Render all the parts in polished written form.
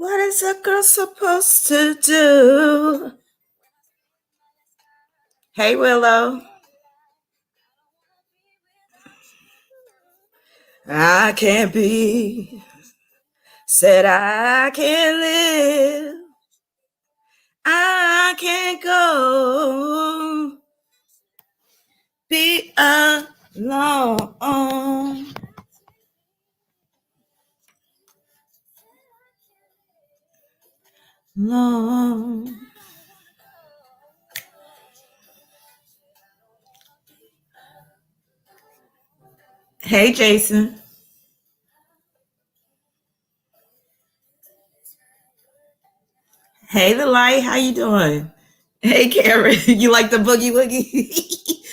What is a girl supposed to do? Hey, Willow. I can't be. Said I can't live. I can't go. Be alone. Alone. Hey, Jason. Hey, the light. How you doing? Hey, Karen. You like the Boogie-Woogie?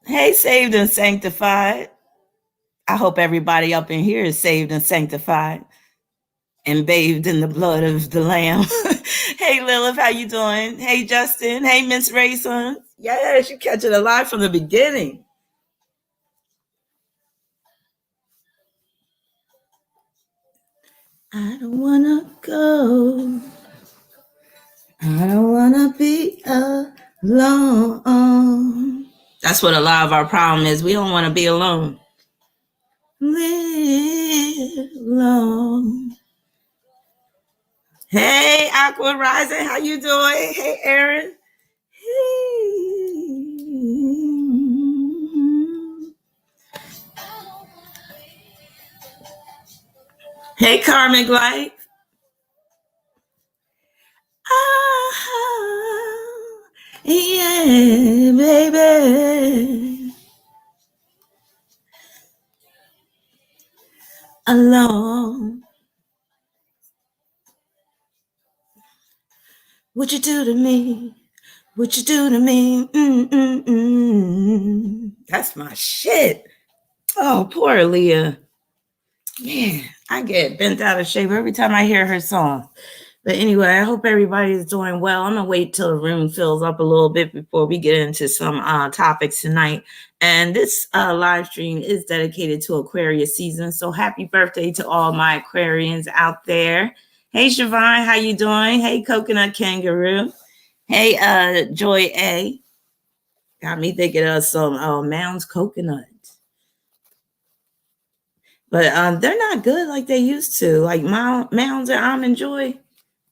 Hey, saved and sanctified. I hope everybody up in here is saved and sanctified and bathed in the blood of the Lamb. Hey, Lilith, how you doing? Hey, Justin. Hey, Miss Rayson. Yes, you catch it alive from the beginning. I don't want to go. I don't want to be alone. That's what a lot of our problem is. We don't want to be alone. Live alone. Hey, Aqua Rising, how you doing? Hey, Aaron. Hey, Karmic Light. Oh, yeah, baby. Alone. What you do to me? What you do to me? That's my shit. Oh, poor Leah. Man, I get bent out of shape every time I hear her song. But anyway, I hope everybody's doing well. I'm going to wait till the room fills up a little bit before we get into some topics tonight. And this live stream is dedicated to Aquarius season. So happy birthday to all my Aquarians out there. Hey, Siobhan, how you doing? Hey, Coconut Kangaroo. Hey, Joy A. Got me thinking of some Mounds Coconut. But they're not good like they used to. Like Mounds and Almond Joy.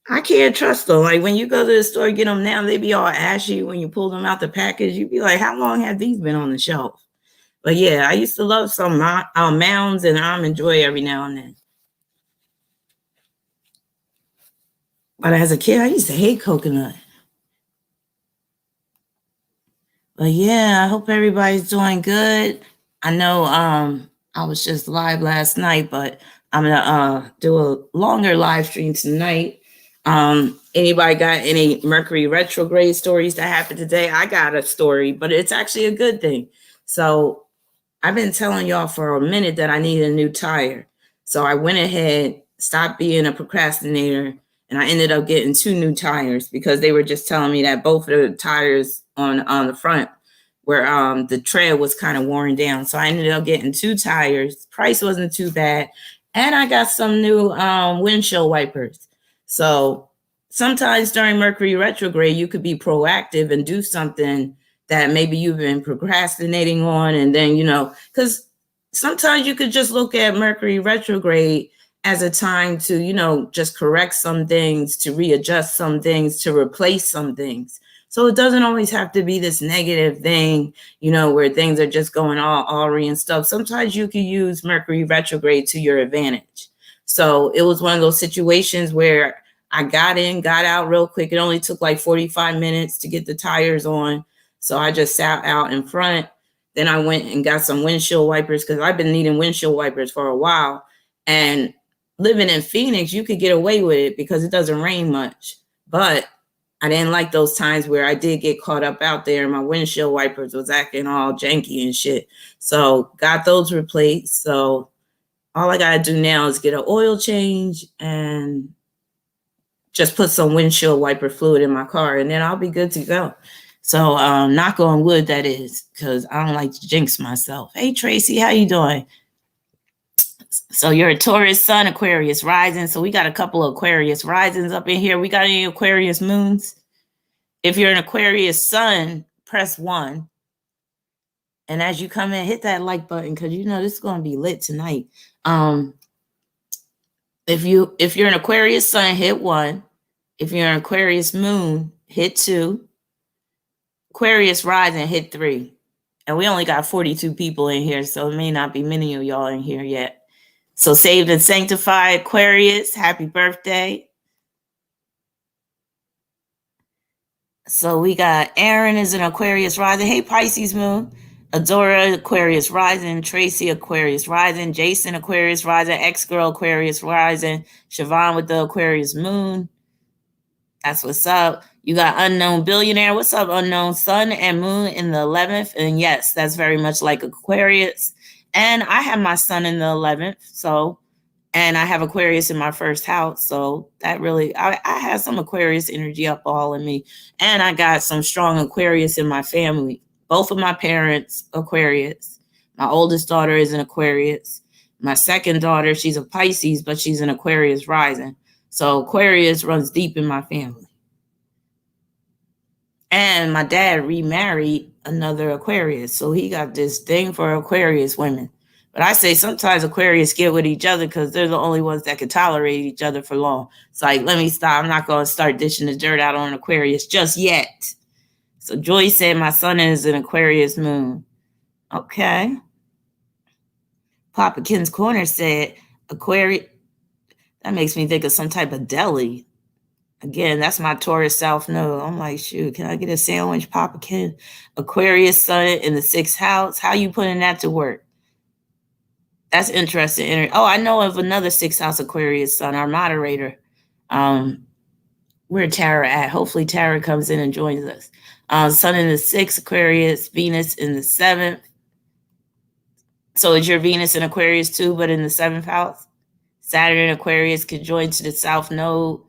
I can't trust them. Like when you go to the store, get them now, they be all ashy when you pull them out the package. You be like, how long have these been on the shelf? But yeah, I used to love some Mounds and Almond Joy every now and then. But as a kid, I used to hate coconut. But yeah, I hope everybody's doing good. I know I was just live last night, but I'm gonna do a longer live stream tonight. Anybody got any Mercury retrograde stories that happened today? I got a story, but it's actually a good thing. So I've been telling y'all for a minute that I need a new tire. So I went ahead, stopped being a procrastinator, and I ended up getting 2 new tires because they were just telling me that both of the tires on the front where the tread was kind of worn down. So I ended up getting 2 tires. Price wasn't too bad. And I got some new windshield wipers. So sometimes during Mercury retrograde, you could be proactive and do something that maybe you've been procrastinating on. And then, because sometimes you could just look at Mercury retrograde as a time to, just correct some things, to readjust some things, to replace some things. So it doesn't always have to be this negative thing, where things are just going all awry and stuff. Sometimes you can use Mercury retrograde to your advantage. So it was one of those situations where I got in, got out real quick. It only took like 45 minutes to get the tires on. So I just sat out in front. Then I went and got some windshield wipers because I've been needing windshield wipers for a while. And living in Phoenix, you could get away with it because it doesn't rain much. But I didn't like those times where I did get caught up out there and my windshield wipers was acting all janky and shit. So got those replaced. So all I got to do now is get an oil change and just put some windshield wiper fluid in my car and then I'll be good to go. So knock on wood, that is, because I don't like to jinx myself. Hey, Tracy, how you doing? So you're a Taurus sun, Aquarius rising. So we got a couple of Aquarius risings up in here. We got any Aquarius moons? If you're an Aquarius sun, press 1. And as you come in, hit that like button because you know this is going to be lit tonight. If you're an Aquarius sun, hit 1. If you're an Aquarius moon, hit 2. Aquarius rising, hit 3. And we only got 42 people in here, so it may not be many of y'all in here yet. So saved and sanctified Aquarius, happy birthday. So we got Aaron is an Aquarius rising. Hey, Pisces moon. Adora, Aquarius rising. Tracy, Aquarius rising. Jason, Aquarius rising. X-Girl, Aquarius rising. Siobhan with the Aquarius moon. That's what's up. You got Unknown Billionaire. What's up, Unknown? Sun and Moon in the 11th. And yes, that's very much like Aquarius. And I have my sun in the 11th. So, and I have Aquarius in my first house. So that really, I have some Aquarius energy up all in me. And I got some strong Aquarius in my family. Both of my parents, Aquarius. My oldest daughter is an Aquarius. My second daughter, she's a Pisces, but she's an Aquarius rising. So Aquarius runs deep in my family. And my dad remarried another Aquarius. So he got this thing for Aquarius women. But I say sometimes Aquarius get with each other because they're the only ones that can tolerate each other for long. It's like, let me stop. I'm not going to start dishing the dirt out on Aquarius just yet. So Joyce said my son is an Aquarius moon. Okay. Papa Ken's Corner said Aquarius. That makes me think of some type of deli. Again, that's my Taurus South Node. I'm like, shoot, can I get a sandwich, Papa Ken? Aquarius sun in the 6th house. How you putting that to work? That's interesting. Oh, I know of another 6th house Aquarius sun, our moderator. Where Tara at? Hopefully Tara comes in and joins us. Sun in the 6th, Aquarius, Venus in the 7th. So is your Venus in Aquarius too, but in the 7th house? Saturn in Aquarius could join to the South Node.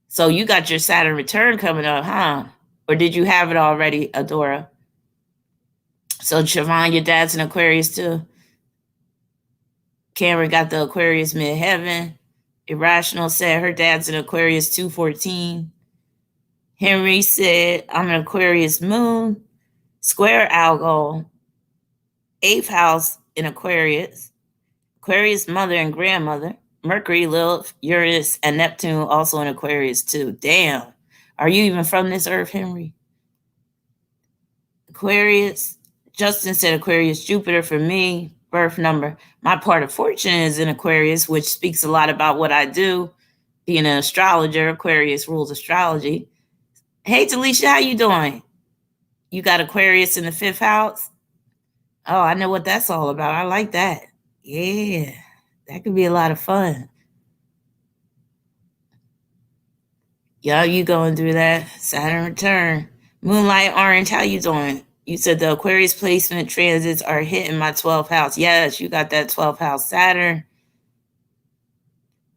So you got your Saturn return coming up, huh? Or did you have it already, Adora? So Siobhan, your dad's in Aquarius too. Cameron got the Aquarius midheaven. Irrational said her dad's in Aquarius 214. Henry said, I'm an Aquarius moon. Square Algol, 8th house in Aquarius. Aquarius mother and grandmother. Mercury, Lilith, Uranus, and Neptune also in Aquarius too. Damn. Are you even from this earth, Henry? Aquarius. Justin said Aquarius, Jupiter for me. Birth number. My part of fortune is in Aquarius, which speaks a lot about what I do. Being an astrologer, Aquarius rules astrology. Hey, Talisha, how you doing? You got Aquarius in the 5th house? Oh, I know what that's all about. I like that. Yeah. That could be a lot of fun. Yeah, you going through that. Saturn return. Moonlight Orange, how you doing? You said the Aquarius placement transits are hitting my 12th house. Yes, you got that 12th house Saturn.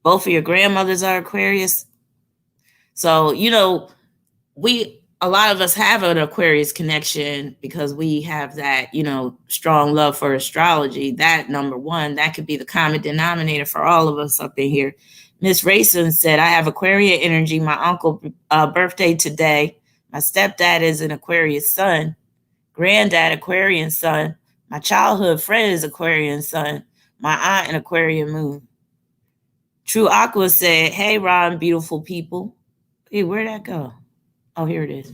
Both of your grandmothers are Aquarius. So, you know, a lot of us have an Aquarius connection because we have that, you know, strong love for astrology. That number one, that could be the common denominator for all of us up in here. Miss Rayson said, I have Aquarian energy. My uncle birthday today. My stepdad is an Aquarius sun. Granddad, Aquarian sun. My childhood friend is Aquarian sun. My aunt, an Aquarian moon. True Aqua said, hey, Ron, beautiful people. Hey, where'd that go? Oh, here it is.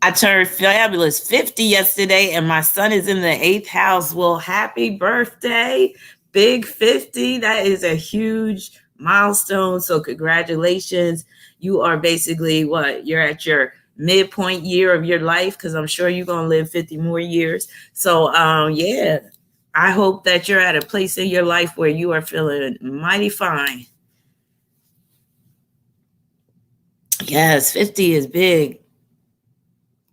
I turned fabulous 50 yesterday, and my son is in the 8th house. Well, happy birthday, big 50. That is a huge milestone. So congratulations. You are basically what? You're at your midpoint year of your life because I'm sure you're going to live 50 more years. So, yeah, I hope that you're at a place in your life where you are feeling mighty fine. Yes, 50 is big.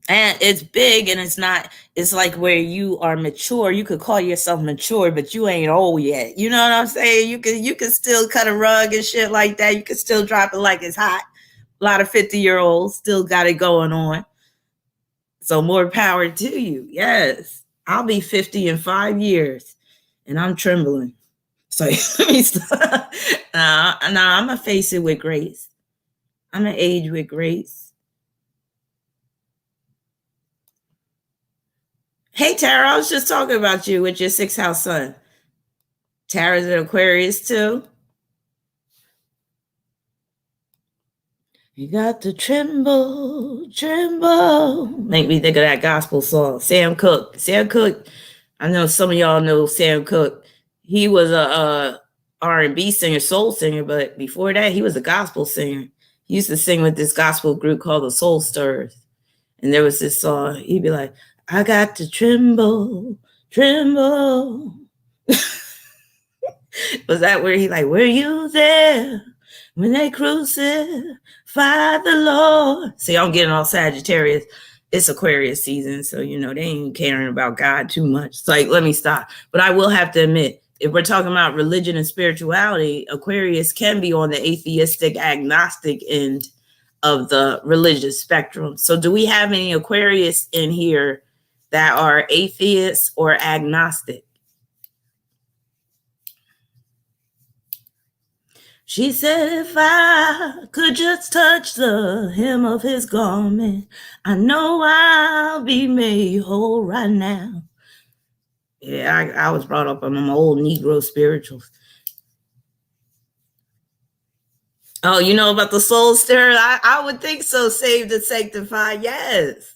And it's big, and it's like where you are mature. You could call yourself mature, but you ain't old yet. You know what I'm saying? You can still cut a rug and shit like that. You can still drop it like it's hot. A lot of 50-year-olds still got it going on. So more power to you. Yes. I'll be 50 in 5 years, and I'm trembling. So let me stop. I'm gonna face it with grace. I'm gonna age with grace. Hey Tara, I was just talking about you with your 6th house sun. Tara's an Aquarius too. You got to tremble, tremble. Make me think of that gospel song. Sam Cooke. Sam Cooke. I know some of y'all know Sam Cooke. He was a R&B singer, soul singer, but before that, he was a gospel singer. He used to sing with this gospel group called the Soul Stirrers. And there was this song. He'd be like, I got to tremble, tremble. Was that where he like, were you there when they crucified the Lord? See, I'm getting all Sagittarius. It's Aquarius season, so, you know, they ain't caring about God too much. It's like, let me stop. But I will have to admit, if we're talking about religion and spirituality, Aquarius can be on the atheistic, agnostic end of the religious spectrum. So do we have any Aquarius in here that are atheists or agnostic? She said, if I could just touch the hem of his garment, I know I'll be made whole right now. Yeah, I was brought up on them old Negro spirituals. Oh, you know about the soul stirrer? I would think so. Saved and sanctified, yes.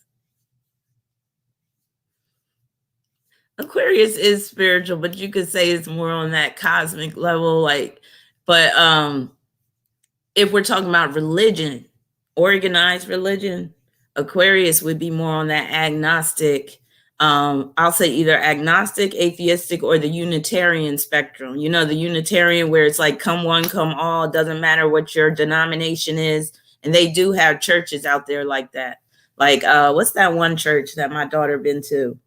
Aquarius is spiritual, but you could say it's more on that cosmic level, like, but if we're talking about religion, organized religion, Aquarius would be more on that agnostic. I'll say either agnostic, atheistic, or the Unitarian spectrum. You know, the Unitarian where it's like come one, come all, doesn't matter what your denomination is. And they do have churches out there like that. Like, what's that one church that my daughter been to?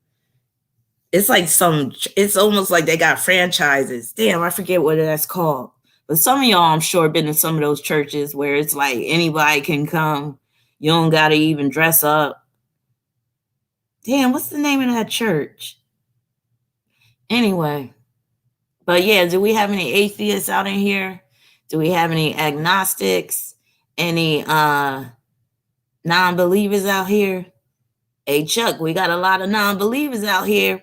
It's like it's almost like they got franchises. Damn, I forget what that's called. But some of y'all, I'm sure, been to some of those churches where it's like anybody can come. You don't got to even dress up. Damn, what's the name of that church? Anyway. But yeah, do we have any atheists out in here? Do we have any agnostics? Any non-believers out here? Hey, Chuck, we got a lot of non-believers out here.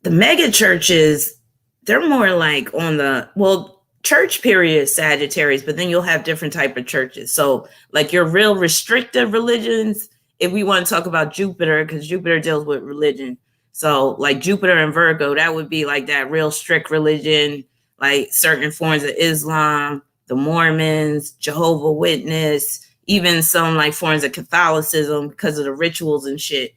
The mega churches, they're more like on the, well, church period Sagittarius, but then you'll have different type of churches. So like your real restrictive religions, if we want to talk about Jupiter, because Jupiter deals with religion. So like Jupiter and Virgo, that would be like that real strict religion, like certain forms of Islam, the Mormons, Jehovah's Witness, even some like forms of Catholicism because of the rituals and shit.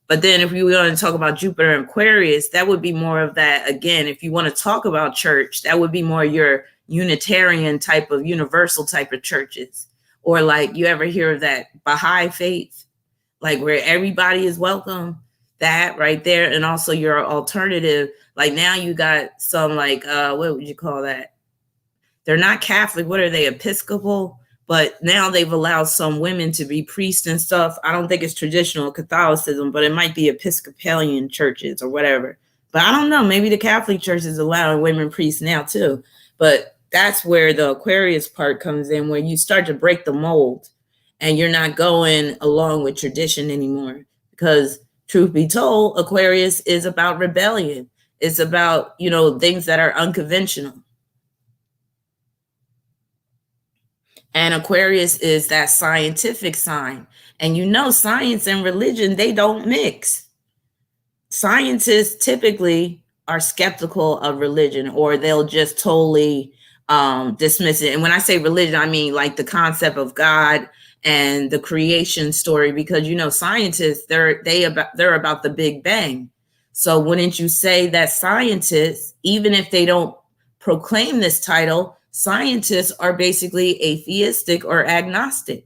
But then if we want to talk about Jupiter and Aquarius, that would be more of that. Again, if you want to talk about church, that would be more your Unitarian type of universal type of churches. Or like you ever hear of that Baha'i faith, like where everybody is welcome, that right there. And also your alternative, like now you got some like, what would you call that? They're not Catholic. What are they? Episcopal? But now they've allowed some women to be priests and stuff. I don't think it's traditional Catholicism, but it might be Episcopalian churches or whatever. But I don't know. Maybe the Catholic Church is allowing women priests now too. But that's where the Aquarius part comes in, where you start to break the mold and you're not going along with tradition anymore. Because truth be told, Aquarius is about rebellion. It's about, you know, things that are unconventional. And Aquarius is that scientific sign. And you know, science and religion, they don't mix. Scientists typically are skeptical of religion, or they'll just totally dismiss it. And when I say religion, I mean like the concept of God and the creation story, because, you know, scientists, they're about the Big Bang. So wouldn't you say that scientists, even if they don't proclaim this title, scientists are basically atheistic or agnostic,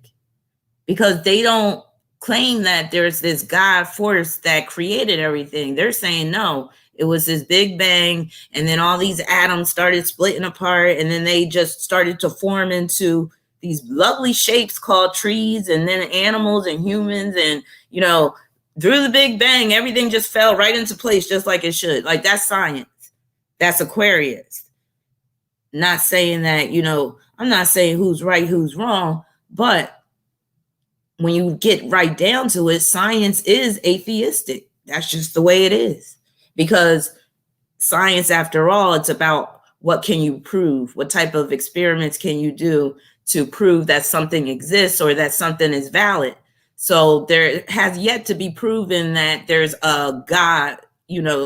because they don't claim that there's this God force that created everything. They're saying, no, it was this Big Bang, and then all these atoms started splitting apart, and then they just started to form into these lovely shapes called trees, and then animals and humans, and, you know, through the Big Bang, everything just fell right into place just like it should. Like, that's science. That's Aquarius. Not saying that, I'm not saying who's right, who's wrong, but when you get right down to it, science is atheistic. That's just the way it is. Because science, after all, it's about what can you prove? What type of experiments can you do to prove that something exists or that something is valid? So there has yet to be proven that there's a God,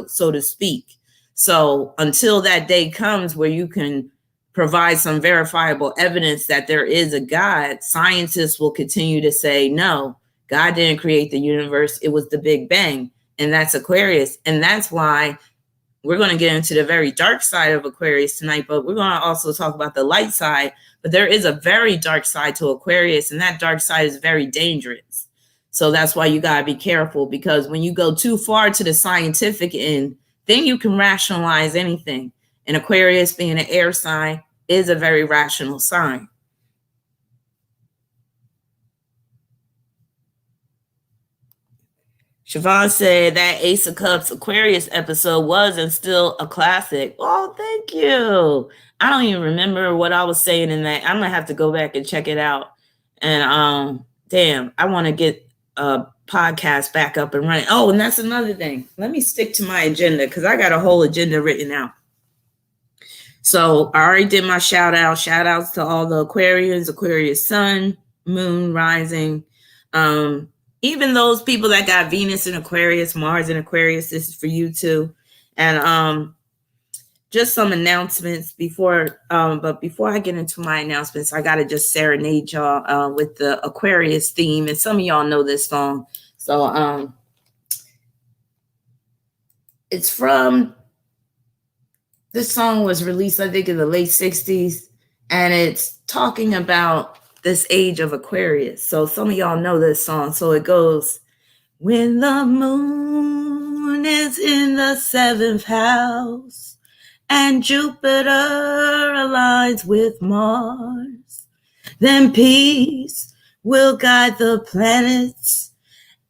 so to speak. So until that day comes where you can provide some verifiable evidence that there is a God, scientists will continue to say, no, God didn't create the universe. It was the Big Bang. And that's Aquarius. And that's why we're going to get into the very dark side of Aquarius tonight, but we're going to also talk about the light side. But there is a very dark side to Aquarius, and that dark side is very dangerous. So that's why you got to be careful, because when you go too far to the scientific end, then you can rationalize anything. And Aquarius, being an air sign, is a very rational sign. Siobhan said that Ace of Cups Aquarius episode was and still a classic. Oh, thank you. I don't even remember what I was saying in that. I'm going to have to go back and check it out. And damn, I want to get a podcast back up and running. Oh, and that's another thing. Let me stick to my agenda, because I got a whole agenda written out. So I already did my shout out. Shout outs to all the Aquarians, Aquarius sun, moon, rising. Even those people that got Venus in Aquarius, Mars in Aquarius, this is for you too. And just some announcements before I get into my announcements, I got to just serenade y'all with the Aquarius theme. And some of y'all know this song. So it's from, this song was released, I think, in the late 60s. And it's talking about this age of Aquarius. So some of y'all know this song. So it goes, when the moon is in the 7th house and Jupiter aligns with Mars, then peace will guide the planets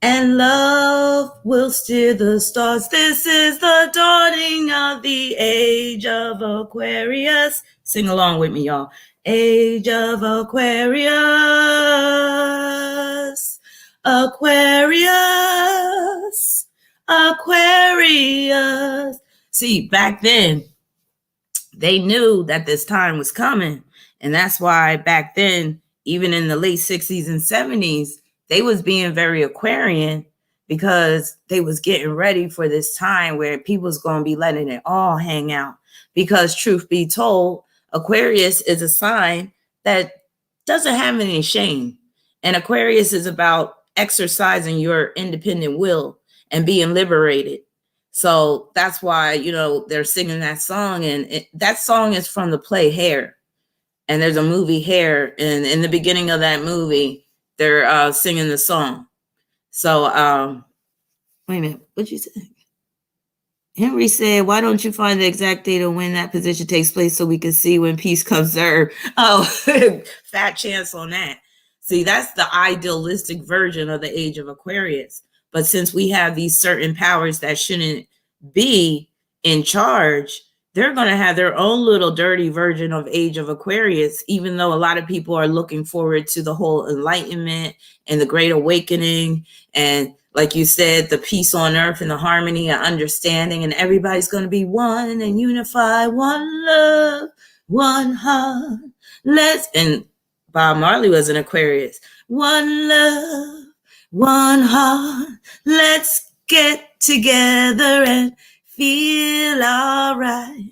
and love will steer the stars. This is the dawning of the age of Aquarius. Sing along with me, y'all. Age of Aquarius. Aquarius. Aquarius. See, back then, they knew that this time was coming. And that's why back then, even in the late 60s and 70s, they was being very Aquarian, because they was getting ready for this time where people's going to be letting it all hang out. Because truth be told, Aquarius is a sign that doesn't have any shame. And Aquarius is about exercising your independent will and being liberated. So that's why, they're singing that song. And that song is from the play Hair. And there's a movie Hair. And in the beginning of that movie, they're singing the song. So, wait a minute. What'd you say? Henry said, why don't you find the exact date of when that position takes place so we can see when peace comes to Earth? Oh, fat chance on that. See, that's the idealistic version of the age of Aquarius. But since we have these certain powers that shouldn't be in charge, they're going to have their own little dirty version of Age of Aquarius, even though a lot of people are looking forward to the whole enlightenment and the great awakening. And like you said, the peace on earth and the harmony and understanding, and everybody's going to be one and unified, one love, one heart. And Bob Marley was an Aquarius. One love, one heart. Let's get together and feel all right.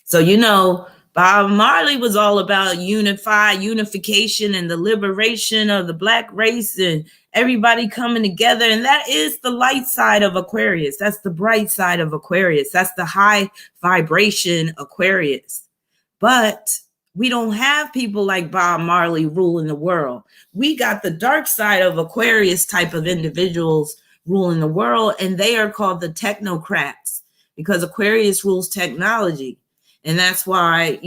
So, Bob Marley was all about unification and the liberation of the Black race and everybody coming together. And that is the light side of Aquarius. That's the bright side of Aquarius. That's the high vibration Aquarius. But we don't have people like Bob Marley ruling the world. We got the dark side of Aquarius type of individuals ruling the world, and they are called the technocrats, because Aquarius rules technology. And that's why,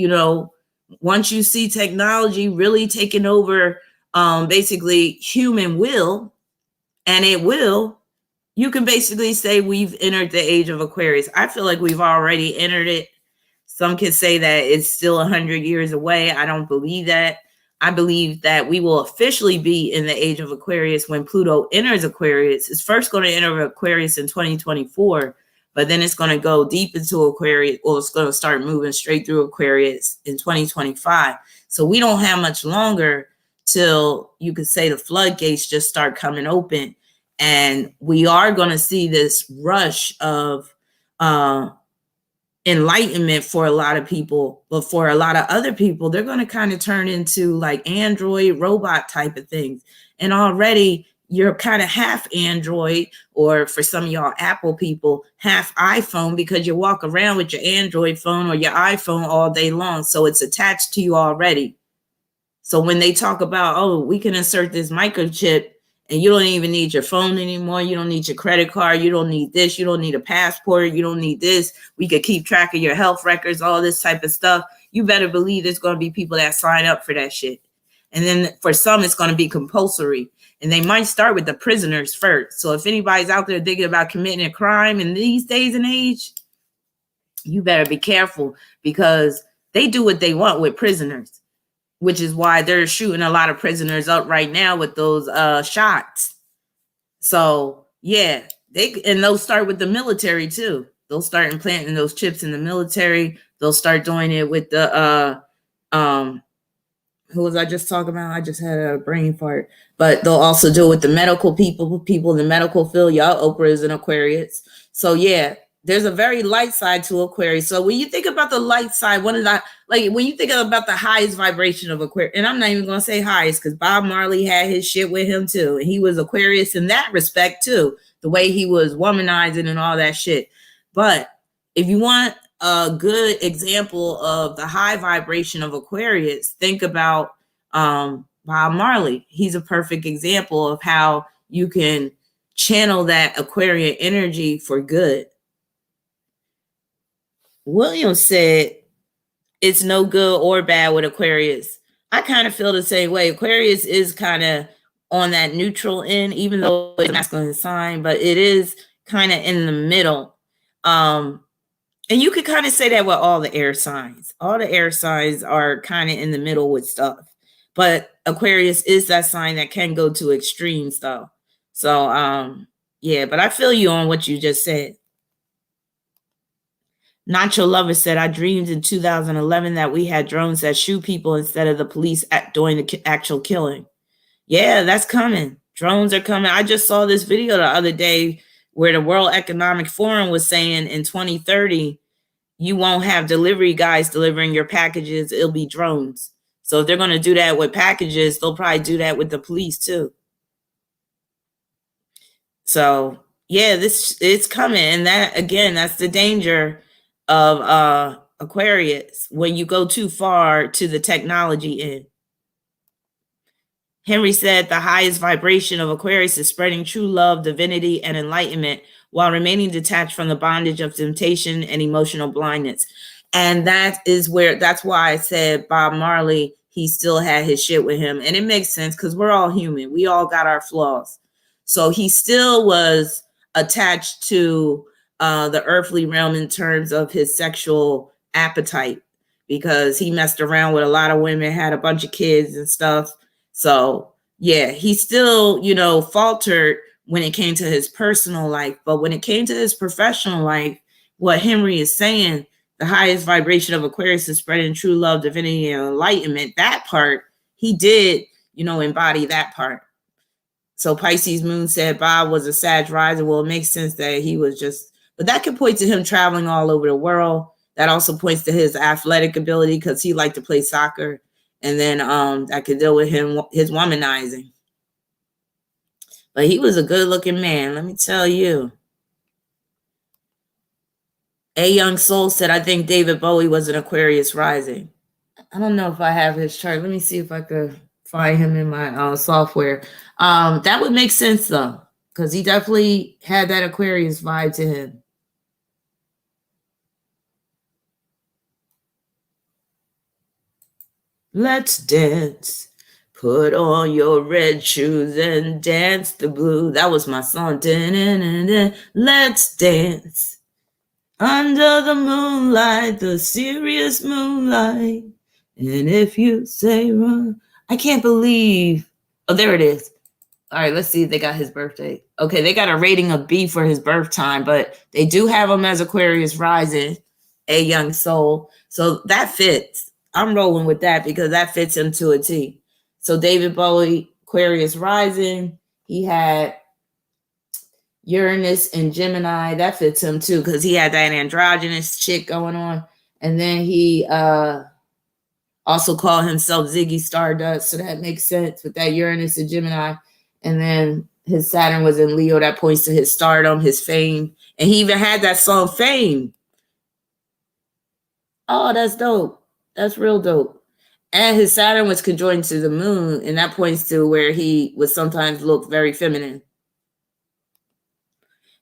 once you see technology really taking over basically human will, and it will, you can basically say we've entered the age of Aquarius. I feel like we've already entered it. Some can say that it's still 100 years away. I don't believe that. I believe that we will officially be in the age of Aquarius when Pluto enters Aquarius. It's first going to enter Aquarius in 2024, but then it's going to go deep into Aquarius, or it's going to start moving straight through Aquarius in 2025. So we don't have much longer till you could say the floodgates just start coming open. And we are going to see this rush of enlightenment for a lot of people, but for a lot of other people, they're going to kind of turn into like Android robot type of things. And already you're kind of half Android, or for some of y'all Apple people, half iPhone, because you walk around with your Android phone or your iPhone all day long. So it's attached to you already. So when they talk about, oh, we can insert this microchip and you don't even need your phone anymore, you don't need your credit card, you don't need this, you don't need a passport, you don't need this, we could keep track of your health records, all this type of stuff, you better believe there's going to be people that sign up for that shit. And then for some, it's going to be compulsory. And they might start with the prisoners first. So if anybody's out there thinking about committing a crime in these days and age, you better be careful, because they do what they want with prisoners, which is why they're shooting a lot of prisoners up right now with those shots. So yeah, they'll start with the military too. They'll start implanting those chips in the military. They'll start doing it with the who was I just talking about? I just had a brain fart. But they'll also do it with the medical people in the medical field. Y'all, Oprah is an Aquarius. So yeah, there's a very light side to Aquarius. So when you think about the light side, when you think about the highest vibration of Aquarius, and I'm not even going to say highest, because Bob Marley had his shit with him too. And he was Aquarius in that respect too, the way he was womanizing and all that shit. But if you want a good example of the high vibration of Aquarius, think about Bob Marley. He's a perfect example of how you can channel that Aquarian energy for good. William said it's no good or bad with Aquarius. I kind of feel the same way. Aquarius is kind of on that neutral end, even though it's a masculine sign, but it is kind of in the middle. And you could kind of say that with all the air signs. All the air signs are kind of in the middle with stuff. But Aquarius is that sign that can go to extremes though. So yeah, but I feel you on what you just said. Nacho Lover said, I dreamed in 2011 that we had drones that shoot people instead of the police doing the actual killing. Yeah, that's coming. Drones are coming. I just saw this video the other day where the World Economic Forum was saying in 2030, you won't have delivery guys delivering your packages. It'll be drones. So if they're going to do that with packages, they'll probably do that with the police too. So yeah, it's coming. And that, again, that's the danger of Aquarius, when you go too far to the technology end. Henry said the highest vibration of Aquarius is spreading true love, divinity, and enlightenment while remaining detached from the bondage of temptation and emotional blindness. And that's why I said Bob Marley, he still had his shit with him. And it makes sense, because we're all human. We all got our flaws. So he still was attached to the earthly realm in terms of his sexual appetite, because he messed around with a lot of women, had a bunch of kids and stuff. So yeah, he still, faltered when it came to his personal life. But when it came to his professional life, what Henry is saying, the highest vibration of Aquarius is spreading true love, divinity, and enlightenment. That part, he did, embody that part. So Pisces moon said Bob was a Sag rising. Well, it makes sense that he was just, but that could point to him traveling all over the world. That also points to his athletic ability, because he liked to play soccer. And then that could deal with his womanizing. But he was a good looking man, let me tell you. A Young Soul said, I think David Bowie was an Aquarius rising. I don't know if I have his chart. Let me see if I could find him in my software. That would make sense though, because he definitely had that Aquarius vibe to him. Let's dance. Put on your red shoes and dance the blues. That was my song. Let's dance under the moonlight, the serious moonlight. And if you say run, I can't believe. Oh, there it is. All right, let's see if they got his birthday. Okay, they got a rating of B for his birth time, but they do have him as Aquarius rising, a young soul. So that fits. I'm rolling with that because that fits him to a T. So David Bowie, Aquarius rising, he had Uranus and Gemini. That fits him too because he had that androgynous chick going on. And then he also called himself Ziggy Stardust. So that makes sense with that Uranus and Gemini. And then his Saturn was in Leo. That points to his stardom, his fame. And he even had that song Fame. Oh, that's dope. That's real dope. And his Saturn was conjoined to the moon, and that points to where he would sometimes look very feminine.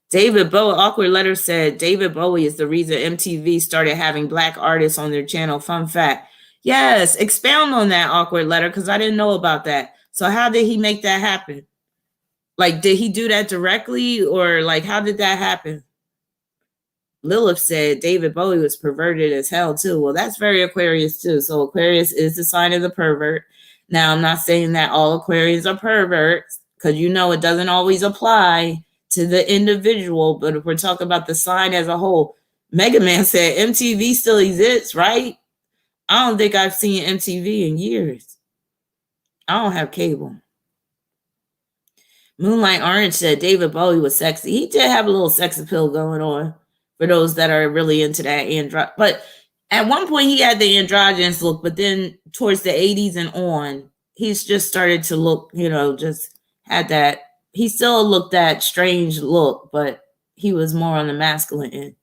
David Bowie, Awkward Letter said, David Bowie is the reason MTV started having Black artists on their channel. Fun fact. Yes, expound on that, Awkward Letter, because I didn't know about that. So how did he make that happen? Like, did he do that directly, or like, how did that happen? Lilith said David Bowie was perverted as hell too. Well, that's very Aquarius too. So Aquarius is the sign of the pervert. Now, I'm not saying that all Aquarians are perverts, because you know it doesn't always apply to the individual. But if we're talking about the sign as a whole, Mega Man said MTV still exists, right? I don't think I've seen MTV in years. I don't have cable. Moonlight Orange said David Bowie was sexy. He did have a little sex appeal going on for those that are really into that but at one point he had the androgynous look, but then towards the 80s and on, he's just started to look, just had that. He still looked that strange look, but he was more on the masculine end.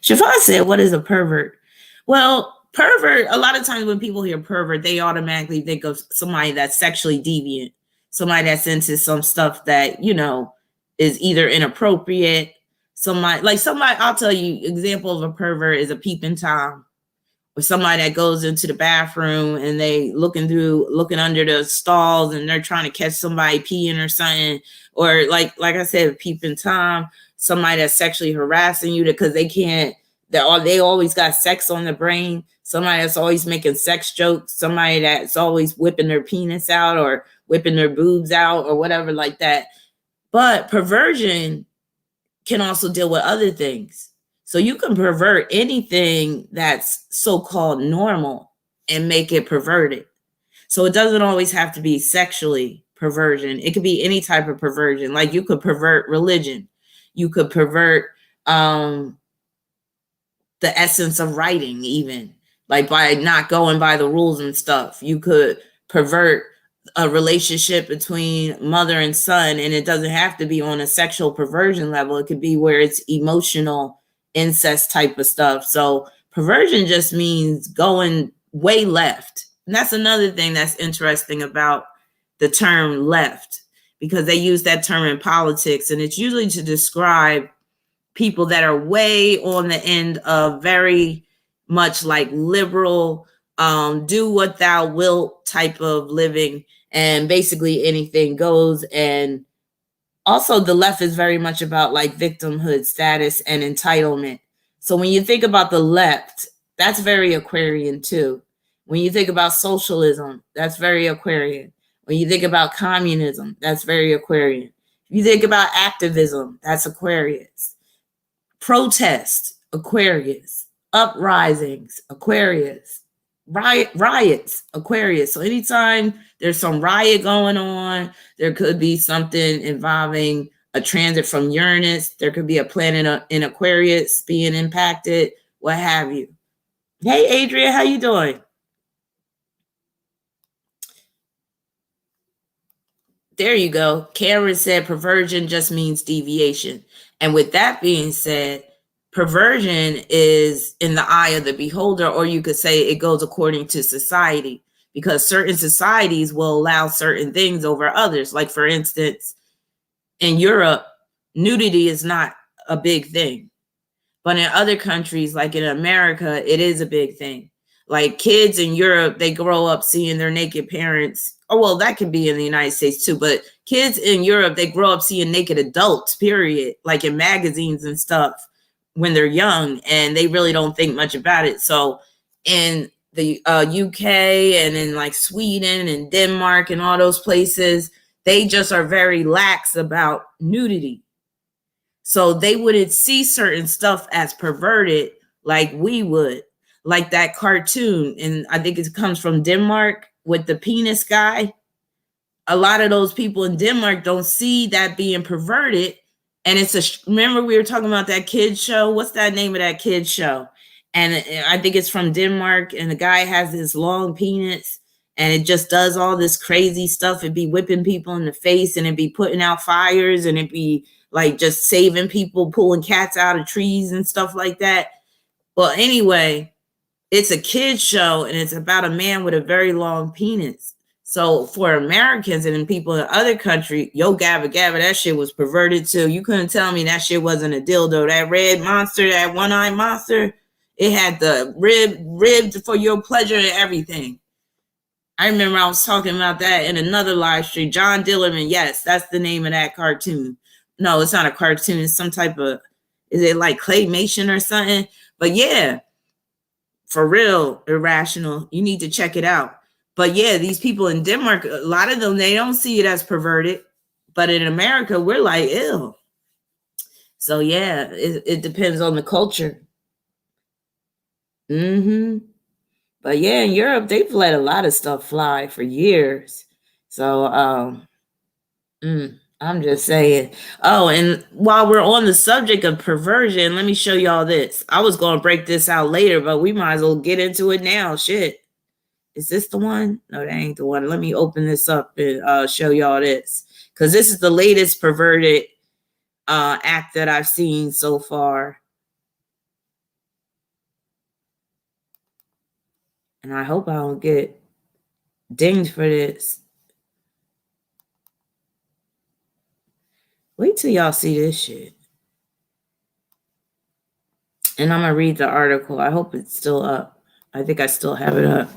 Shafan said, what is a pervert? Well, pervert, a lot of times when people hear pervert, they automatically think of somebody that's sexually deviant, somebody that's into some stuff that, is either inappropriate. Somebody, I'll tell you, example of a pervert is a peeping Tom, or somebody that goes into the bathroom and they looking under the stalls and they're trying to catch somebody peeing or something. Or like I said, peeping Tom, somebody that's sexually harassing you because they always got sex on the brain. Somebody that's always making sex jokes, somebody that's always whipping their penis out or whipping their boobs out or whatever like that. But perversion can also deal with other things. So you can pervert anything that's so-called normal and make it perverted. So it doesn't always have to be sexually perversion. It could be any type of perversion. Like you could pervert religion. You could pervert the essence of writing, even like by not going by the rules and stuff. You could pervert a relationship between mother and son, and it doesn't have to be on a sexual perversion level. It could be where it's emotional incest type of stuff. So perversion just means going way left. And that's another thing that's interesting about the term left, because they use that term in politics, and it's usually to describe people that are way on the end of very much like liberal, do what thou wilt type of living, and basically anything goes. And also the left is very much about like victimhood status and entitlement. So when you think about the left, that's very Aquarian too. When you think about socialism, that's very Aquarian. When you think about communism, that's very Aquarian. If you think about activism, that's Aquarius. Protest, Aquarius. Uprisings, Aquarius. Riots, Aquarius. So anytime there's some riot going on, there could be something involving a transit from Uranus. There could be a planet in Aquarius being impacted, what have you. Hey, Adrian, how you doing? There you go. Cameron said perversion just means deviation. And with that being said, perversion is in the eye of the beholder, or you could say it goes according to society, because certain societies will allow certain things over others. Like, for instance, in Europe, nudity is not a big thing. But in other countries, like in America, it is a big thing. Like kids in Europe, they grow up seeing their naked parents. Oh, well, that can be in the United States too, but kids in Europe, they grow up seeing naked adults, period, like in magazines and stuff when they're young, and they really don't think much about it. So in the UK and in like Sweden and Denmark and all those places, they just are very lax about nudity. So they wouldn't see certain stuff as perverted like we would, like that cartoon. And I think it comes from Denmark with the penis guy. A lot of those people in Denmark don't see that being perverted. And remember we were talking about that kids show? What's that name of that kids show? And I think it's from Denmark, and the guy has this long penis and it just does all this crazy stuff. It'd be whipping people in the face, and it'd be putting out fires, and it'd be like just saving people, pulling cats out of trees and stuff like that. Well, anyway, it's a kid's show, and it's about a man with a very long penis. So for Americans and people in other countries, yo gabba gabba, that shit was perverted too. You couldn't tell me that shit wasn't a dildo. That red monster, that one-eyed monster, it had the ribbed for your pleasure and everything. I remember I was talking about that in another live stream. John Dillerman, yes, that's the name of that cartoon. No, it's not a cartoon. It's some type of, is it like claymation or something? But yeah, for real, Irrational. You need to check it out. But yeah, these people in Denmark, a lot of them, they don't see it as perverted. But in America, we're like, ew. So yeah, it depends on the culture. But yeah, in Europe, they've let a lot of stuff fly for years. So I'm just saying. Oh, and while we're on the subject of perversion, let me show y'all this. I was going to break this out later, but we might as well get into it now. Shit. Is this the one? No, that ain't the one. Let me open this up and show y'all this. Because this is the latest perverted act that I've seen so far. And I hope I don't get dinged for this. Wait till y'all see this shit. And I'm going to read the article. I hope it's still up. I think I still have it up.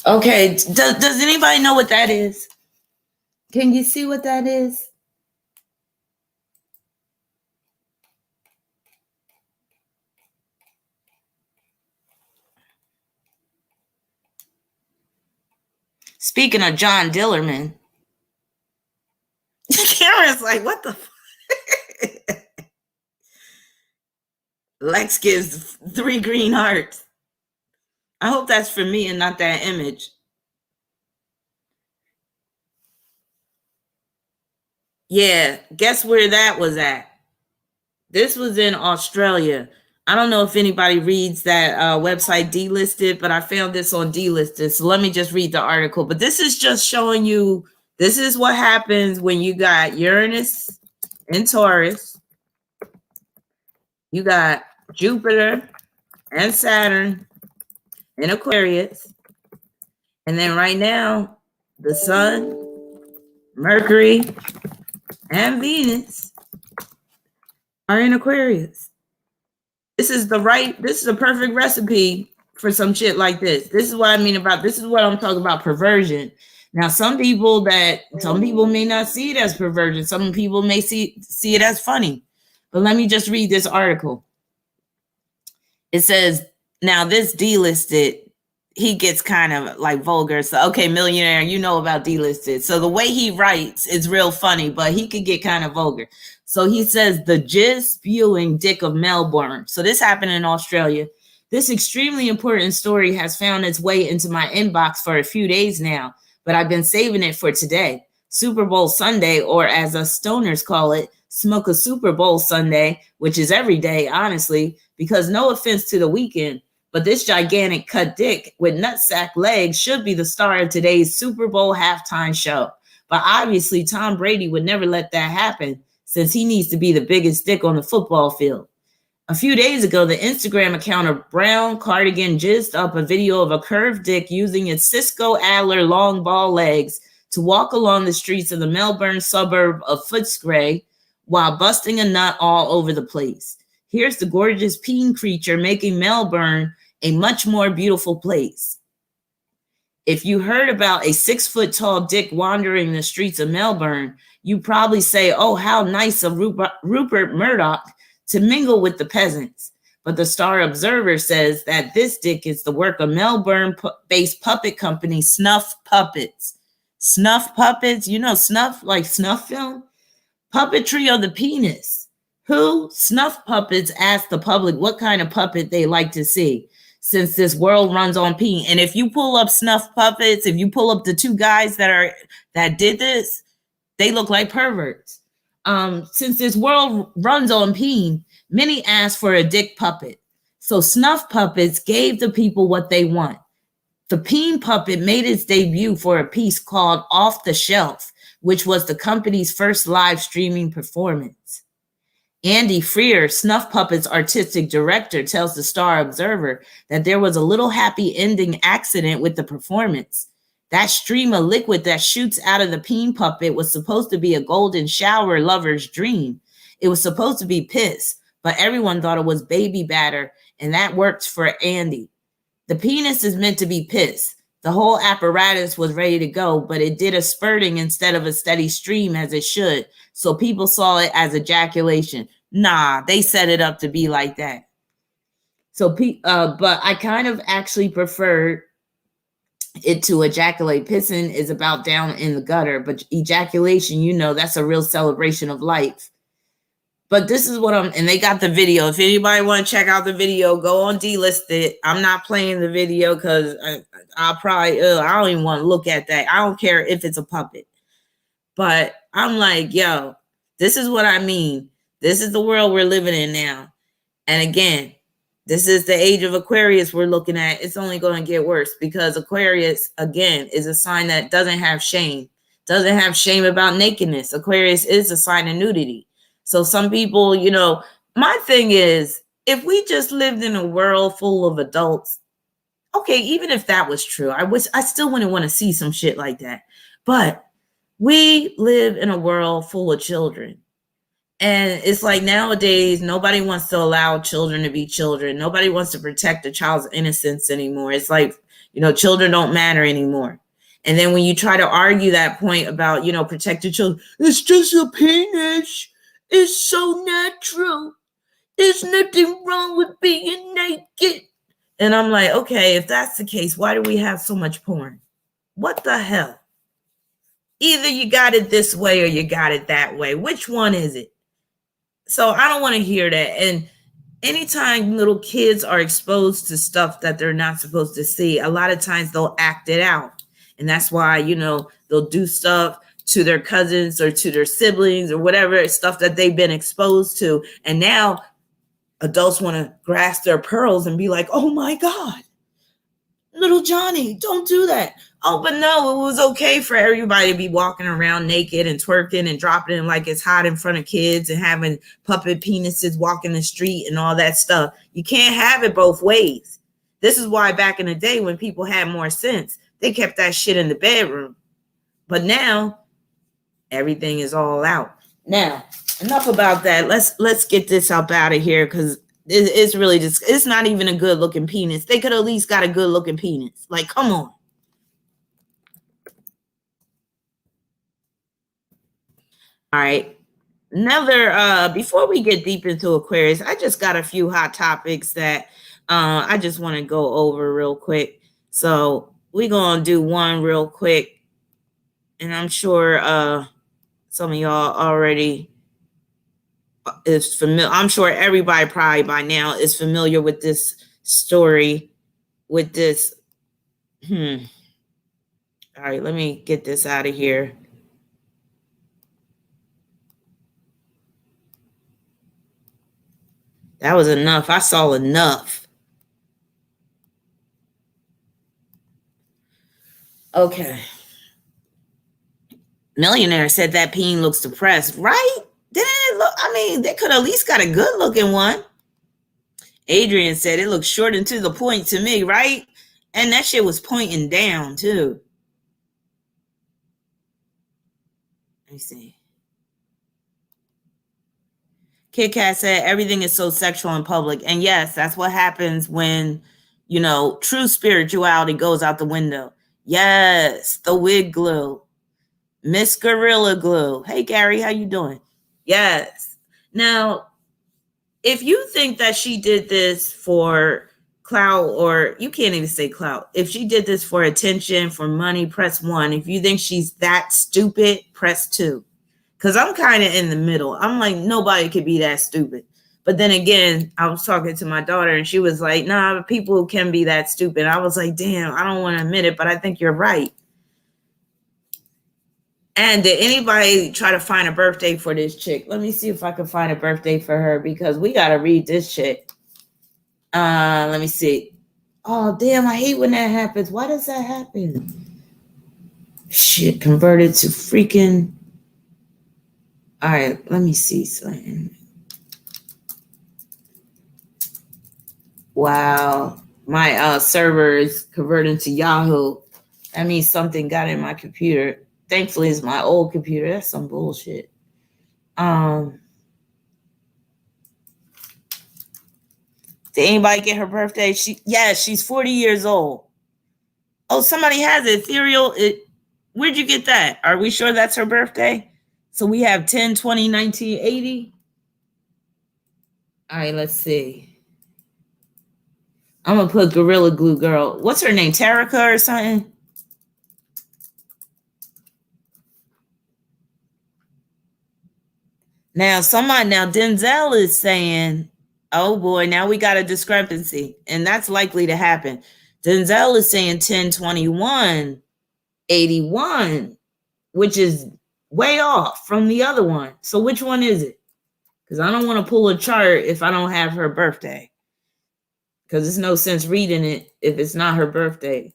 Okay, does anybody know what that is? Can you see what that is? Speaking of John Dillerman, Karen's like, what the fuck? Lex gives 3 green hearts. I hope that's for me and not that image. Yeah, guess where that was at? This was in Australia. I don't know if anybody reads that website Delisted, but I found this on Delisted. So let me just read the article. But this is just showing you, this is what happens when you got Uranus in Taurus. You got Jupiter and Saturn in Aquarius. And then right now, the Sun, Mercury, and Venus are in Aquarius. This is a perfect recipe for some shit like this. This is what I mean about, this is what I'm talking about, perversion. Now, some people may not see it as perversion. Some people may see it as funny. But let me just read this article. It says, now this Delisted, he gets kind of like vulgar. So, okay, Millionaire, you know about Delisted. So the way he writes is real funny, but he could get kind of vulgar. So he says, the jizz spewing dick of Melbourne. So this happened in Australia. This extremely important story has found its way into my inbox for a few days now, but I've been saving it for today. Super Bowl Sunday, or as us stoners call it, smoke a Super Bowl Sunday, which is every day, honestly, because no offense to the weekend, but this gigantic cut dick with nutsack legs should be the star of today's Super Bowl halftime show. But obviously, Tom Brady would never let that happen, since he needs to be the biggest dick on the football field. A few days ago, the Instagram account of Brown Cardigan jizzed up a video of a curved dick using its Cisco Adler long ball legs to walk along the streets of the Melbourne suburb of Footscray while busting a nut all over the place. Here's the gorgeous peen creature making Melbourne a much more beautiful place. If you heard about a 6-foot-tall dick wandering the streets of Melbourne, you probably say, oh, how nice of Rupert Murdoch to mingle with the peasants. But the Star Observer says that this dick is the work of Melbourne-based puppet company Snuff Puppets. Snuff Puppets, you know snuff, like snuff film? Puppetry of the penis. Who? Snuff Puppets asked the public what kind of puppet they like to see, since this world runs on peen. And if you pull up Snuff Puppets, if you pull up the two guys that did this, they look like perverts. Since this world runs on peen, many asked for a dick puppet. So Snuff Puppets gave the people what they want. The peen puppet made its debut for a piece called Off the Shelf, which was the company's first live streaming performance. Andy Freer, Snuff Puppet's artistic director, tells the Star Observer that there was a little happy ending accident with the performance. That stream of liquid that shoots out of the peen puppet was supposed to be a golden shower lover's dream. It was supposed to be piss, but everyone thought it was baby batter, and that worked for Andy. The penis is meant to be piss. The whole apparatus was ready to go, but it did a spurting instead of a steady stream as it should, so people saw it as ejaculation. Nah, they set it up to be like that. So, but I kind of actually preferred it to ejaculate. Pissing is about down in the gutter, but ejaculation, you know, that's a real celebration of life. But this is what and they got the video. If anybody want to check out the video, go on delisted. I'm not playing the video because I'll probably, I don't even want to look at that. I don't care if it's a puppet. But I'm like, yo, this is what I mean. This is the world we're living in now. And again, this is the age of Aquarius we're looking at. It's only going to get worse because Aquarius, again, is a sign that doesn't have shame. Doesn't have shame about nakedness. Aquarius is a sign of nudity. So some people, you know, my thing is, if we just lived in a world full of adults, okay, even if that was true, I still wouldn't want to see some shit like that. But we live in a world full of children. And it's like nowadays, nobody wants to allow children to be children. Nobody wants to protect a child's innocence anymore. It's like, you know, children don't matter anymore. And then when you try to argue that point about, you know, protect the children, it's just a penis. It's so natural. There's nothing wrong with being naked. And I'm like, okay, if that's the case, why do we have so much porn? What the hell? Either you got it this way or you got it that way. Which one is it? So I don't want to hear that. And anytime little kids are exposed to stuff that they're not supposed to see, a lot of times they'll act it out. And that's why, you know, they'll do stuff to their cousins or to their siblings or whatever, stuff that they've been exposed to. And now adults want to grasp their pearls and be like, oh my God, little Johnny, don't do that. Oh, but no, it was okay for everybody to be walking around naked and twerking and dropping it like it's hot in front of kids and having puppet penises walking the street and all that stuff. You can't have it both ways. This is why back in the day when people had more sense, they kept that shit in the bedroom. But now everything is all out. Now, enough about that. Let's get this up out of here because it's really just, it's not even a good looking penis. They could at least got a good looking penis. Like, come on. All right. Another, before we get deep into Aquarius, I just got a few hot topics that I just want to go over real quick. So we're going to do one real quick. And I'm sure some of y'all already is familiar. I'm sure everybody probably by now is familiar with this story, with this. All right, let me get this out of here. That was enough. I saw enough. Okay. Millionaire said that peen looks depressed, right? Didn't it look? I mean, they could at least got a good looking one. Adrian said it looks short and to the point to me, right? And that shit was pointing down too. Let me see. Kit Kat said everything is so sexual in public. And yes, that's what happens when, true spirituality goes out the window. Yes, the wig glue. Miss Gorilla Glue. Hey, Gary, how you doing? Yes. Now, if you think that she did this for clout, or you can't even say clout. If she did this for attention, for money, press 1. If you think she's that stupid, press 2. Because I'm kind of in the middle. I'm like, nobody could be that stupid. But then again, I was talking to my daughter and she was like, nah, people can be that stupid. I was like, damn, I don't want to admit it, but I think you're right. And did anybody try to find a birthday for this chick? Let me see if I can find a birthday for her, because we got to read this shit. Let me see. Oh, damn, I hate when that happens. Why does that happen? Shit, converted to freaking... All right, let me see something. Wow, my server is converting to Yahoo. That means something got in my computer. Thankfully, it's my old computer. That's some bullshit. Did anybody get her birthday? She's 40 years old. Oh, somebody has it. Ethereal. Where'd you get that? Are we sure that's her birthday? So we have 10/20/1980. All right, let's see. I'm going to put Gorilla Glue Girl. What's her name? Tarika or something? Now, Denzel is saying, oh boy, now we got a discrepancy. And that's likely to happen. Denzel is saying 10/21/81, which is way off from the other one. So which one is it? Because I don't want to pull a chart if I don't have her birthday. Because there's no sense reading it if it's not her birthday.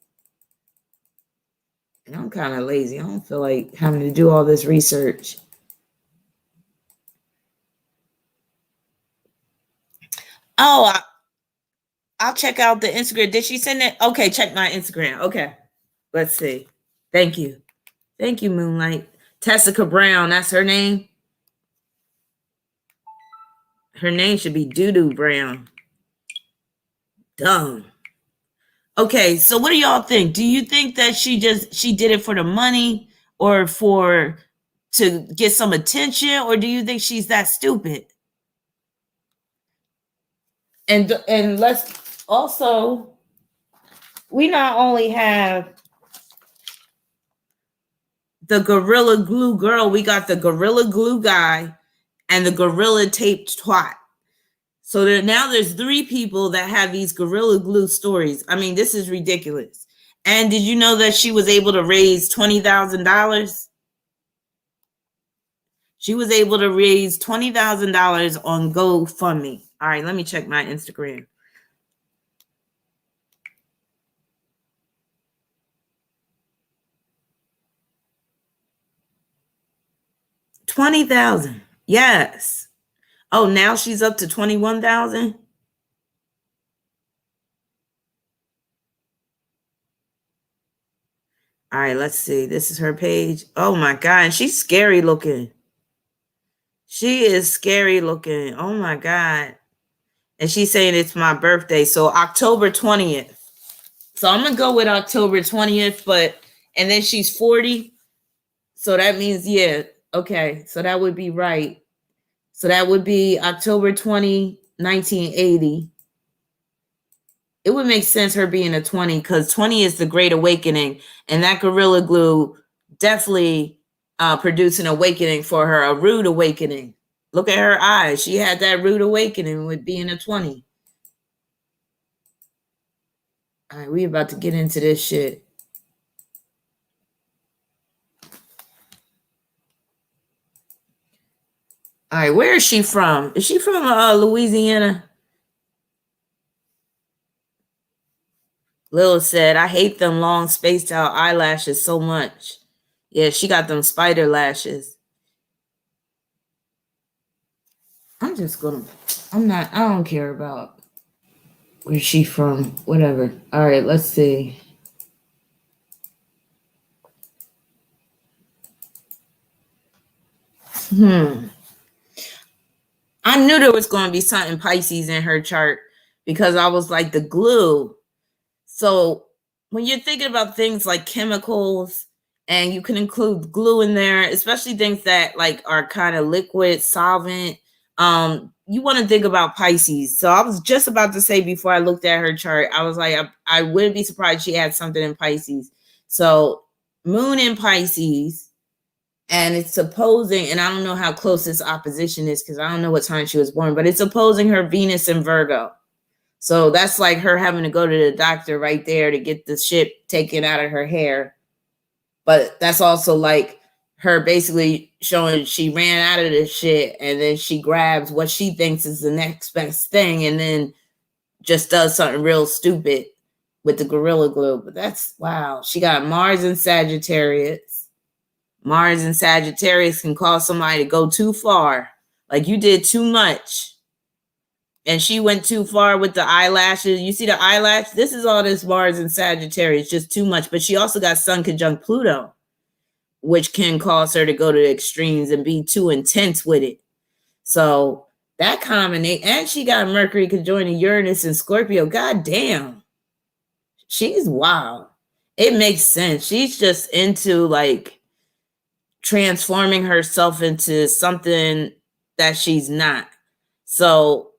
And I'm kind of lazy. I don't feel like having to do all this research. Oh, I'll check out the Instagram. Did she send it? Okay, check my Instagram. Okay, let's see. Thank you. Thank you, Moonlight. Tessica Brown, that's her name. Her name should be Doodoo Brown. Dumb. Okay, so what do y'all think? Do you think that she did it for the money or to get some attention, or do you think she's that stupid? And let's also, we not only have the Gorilla Glue girl, we got the Gorilla Glue guy and the Gorilla Taped twat. So now there's 3 people that have these Gorilla Glue stories. I mean, this is ridiculous. And did you know that she was able to raise $20,000? She was able to raise $20,000 on GoFundMe. All right, let me check my Instagram. $20,000. Yes. Oh, now she's up to 21,000. All right, let's see. This is her page. Oh my God, and she's scary looking. She is scary looking. Oh my God. And she's saying it's my birthday. So October 20th. So I'm going to go with October 20th, and then she's 40. So that means, yeah. Okay. So that would be right. So that would be October 20, 1980. It would make sense her being a 20, because 20 is the Great Awakening. And that Gorilla Glue definitely produced an awakening for her, a rude awakening. Look at her eyes. She had that rude awakening with being a 20. All right, we about to get into this shit. All right, where is she from? Is she from Louisiana? Lil said, I hate them long spaced out eyelashes so much. Yeah, she got them spider lashes. I don't care about Where's she from? Whatever. All right, let's see. I knew there was going to be something Pisces in her chart because I was like the glue. So when you're thinking about things like chemicals, and you can include glue in there, especially things that like are kind of liquid, solvent, you want to think about Pisces. So I was just about to say before I looked at her chart, I was like, I wouldn't be surprised she had something in Pisces. So Moon in Pisces, and it's opposing, and I don't know how close this opposition is because I don't know what time she was born, but it's opposing her Venus in Virgo. So that's like her having to go to the doctor right there to get the shit taken out of her hair. But that's also like her basically showing she ran out of this shit, and then she grabs what she thinks is the next best thing and then just does something real stupid with the Gorilla Glue. But that's, wow. She got Mars in Sagittarius. Mars in Sagittarius can cause somebody to go too far. Like, you did too much. And she went too far with the eyelashes. You see the eyelash? This is all this Mars in Sagittarius, just too much. But she also got Sun conjunct Pluto, which can cause her to go to the extremes and be too intense with it. So that combination, and she got Mercury conjoining Uranus and Scorpio. God damn. She's wild. It makes sense. She's just into like transforming herself into something that she's not. So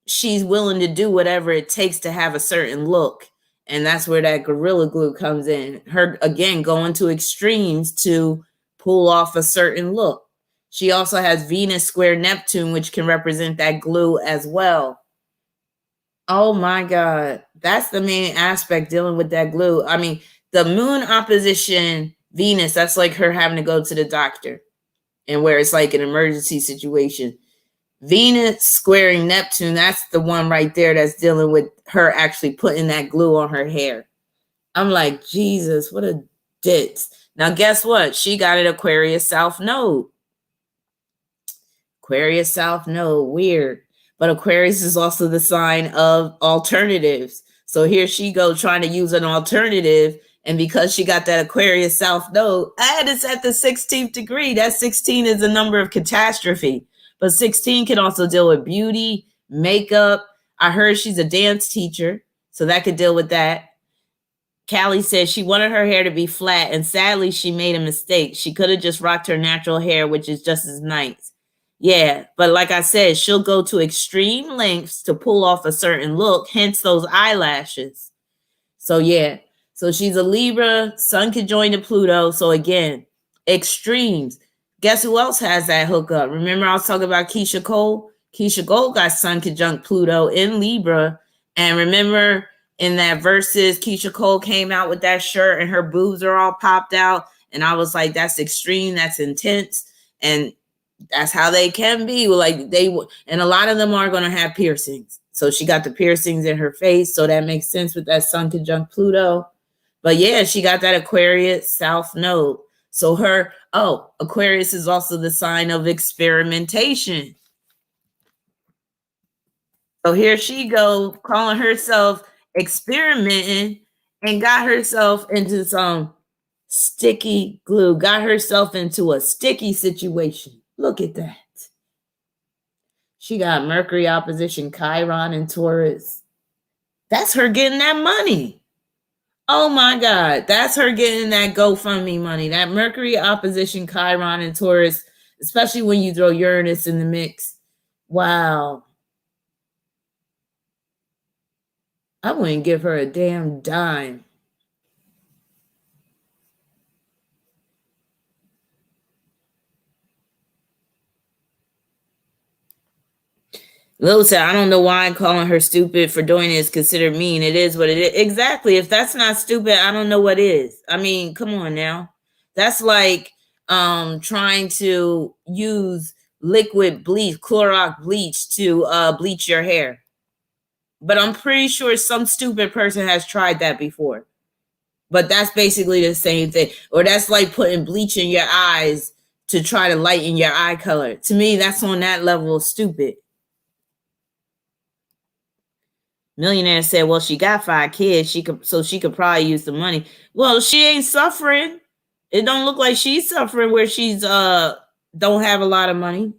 she's willing to do whatever it takes to have a certain look. And that's where that Gorilla Glue comes in. Her, again, going to extremes to pull off a certain look. She also has Venus square Neptune, which can represent that glue as well. Oh my God. That's the main aspect, dealing with that glue. I mean, the Moon opposition Venus, that's like her having to go to the doctor, and where it's like an emergency situation. Venus squaring Neptune, that's the one right there that's dealing with her actually putting that glue on her hair. I'm like, Jesus, what a ditz. Now, guess what? She got an Aquarius South Node. Aquarius South Node, weird. But Aquarius is also the sign of alternatives. So here she goes trying to use an alternative. And because she got that Aquarius South Node, and it's at the 16th degree. That 16 is a number of catastrophe. But 16 can also deal with beauty, makeup. I heard she's a dance teacher, so that could deal with that. Callie said she wanted her hair to be flat, and sadly, she made a mistake. She could have just rocked her natural hair, which is just as nice. Yeah, but like I said, she'll go to extreme lengths to pull off a certain look, hence those eyelashes. So yeah, so she's a Libra, Sun conjoined to Pluto. So again, extremes. Guess who else has that hookup? Remember I was talking about Keisha Cole? Keisha Cole got Sun conjunct Pluto in Libra. And remember in that Versus, Keisha Cole came out with that shirt and her boobs are all popped out. And I was like, that's extreme, that's intense. And that's how they can be. Like and a lot of them are going to have piercings. So she got the piercings in her face. So that makes sense with that Sun conjunct Pluto. But yeah, she got that Aquarius South Node. So Aquarius is also the sign of experimentation. So here she go, calling herself experimenting, and got herself into some sticky glue, got herself into a sticky situation. Look at that. She got Mercury opposition Chiron and Taurus. That's her getting that money. Oh my God. That's her getting that GoFundMe money. That Mercury opposition Chiron and Taurus, especially when you throw Uranus in the mix. Wow. I wouldn't give her a damn dime. Lil said, I don't know why I'm calling her stupid for doing this. Considered mean. It is what it is. Exactly. If that's not stupid, I don't know what is. I mean, come on now. That's like trying to use liquid bleach, Clorox bleach to bleach your hair. But I'm pretty sure some stupid person has tried that before. But that's basically the same thing. Or that's like putting bleach in your eyes to try to lighten your eye color. To me, that's on that level of stupid. Millionaire said, well, she got 5 kids. She could probably use the money. Well, she ain't suffering. It don't look like she's suffering where she's don't have a lot of money.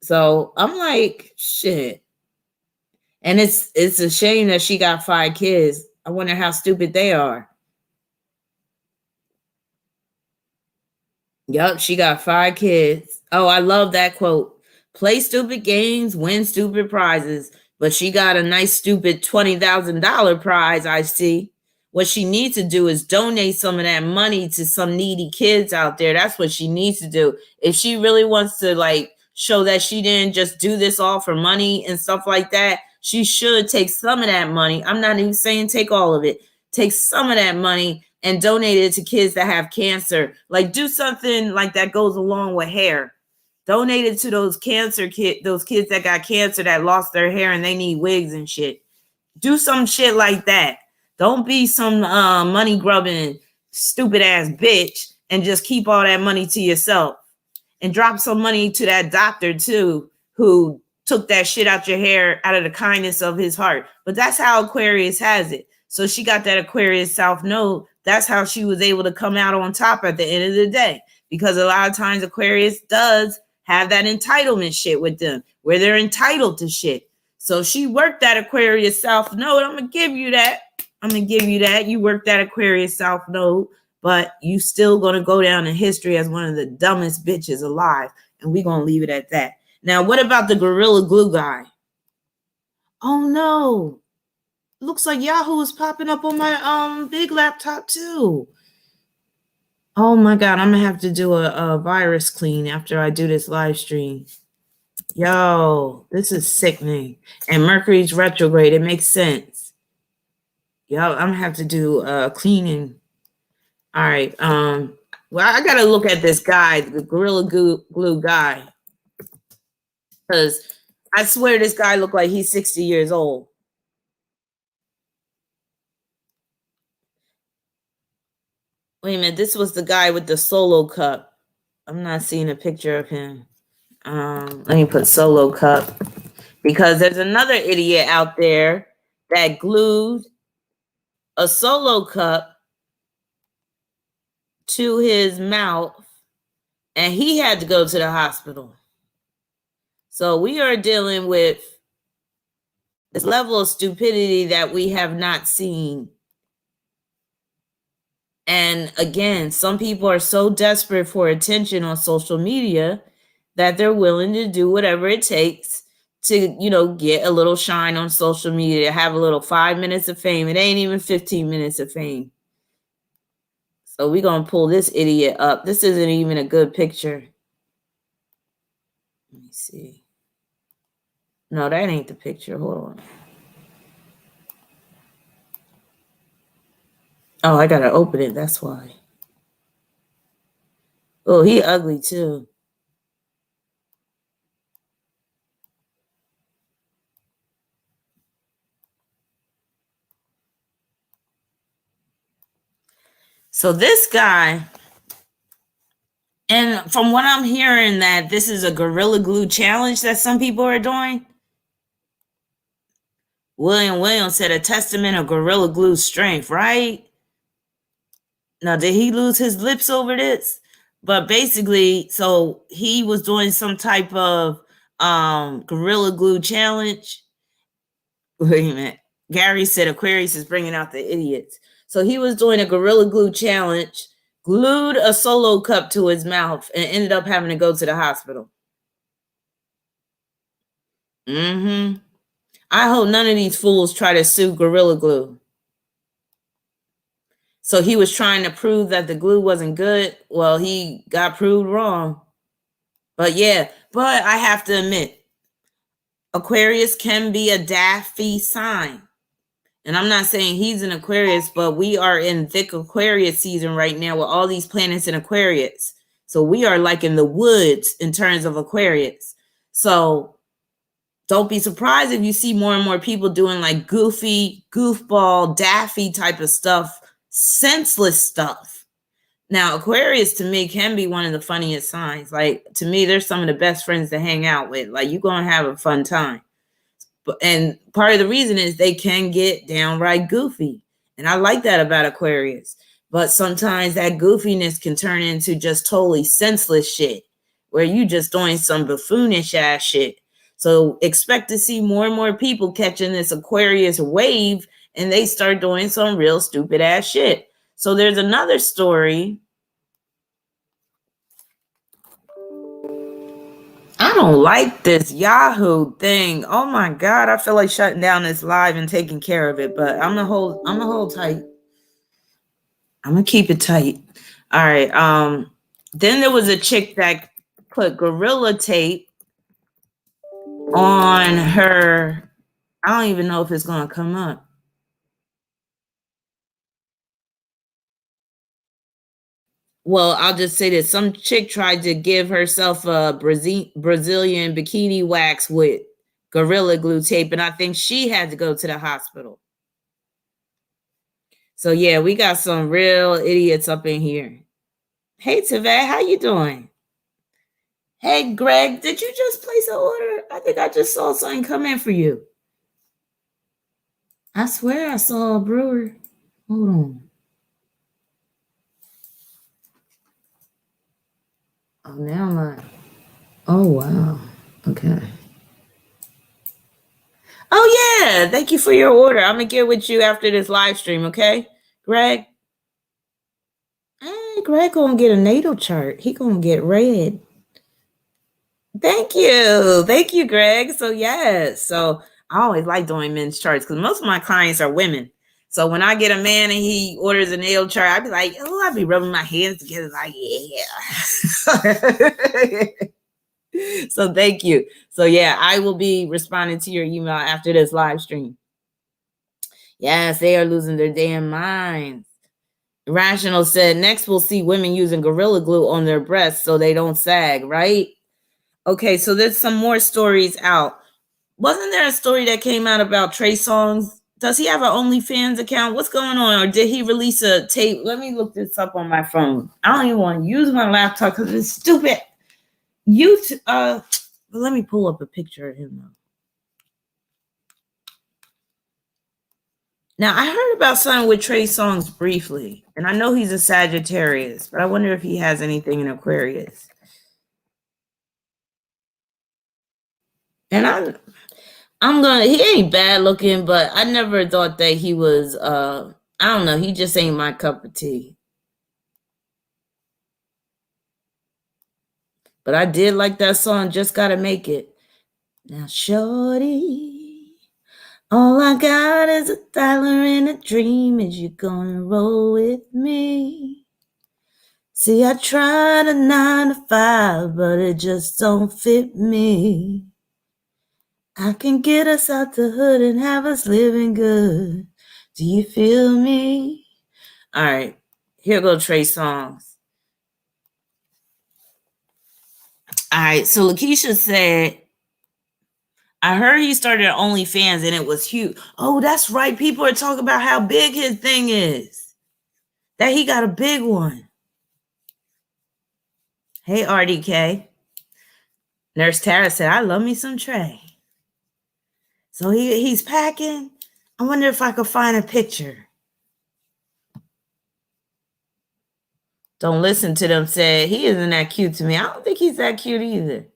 So I'm like, shit. And it's a shame that she got 5 kids. I wonder how stupid they are. Yup, she got 5 kids. Oh, I love that quote. Play stupid games, win stupid prizes. But she got a nice stupid $20,000 prize, I see. What she needs to do is donate some of that money to some needy kids out there. That's what she needs to do. If she really wants to like show that she didn't just do this all for money and stuff like that, she should take some of that money. I'm not even saying take all of it. Take some of that money and donate it to kids that have cancer. Like do something like that goes along with hair. Donate it to those those kids that got cancer that lost their hair and they need wigs and shit. Do some shit like that. Don't be some money grubbing stupid ass bitch and just keep all that money to yourself. And drop some money to that doctor too, who took that shit out your hair out of the kindness of his heart. But that's how Aquarius has it. So she got that Aquarius South Node. That's how she was able to come out on top at the end of the day. Because a lot of times Aquarius does have that entitlement shit with them, where they're entitled to shit. So she worked that Aquarius South Node. I'm going to give you that. You worked that Aquarius South Node, but you still going to go down in history as one of the dumbest bitches alive. And we're going to leave it at that. Now, what about the Gorilla Glue guy? Oh, no. Looks like Yahoo is popping up on my big laptop, too. Oh, my God. I'm going to have to do a virus clean after I do this live stream. Yo, this is sickening. And Mercury's retrograde. It makes sense. Yo, I'm going to have to do cleaning. All right. Well, I got to look at this guy, the Gorilla Glue guy. Because I swear this guy looked like he's 60 years old. Wait a minute. This was the guy with the solo cup. I'm not seeing a picture of him. Let me put solo cup. Because there's another idiot out there that glued a solo cup to his mouth. And he had to go to the hospital. So we are dealing with this level of stupidity that we have not seen. And again, some people are so desperate for attention on social media that they're willing to do whatever it takes to, get a little shine on social media, have a little 5 minutes of fame. It ain't even 15 minutes of fame. So we're going to pull this idiot up. This isn't even a good picture. Let me see. No, that ain't the picture. Hold on. Oh, I got to open it. That's why. Oh, he ugly too. So this guy, and from what I'm hearing, that this is a Gorilla Glue challenge that some people are doing. William Williams said a testament of Gorilla Glue's strength, right? Now, did he lose his lips over this? But basically, so he was doing some type of Gorilla Glue challenge. Wait a minute. Gary said Aquarius is bringing out the idiots. So he was doing a Gorilla Glue challenge, glued a solo cup to his mouth, and ended up having to go to the hospital. I hope none of these fools try to sue Gorilla Glue. So he was trying to prove that the glue wasn't good. Well, he got proved wrong. But yeah, but I have to admit, Aquarius can be a daffy sign. And I'm not saying he's an Aquarius, but we are in thick Aquarius season right now with all these planets in Aquarius. So we are like in the woods in terms of Aquarius. So don't be surprised if you see more and more people doing like goofy, goofball, daffy type of stuff, senseless stuff. Now, Aquarius to me can be one of the funniest signs. Like to me, they're some of the best friends to hang out with. Like you're going to have a fun time. And part of the reason is they can get downright goofy. And I like that about Aquarius. But sometimes that goofiness can turn into just totally senseless shit where you just doing some buffoonish ass shit. So expect to see more and more people catching this Aquarius wave, and they start doing some real stupid ass shit. So there's another story. I don't like this Yahoo thing. Oh my God. I feel like shutting down this live and taking care of it, but I'm gonna hold tight. I'm gonna keep it tight. All right. Then there was a chick that put Gorilla Tape on her. I don't even know if it's gonna come up. Well, I'll just say this. Some chick tried to give herself a Brazilian bikini wax with Gorilla Glue tape, and I think she had to go to the hospital. So yeah, we got some real idiots up in here. Hey, Tavette, how you doing? Hey, Greg, did you just place an order? I think I just saw something come in for you. I swear I saw a brewer. Hold on. Oh, now I'm like, oh, wow. Okay. Oh, yeah. Thank you for your order. I'm going to get with you after this live stream, okay? Greg? Hey, Greg going to get a natal chart. He going to get red. Thank you. Thank you, Greg. So, yes. So, I always like doing men's charts because most of my clients are women. So, when I get a man and he orders a natal chart, I'd be like, oh, I'd be rubbing my hands together like, yeah. So, thank you. So, yeah, I will be responding to your email after this live stream. Yes, they are losing their damn minds. Rational said, next we'll see women using Gorilla Glue on their breasts so they don't sag, right? Okay, so there's some more stories out. Wasn't there a story that came out about Trey Songz? Does he have an OnlyFans account? What's going on? Or did he release a tape? Let me look this up on my phone. I don't even want to use my laptop because it's stupid. Let me pull up a picture of him though. Now, I heard about something with Trey Songz briefly, and I know he's a Sagittarius, but I wonder if he has anything in Aquarius. And he ain't bad looking, but I never thought that he was, I don't know, he just ain't my cup of tea. But I did like that song, Just Gotta Make It. Now, shorty, all I got is $1 and a dream. Is you gonna roll with me? See, I tried a 9 to 5, but it just don't fit me. I can get us out the hood and have us living good. Do you feel me? All right, here go Trey Songz. All right, so Lakeisha said, I heard he started OnlyFans and it was huge. Oh, that's right. People are talking about how big his thing is. That he got a big one. Hey, RDK. Nurse Tara said, I love me some Trey. So he's packing. I wonder if I could find a picture. Don't listen to them said, he isn't that cute to me. I don't think he's that cute either.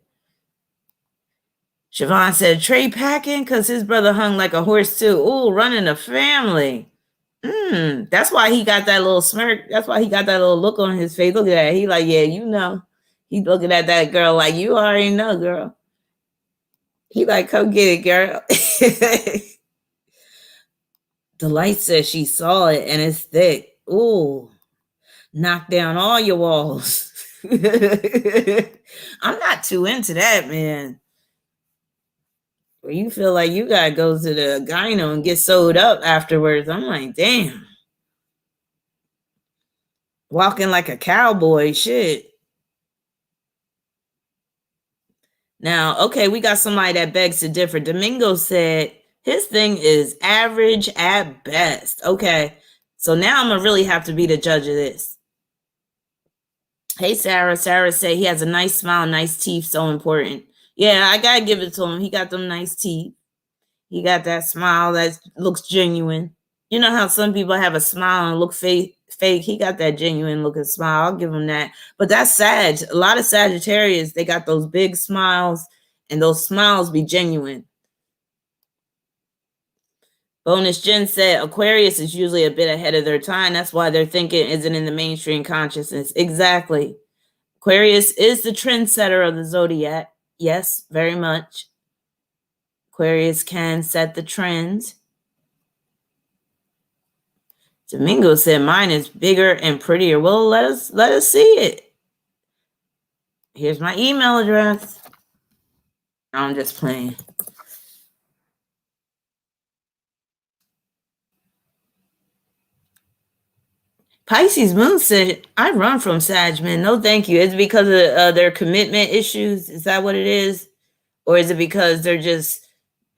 Siobhan said, Trey packing because his brother hung like a horse too. Ooh, running the family. That's why he got that little smirk. That's why he got that little look on his face. Look at that. He like, yeah, you know. He looking at that girl like, you already know, girl. He like, come get it, girl. Delight says she saw it and it's thick. Ooh, knock down all your walls. I'm not too into that, man. Where you feel like you gotta go to the gyno and get sewed up afterwards. I'm like, damn. Walking like a cowboy, shit. Now, okay, we got somebody that begs to differ. Domingo said his thing is average at best. Okay, so now I'm gonna really have to be the judge of this. Hey, Sarah. Sarah said he has a nice smile, nice teeth, so important. Yeah, I gotta give it to him. He got them nice teeth. He got that smile that looks genuine. You know how some people have a smile and look fake? He got that genuine looking smile. I'll give him that. But that's Sag. A lot of Sagittarius, they got those big smiles, and those smiles be genuine. Bonus Jen said Aquarius is usually a bit ahead of their time. That's why their thinking isn't in the mainstream consciousness. Exactly. Aquarius is the trendsetter of the zodiac. Yes, very much. Aquarius can set the trends. Domingo said mine is bigger and prettier. Well, let us see it. Here's my email address. I'm just playing. Pisces Moon said, I run from Sag men. No, thank you. Is it because of their commitment issues? Is that what it is? Or is it because they're just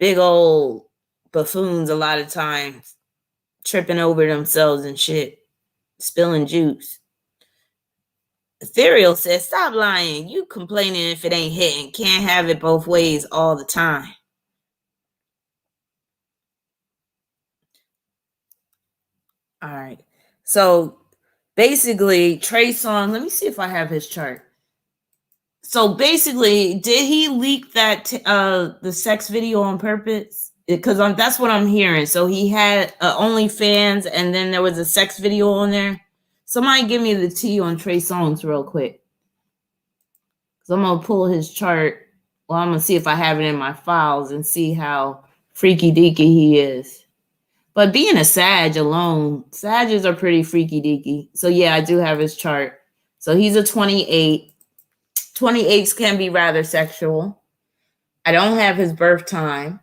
big old buffoons a lot of times, tripping over themselves and shit, spilling juice? Ethereal says, stop lying. You complaining if it ain't hitting. Can't have it both ways all the time. All right. So basically, Trey Songz, let me see if I have his chart. So basically, did he leak that the sex video on purpose? Because that's what I'm hearing. So he had OnlyFans, and then there was a sex video on there. Somebody give me the tea on Trey Songz real quick. Because I'm going to pull his chart. Well, I'm going to see if I have it in my files and see how freaky deaky he is. But being a Sag alone, Sages are pretty freaky deaky. So yeah, I do have his chart. So he's a 28. 28s can be rather sexual. I don't have his birth time.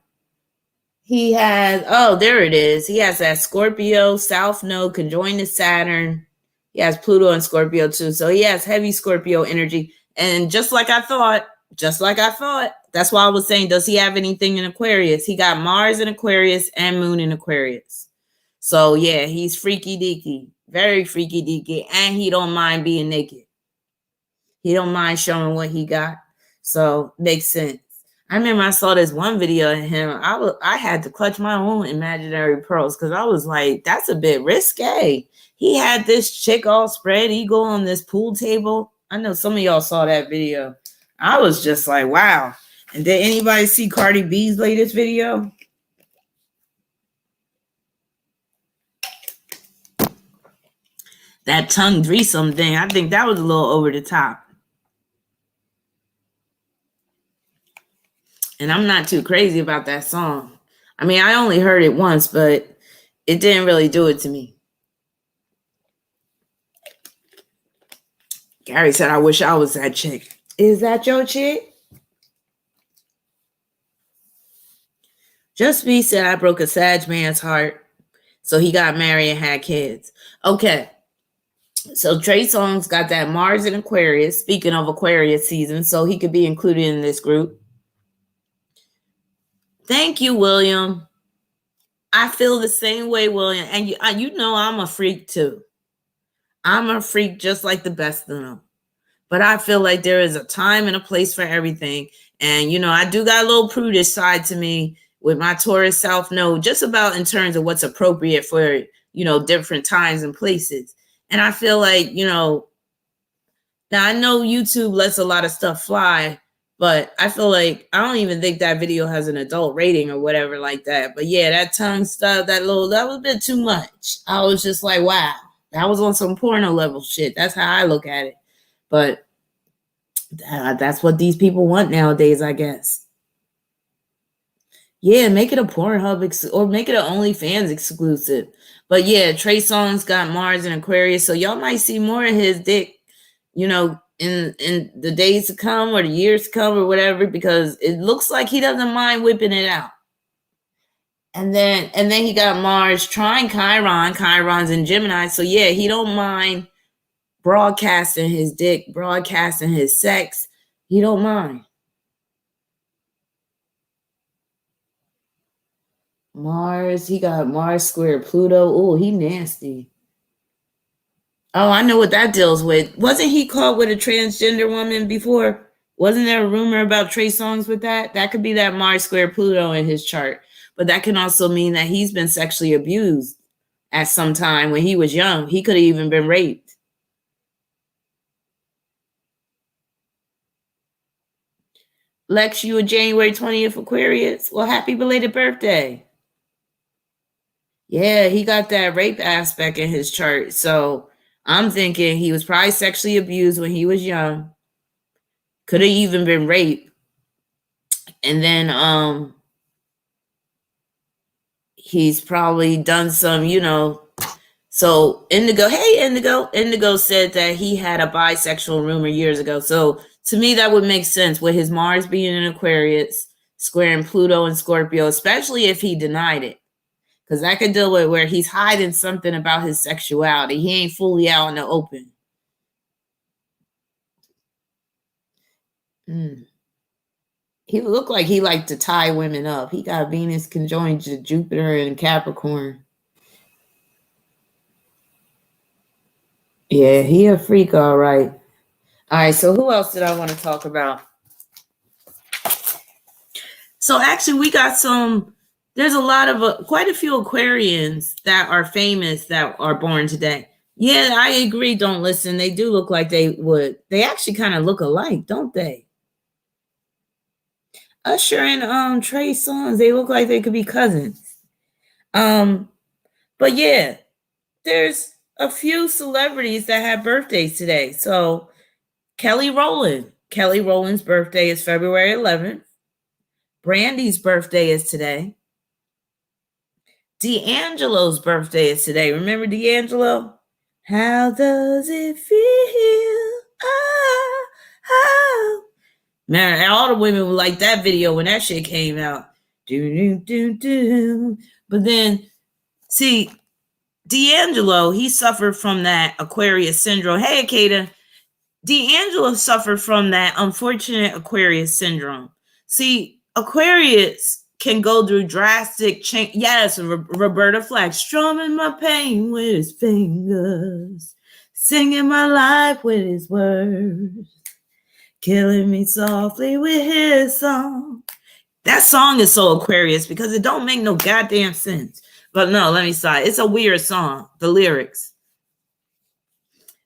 He has, oh, there it is. He has that Scorpio, South Node conjoined to Saturn. He has Pluto and Scorpio too. So he has heavy Scorpio energy. And just like I thought, that's why I was saying, does he have anything in Aquarius? He got Mars in Aquarius and Moon in Aquarius. So yeah, he's freaky deaky, very freaky deaky. And he don't mind being naked. He don't mind showing what he got. So makes sense. I remember I saw this one video of him. I had to clutch my own imaginary pearls because I was like, that's a bit risque. He had this chick all spread eagle on this pool table. I know some of y'all saw that video. I was just like, wow. And did anybody see Cardi B's latest video? That tongue threesome thing, I think that was a little over the top. And I'm not too crazy about that song. I mean, I only heard it once, but it didn't really do it to me. Gary said, I wish I was that chick. Is that your chick? Just B said, I broke a Sag man's heart. So he got married and had kids. Okay. So Trey Songz got that Mars in Aquarius. Speaking of Aquarius season, so he could be included in this group. Thank you, William. I feel the same way, William. And you know I'm a freak too. I'm a freak just like the best of them. But I feel like there is a time and a place for everything. And, you know, I do got a little prudish side to me with my Taurus South Node, just about in terms of what's appropriate for, you know, different times and places. And I feel like, you know, now I know YouTube lets a lot of stuff fly, but I feel like I don't even think that video has an adult rating or whatever like that. But yeah, that tongue stuff, that was a bit too much. I was just like, wow, that was on some porno level shit. That's how I look at it. But that's what these people want nowadays, I guess. Yeah, make it a Pornhub or make it an OnlyFans exclusive. But yeah, Trey Songz got Mars in Aquarius, so y'all might see more of his dick, you know, in the days to come or the years to come or whatever, because it looks like he doesn't mind whipping it out. And then he got Mars trying Chiron. Chiron's in Gemini, so yeah, he don't mind broadcasting his dick, broadcasting his sex. He don't mind. Mars, he got Mars square Pluto. Oh, he nasty. Oh, I know what that deals with. Wasn't he caught with a transgender woman before? Wasn't there a rumor about Trey Songz with that? That could be that Mars square Pluto in his chart. but that can also mean that he's been sexually abused at some time when he was young. He could have even been raped. Lex, you a January 20th Aquarius? Well, happy belated birthday. Yeah, he got that rape aspect in his chart. So I'm thinking he was probably sexually abused when he was young. Could have even been raped. And then he's probably done some, so Indigo, hey Indigo said that he had a bisexual rumor years ago. So to me, that would make sense with his Mars being in Aquarius, squaring Pluto and Scorpio, especially if he denied it. Because that could deal with where he's hiding something about his sexuality. He ain't fully out in the open. He looked like he liked to tie women up. He got Venus conjoined to Jupiter and Capricorn. Yeah, he a freak, all right. All right, so who else did I want to talk about? So actually, we got there's a lot of, quite a few Aquarians that are famous that are born today. Yeah, I agree. Don't listen. They do look like they would. They actually kind of look alike, don't they? Usher and Trey Songz, they look like they could be cousins. But yeah, there's a few celebrities that have birthdays today. So Kelly Rowland's birthday is February 11th. Brandy's birthday is today. D'Angelo's birthday is today. Remember D'Angelo? How does it feel? Oh. Man, all the women would like that video when that shit came out. But then, see, D'Angelo, he suffered from that Aquarius syndrome. Hey, Akeda. D'Angelo suffered from that unfortunate Aquarius syndrome. See, Aquarius can go through drastic change. Yes, Roberta Flack, strumming my pain with his fingers, singing my life with his words, killing me softly with his song. That song is so Aquarius because it don't make no goddamn sense. But no, let me say, it's a weird song, the lyrics.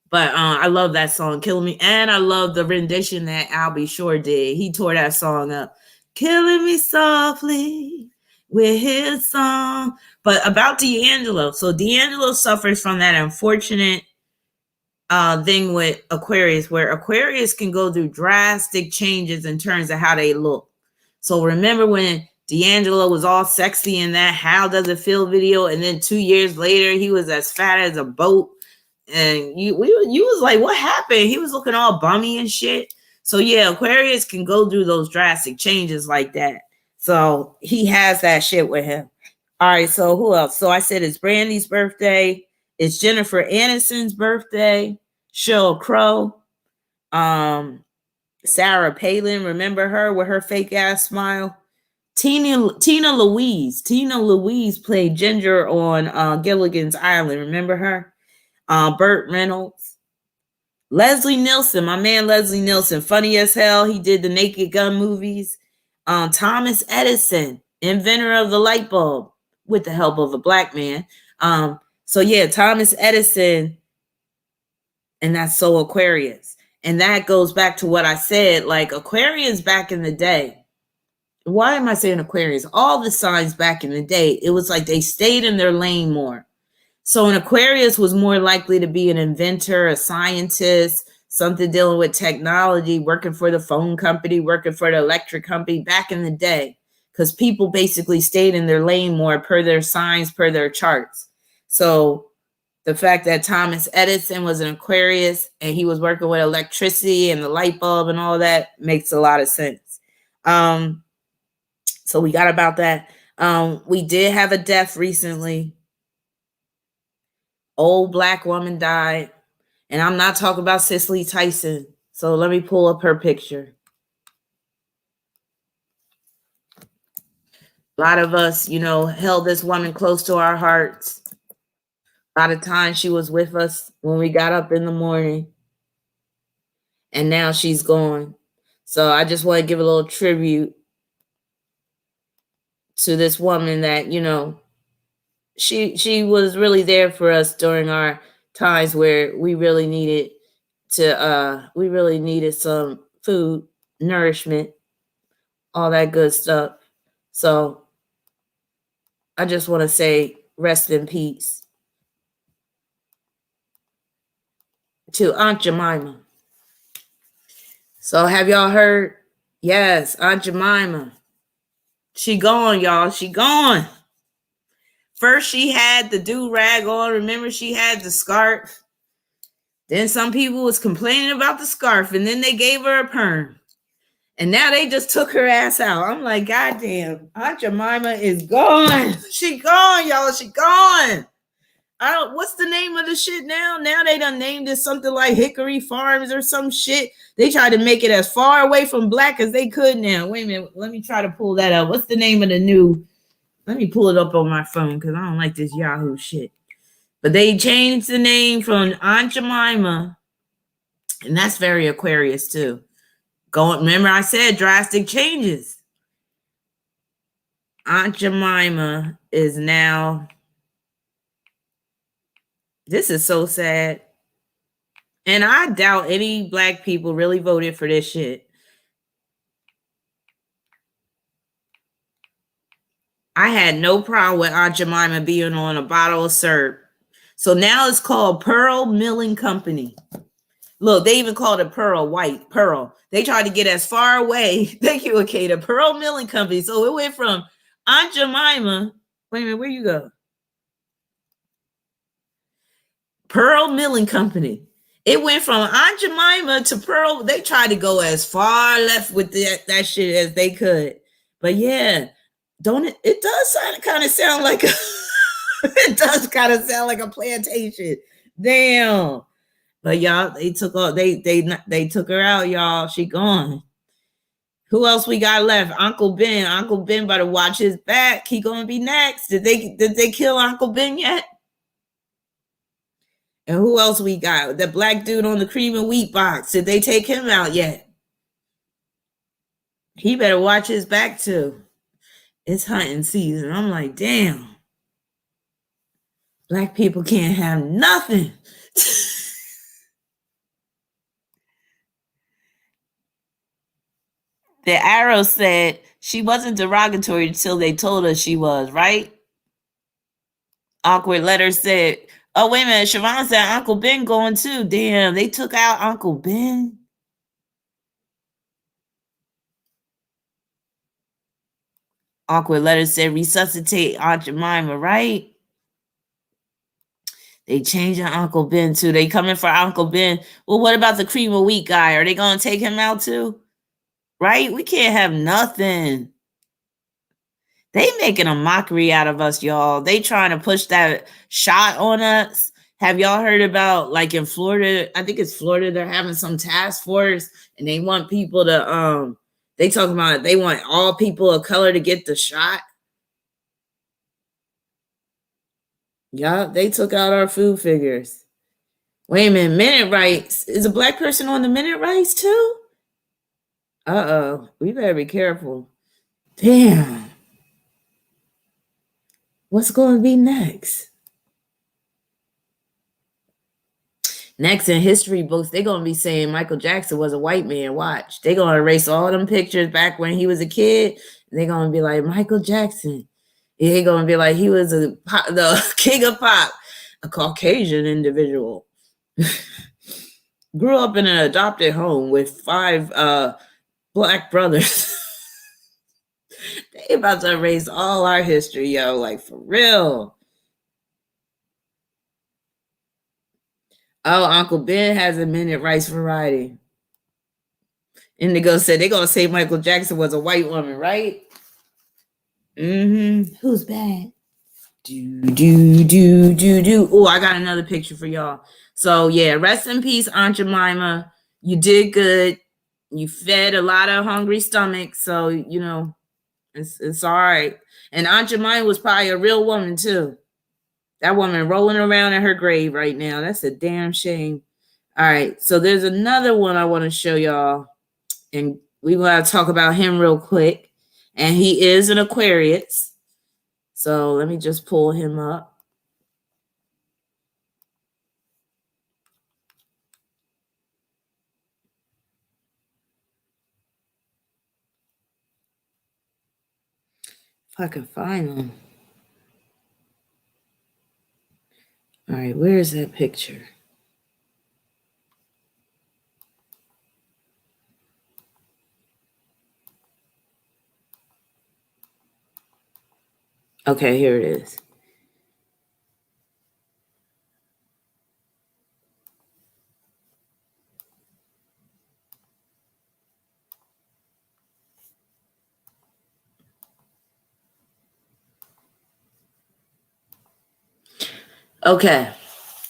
But I love that song, Killing Me. And I love the rendition that Albie Shore did. He tore that song up. Killing me softly with his song. But about D'Angelo. So D'Angelo suffers from that unfortunate thing with Aquarius, where Aquarius can go through drastic changes in terms of how they look. So remember when D'Angelo was all sexy in that How Does It Feel video, and then 2 years later, he was as fat as a boat. And you was like, what happened? He was looking all bummy and shit. So yeah, Aquarius can go through those drastic changes like that. So he has that shit with him. All right, so who else? So I said it's Brandy's birthday. It's Jennifer Aniston's birthday. Sheryl Crow. Sarah Palin, remember her with her fake ass smile? Tina Louise. Tina Louise played Ginger on Gilligan's Island. Remember her? Burt Reynolds. Leslie Nielsen, my man Leslie Nielsen, funny as hell. He did the Naked Gun movies. Thomas Edison, inventor of the light bulb, with the help of a black man. So yeah, Thomas Edison, and that's so Aquarius. And that goes back to what I said, like Aquarius back in the day. Why am I saying Aquarius? All the signs back in the day, it was like they stayed in their lane more. So an Aquarius was more likely to be an inventor, a scientist, something dealing with technology, working for the phone company, working for the electric company back in the day, because people basically stayed in their lane more per their signs, per their charts. So the fact that Thomas Edison was an Aquarius and he was working with electricity and the light bulb and all that makes a lot of sense. So we got about that. We did have a death recently. Old black woman died. And I'm not talking about Cicely Tyson. So let me pull up her picture. A lot of us, held this woman close to our hearts. A lot of times she was with us when we got up in the morning. And now she's gone. So I just want to give a little tribute to this woman that, you know, she was really there for us during our times where we really needed some food, nourishment, all that good stuff. So I just want to say rest in peace to Aunt Jemima. So have y'all heard? Yes, Aunt Jemima. She gone, y'all. She gone. First, she had the do-rag on. Remember, she had the scarf. Then some people was complaining about the scarf, and then they gave her a perm. And now they just took her ass out. I'm like, God damn, Aunt Jemima is gone. She gone, y'all. She gone. What's the name of the shit now? Now they done named it something like Hickory Farms or some shit. They tried to make it as far away from black as they could now. Wait a minute. Let me try to pull that up. What's the name of the new? Let me pull it up on my phone because I don't like this Yahoo shit. But they changed the name from Aunt Jemima. And that's very Aquarius too. Remember I said drastic changes. Aunt Jemima is now. This is so sad. And I doubt any black people really voted for this shit. I had no problem with Aunt Jemima being on a bottle of syrup. So now it's called Pearl Milling Company. Look, they even called it Pearl White. Pearl. They tried to get as far away. Thank you, Akeda. Pearl Milling Company. So it went from Aunt Jemima. Wait a minute, where you go? Pearl Milling Company. It went from Aunt Jemima to Pearl. They tried to go as far left with that shit as they could. But yeah, it does kind of sound like a it does kind of sound like a plantation. Damn. But y'all, they took her out, y'all. She gone. Who else we got left? Uncle Ben. Uncle Ben better watch his back. He gonna be next. Did they kill Uncle Ben yet? And who else we got? The black dude on the cream and wheat box. Did they take him out yet? He better watch his back too. It's hunting season. I'm like, damn. Black people can't have nothing. The arrow said she wasn't derogatory until they told her she was, right? Awkward letter said, oh, wait a minute. Siobhan said Uncle Ben going too. Damn, they took out Uncle Ben. Awkward letter said resuscitate Aunt Jemima, right? They changing Uncle Ben too. They coming for Uncle Ben. Well, what about the cream of wheat guy? Are they going to take him out too? Right? We can't have nothing. They making a mockery out of us, y'all. They trying to push that shot on us. Have y'all heard about, like, in Florida? I think it's Florida. They're having some task force, and they want people to they talking about they want all people of color to get the shot. Yeah, they took out our food figures. Wait a minute, minute rights. Is a black person on the minute rights too? Uh-oh, we better be careful. Damn. What's going to be next? Next in history books, they're going to be saying Michael Jackson was a white man. Watch. They're going to erase all them pictures back when he was a kid. They're going to be like, Michael Jackson. They're going to be like, he was the king of pop, a Caucasian individual. Grew up in an adopted home with 5 black brothers. They about to erase all our history, yo, like for real. Oh, Uncle Ben has a minute rice variety. Indigo said they're gonna say Michael Jackson was a white woman, right? Mm-hmm. Who's bad? Do. Oh, I got another picture for y'all. So yeah, rest in peace, Aunt Jemima. You did good. You fed a lot of hungry stomachs, so you know it's all right. And Aunt Jemima was probably a real woman too. That woman rolling around in her grave right now. That's a damn shame. All right, so there's another one I want to show y'all, and we want to talk about him real quick. And he is an Aquarius. So let me just pull him up. If I can find him. All right, where is that picture? Okay, here it is. Okay,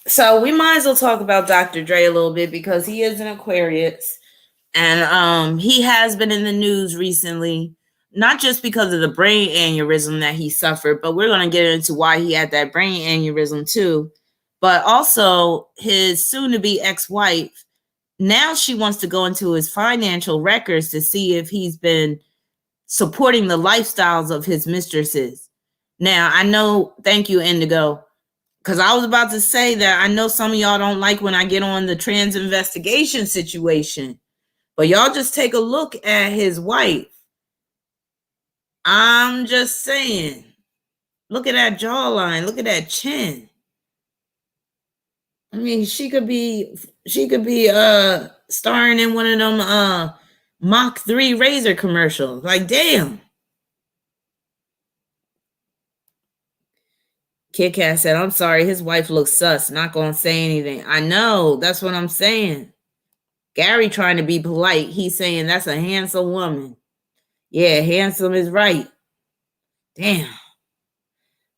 so we might as well talk about Dr. Dre a little bit because he is an Aquarius, and he has been in the news recently, not just because of the brain aneurysm that he suffered, but we're going to get into why he had that brain aneurysm too. But also his soon-to-be ex-wife, now she wants to go into his financial records to see if he's been supporting the lifestyles of his mistresses. Now, I know, thank you, Indigo, because I was about to say that I know some of y'all don't like when I get on the trans investigation situation, but y'all just take a look at his wife. I'm just saying, look at that jawline, look at that chin. I mean, she could be starring in one of them Mach 3 razor commercials. Like, damn. Kit Kat said, I'm sorry, his wife looks sus. Not gonna say anything. I know, that's what I'm saying. Gary trying to be polite. He's saying that's a handsome woman. Yeah, handsome is right. Damn.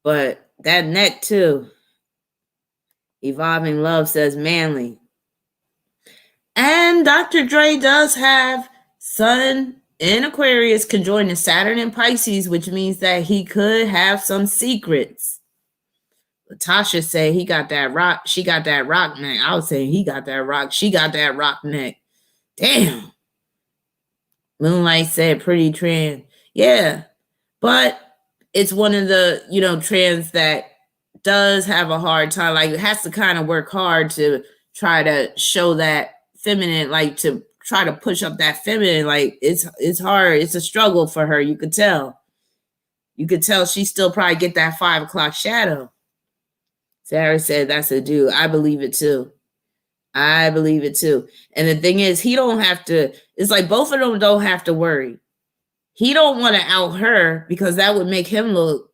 But that neck too. Evolving Love says manly. And Dr. Dre does have Sun in Aquarius conjoining Saturn and Pisces, which means that he could have some secrets. Latasha said he got that rock. She got that rock neck. I was saying he got that rock. She got that rock neck. Damn. Moonlight said pretty trans. Yeah. But it's one of the, trans that does have a hard time. Like, it has to kind of work hard to try to show that feminine, like to try to push up that feminine. Like, it's hard. It's a struggle for her. You could tell. You could tell she still probably get that 5 o'clock shadow. Sarah said that's a dude. I believe it too. I believe it too. And the thing is, he don't have to, it's like both of them don't have to worry. He don't want to out her because that would make him look,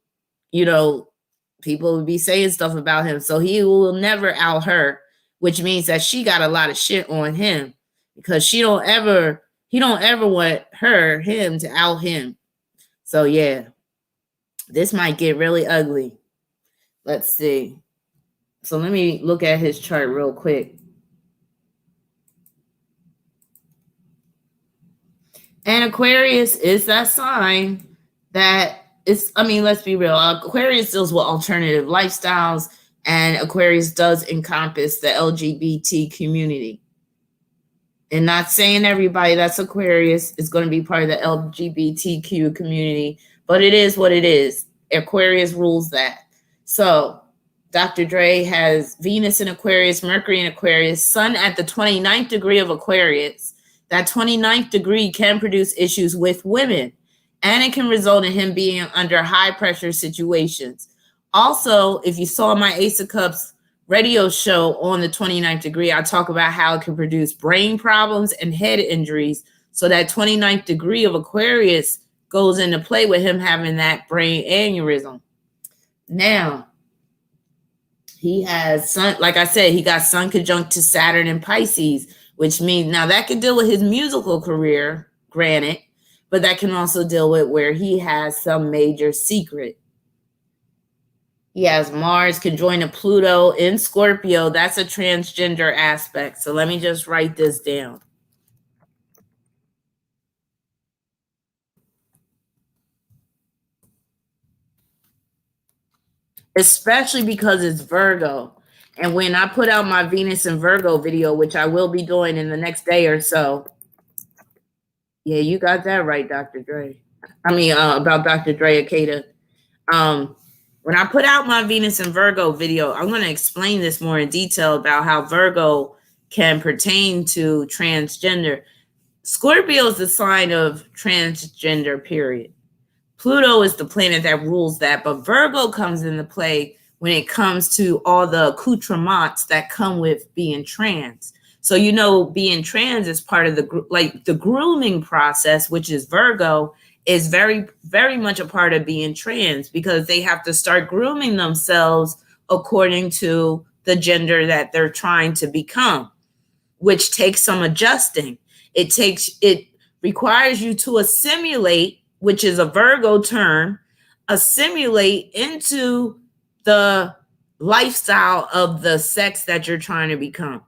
people would be saying stuff about him. So he will never out her, which means that she got a lot of shit on him because he don't ever want him to out him. So yeah, this might get really ugly. Let's see. So let me look at his chart real quick. And Aquarius is that sign that it's, let's be real. Aquarius deals with alternative lifestyles, and Aquarius does encompass the LGBT community. And not saying everybody that's Aquarius is going to be part of the LGBTQ community, but it is what it is. Aquarius rules that. So Dr. Dre has Venus in Aquarius, Mercury in Aquarius, Sun at the 29th degree of Aquarius. That 29th degree can produce issues with women, and it can result in him being under high pressure situations. Also, if you saw my Ace of Cups radio show on the 29th degree, I talk about how it can produce brain problems and head injuries. So that 29th degree of Aquarius goes into play with him having that brain aneurysm. Now, he has Sun, like I said, he got Sun conjunct to Saturn and Pisces, which means now that could deal with his musical career, granted, but that can also deal with where he has some major secret. He has Mars conjoined to Pluto in Scorpio. That's a transgender aspect. So let me just write this down. Especially because it's Virgo. And when I put out my Venus and Virgo video, which I will be doing in the next day or so. Yeah, you got that right, Dr. Dre. About Dr. Dre Akeda. When I put out my Venus and Virgo video, I'm going to explain this more in detail about how Virgo can pertain to transgender. Scorpio is the sign of transgender, period. Pluto is the planet that rules that, but Virgo comes into play when it comes to all the accoutrements that come with being trans. So, being trans is part of the grooming process, which is Virgo, is very, very much a part of being trans, because they have to start grooming themselves according to the gender that they're trying to become, which takes some adjusting. It requires you to assimilate, which is a Virgo term, assimilate into the lifestyle of the sex that you're trying to become.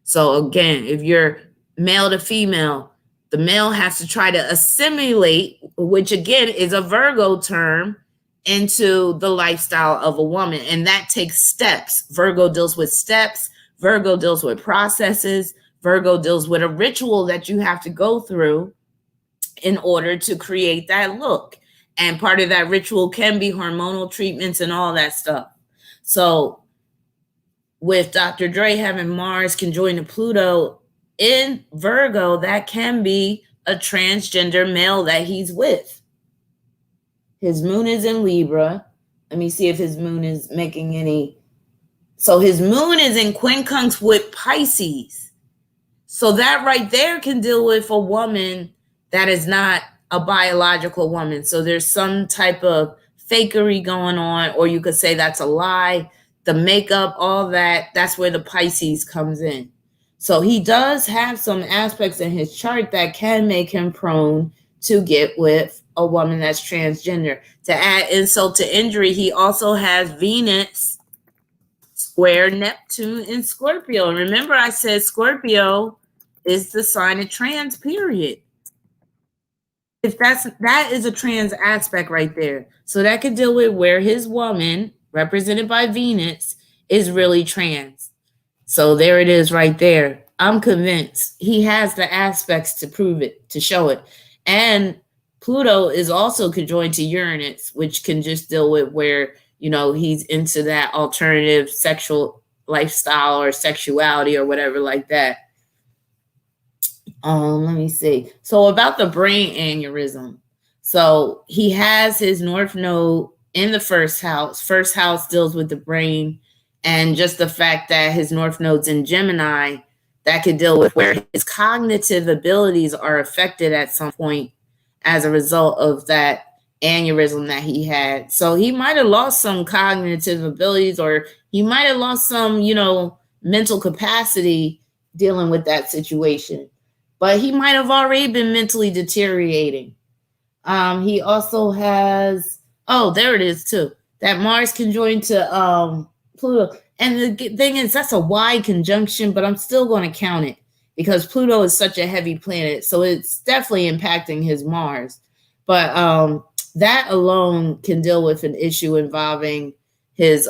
So again, if you're male to female, the male has to try to assimilate, which again is a Virgo term, into the lifestyle of a woman. And that takes steps. Virgo deals with steps. Virgo deals with processes. Virgo deals with a ritual that you have to go through in order to create that look. And part of that ritual can be hormonal treatments and all that stuff. So with Dr. Dre having Mars conjoined to Pluto in Virgo, that can be a transgender male that he's with. His moon is in Libra. Let me see if his moon is making any. So his moon is in quincunx with Pisces. So that right there can deal with a woman that is not a biological woman. So there's some type of fakery going on, or you could say that's a lie. The makeup, all that, that's where the Pisces comes in. So he does have some aspects in his chart that can make him prone to get with a woman that's transgender. To add insult to injury, he also has Venus square Neptune in Scorpio. And remember, I said Scorpio is the sign of trans, period. If that is a trans aspect right there. So that could deal with where his woman, represented by Venus, is really trans. So there it is right there. I'm convinced he has the aspects to prove it, to show it. And Pluto is also conjoined to Uranus, which can just deal with where, he's into that alternative sexual lifestyle or sexuality or whatever like that. Let me see. So about the brain aneurysm. So he has his North Node in the first house. First house deals with the brain, and just the fact that his North Node's in Gemini, that could deal with where his cognitive abilities are affected at some point as a result of that aneurysm that he had. So he might have lost some cognitive abilities, or he might have lost some, mental capacity dealing with that situation. But he might have already been mentally deteriorating. He also has, there it is too. That Mars conjoined to Pluto. And the thing is, that's a wide conjunction, but I'm still going to count it because Pluto is such a heavy planet. So it's definitely impacting his Mars. But that alone can deal with an issue involving his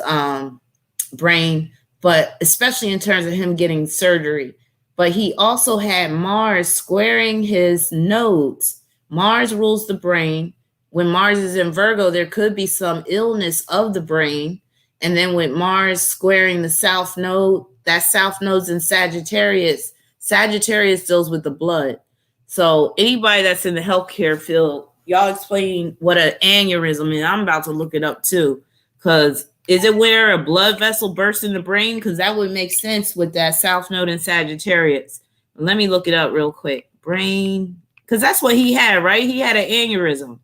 brain, but especially in terms of him getting surgery. But he also had Mars squaring his nodes. Mars rules the brain. When Mars is in Virgo, there could be some illness of the brain. And then with Mars squaring the South Node, that South Node's in Sagittarius. Sagittarius deals with the blood. So anybody that's in the healthcare field, y'all explain what an aneurysm is. I'm about to look it up too. Because is it where a blood vessel bursts in the brain? Because that would make sense with that South Node in Sagittarius. Let me look it up real quick. Brain. Because that's what he had, right? He had an aneurysm.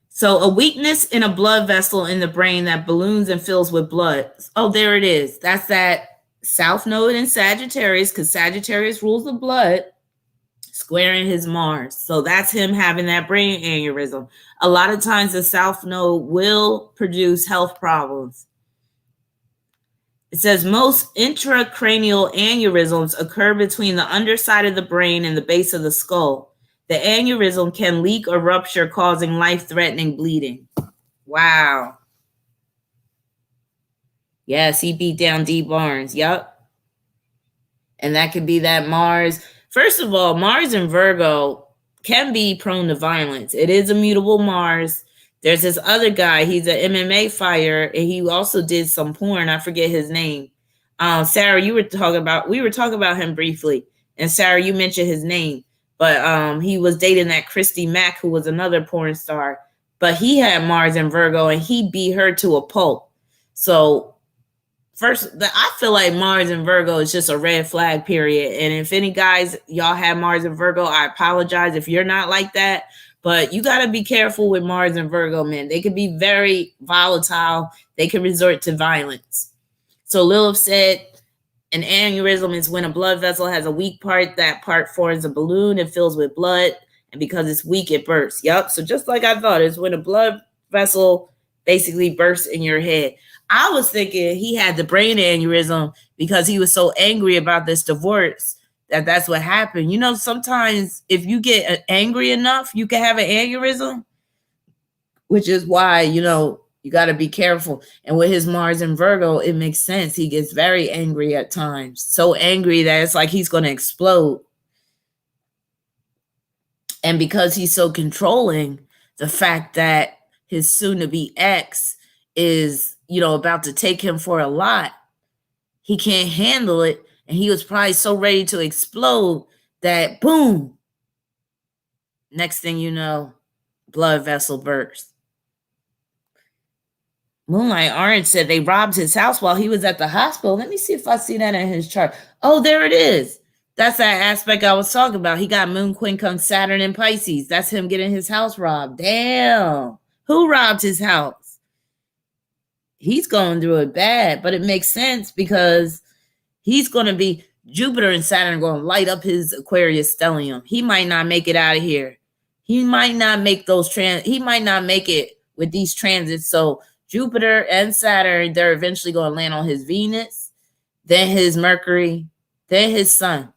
So a weakness in a blood vessel in the brain that balloons and fills with blood. Oh, there it is. That's that South Node in Sagittarius, because Sagittarius rules the blood, squaring his Mars. So that's him having that brain aneurysm. A lot of times the South Node will produce health problems. It says most intracranial aneurysms occur between the underside of the brain and the base of the skull. The aneurysm can leak or rupture, causing life-threatening bleeding. Wow. Yes, he beat down D. Barnes. Yep. And that could be that Mars. First of all, Mars in Virgo can be prone to violence. It is a mutable Mars. There's this other guy. He's an MMA fighter, and he also did some porn. I forget his name. Sarah, we were talking about him briefly, and Sarah, you mentioned his name, but he was dating that Christy Mack, who was another porn star. But he had Mars in Virgo, and he beat her to a pulp. So first, I feel like Mars and Virgo is just a red flag, period. And if any guys, y'all have Mars and Virgo, I apologize if you're not like that. But you got to be careful with Mars and Virgo, man. They could be very volatile. They can resort to violence. So Lilith said, an aneurysm is when a blood vessel has a weak part. That part forms a balloon and fills with blood. And because it's weak, it bursts. Yep. So just like I thought, it's when a blood vessel basically bursts in your head. I was thinking he had the brain aneurysm because he was so angry about this divorce that's what happened. You know, sometimes if you get angry enough, you can have an aneurysm, which is why, you know, you got to be careful. And with his Mars in Virgo, it makes sense. He gets very angry at times, so angry that it's like he's going to explode. And because he's so controlling, the fact that his soon-to-be ex is, you know, about to take him for a lot, he can't handle it. And he was probably so ready to explode that boom, next thing you know, blood vessel burst. Moonlight Orange said they robbed his house while he was at the hospital. Let me see if I see that in his chart. Oh, there it is. That's that aspect I was talking about. He got Moon Quincunx Saturn in Pisces. That's him getting his house robbed. Damn. Who robbed his house? He's going through it bad, but it makes sense because he's going to be, Jupiter and Saturn are going to light up his Aquarius stellium. He might not make it out of here. He might not make he might not make it with these transits. So Jupiter and Saturn, they're eventually going to land on his Venus, then his Mercury, then his Sun.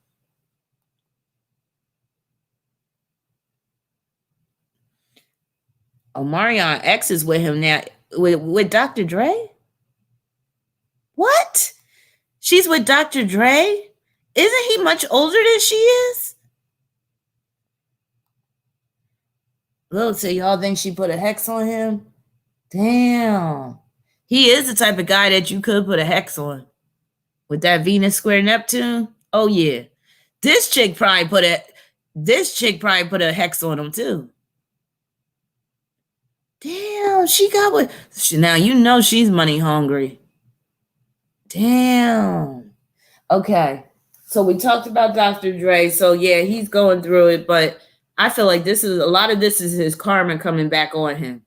Omarion X is with him now, with Dr. Dre. What? She's with Dr. Dre? Isn't he much older than she is? Look, so y'all think she put a hex on him? Damn. He is the type of guy that you could put a hex on. With that Venus square Neptune? Oh, yeah. This chick probably put a hex on him, too. Damn, she got what? Now, you know she's money hungry. Damn. Okay. So we talked about Dr. Dre. So yeah, he's going through it, but I feel like a lot of this is his karma coming back on him.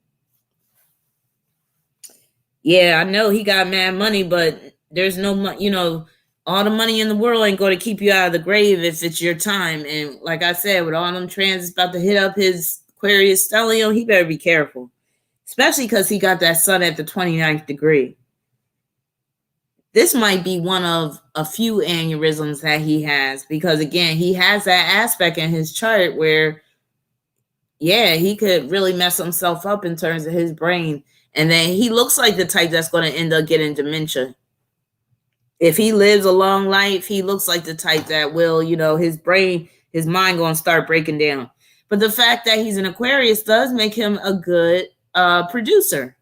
Yeah, I know he got mad money, but there's no money, you know, all the money in the world ain't going to keep you out of the grave if it's your time. And like I said, with all them transits about to hit up his Aquarius stellium, he better be careful, especially because he got that sun at the 29th degree. This might be one of a few aneurysms that he has because, again, he has that aspect in his chart where, yeah, he could really mess himself up in terms of his brain. And then he looks like the type that's going to end up getting dementia. If he lives a long life, he looks like the type that will, you know, his mind going to start breaking down. But the fact that he's an Aquarius does make him a good producer.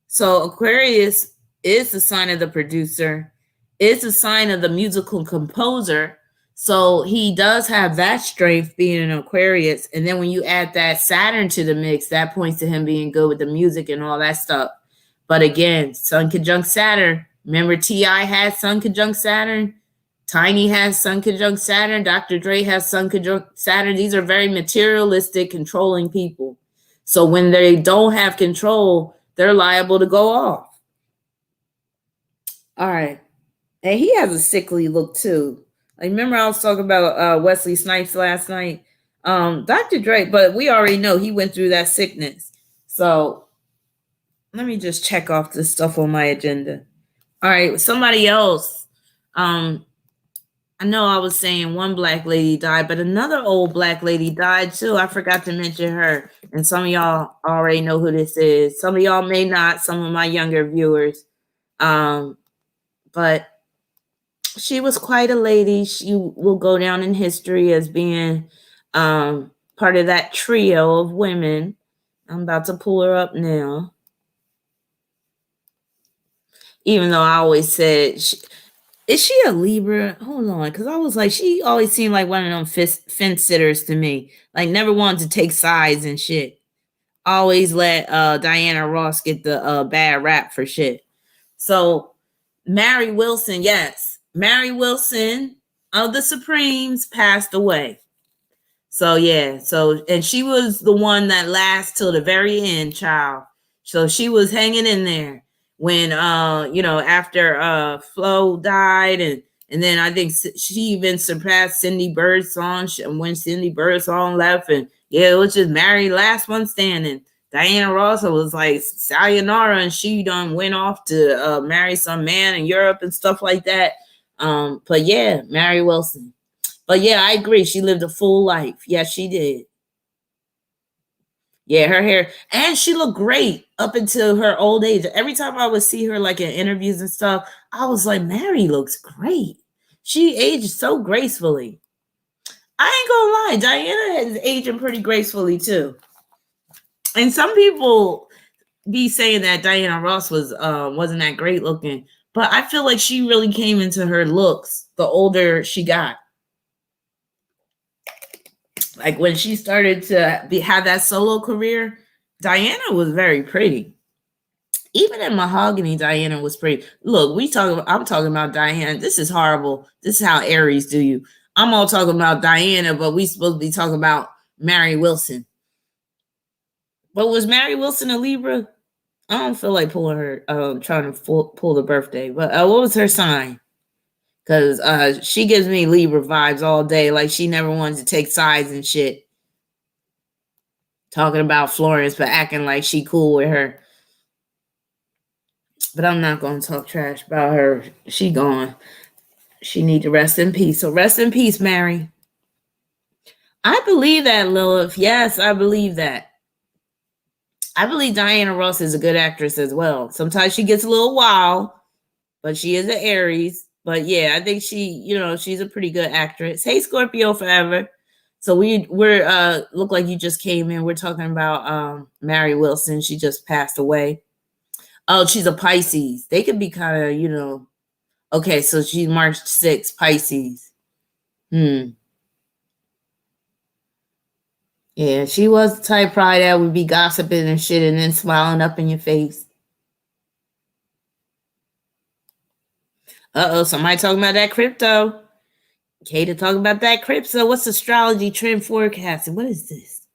So Aquarius is the sign of the producer, is the sign of the musical composer. So he does have that strength being an Aquarius. And then when you add that Saturn to the mix, that points to him being good with the music and all that stuff. But again, Sun conjunct Saturn. Remember T.I. had Sun conjunct Saturn? Tiny has Sun conjunct Saturn. Dr. Dre has Sun conjunct Saturn. These are very materialistic, controlling people. So when they don't have control, they're liable to go off. All right. And he has a sickly look too. Like, remember I was talking about Wesley Snipes last night? Dr. Dre, but we already know he went through that sickness. So let me just check off this stuff on my agenda. All right, somebody else. I know I was saying one black lady died, but another old black lady died too. I forgot to mention her. And some of y'all already know who this is. Some of y'all may not, some of my younger viewers. But She was quite a lady. She will go down in history as being part of that trio of women. I'm about to pull her up now. Even though I always said, is she a Libra? Hold on, because I was like, she always seemed like one of them fence sitters to me. Like, never wanted to take sides and shit. Always let Diana Ross get the bad rap for shit. So, Mary Wilson, yes. Mary Wilson of the Supremes passed away. So yeah, and she was the one that lasts till the very end, child. So she was hanging in there when after Flo died, and then I think she even surpassed Cindy Birdsong when Cindy Birdsong left, and yeah, it was just Mary last one standing. Diana Ross was like sayonara, and she done went off to marry some man in Europe and stuff like that. But yeah, Mary Wilson. But yeah, I agree. She lived a full life. Yes, she did. Yeah, her hair, and she looked great up until her old age. Every time I would see her like in interviews and stuff, I was like, Mary looks great. She aged so gracefully. I ain't gonna lie, Diana is aging pretty gracefully too. And some people be saying that Diana Ross wasn't that great looking, but I feel like she really came into her looks the older she got. Like when she started to have that solo career, Diana was very pretty. Even in Mahogany, Diana was pretty. Look, I'm talking about Diana. This is horrible. This is how Aries do you. I'm all talking about Diana, but we supposed to be talking about Mary Wilson. But was Mary Wilson a Libra? I don't feel like pulling her, trying to pull the birthday. But what was her sign? Because she gives me Libra vibes all day. Like she never wanted to take sides and shit. Talking about Florence, but acting like she cool with her. But I'm not going to talk trash about her. She gone. She need to rest in peace. So rest in peace, Mary. I believe that, Lilith. Yes, I believe that. I believe Diana Ross is a good actress as well. Sometimes she gets a little wild, but she is an Aries. But yeah, I think she's a pretty good actress. Hey, Scorpio forever. So we're look like you just came in. We're talking about Mary Wilson. She just passed away. Oh, she's a Pisces. They could be kind of, okay, so she's March 6th, Pisces. Yeah, she was the type probably that would be gossiping and shit and then smiling up in your face. Uh-oh, somebody talking about that crypto. Kata talking about that crypto. What's astrology trend forecasting? What is this?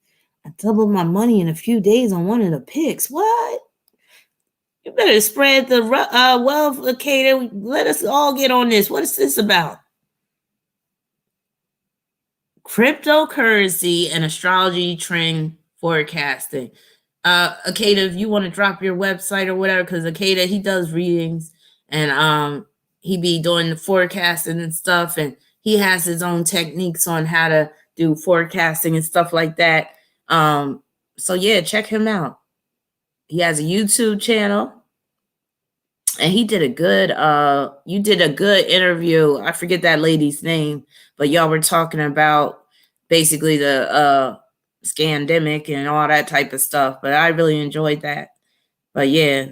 I doubled my money in a few days on one of the picks. What? You better spread the wealth, Kata. Let us all get on this. What is this about? Cryptocurrency and astrology trend forecasting. Akeda, if you want to drop your website or whatever, because Akeda, he does readings and he be doing the forecasting and stuff, and he has his own techniques on how to do forecasting and stuff like that. So yeah, check him out. He has a YouTube channel. And he did a good you did a good interview. I forget that lady's name, but y'all were talking about basically the scandemic and all that type of stuff. But I really enjoyed that. But yeah.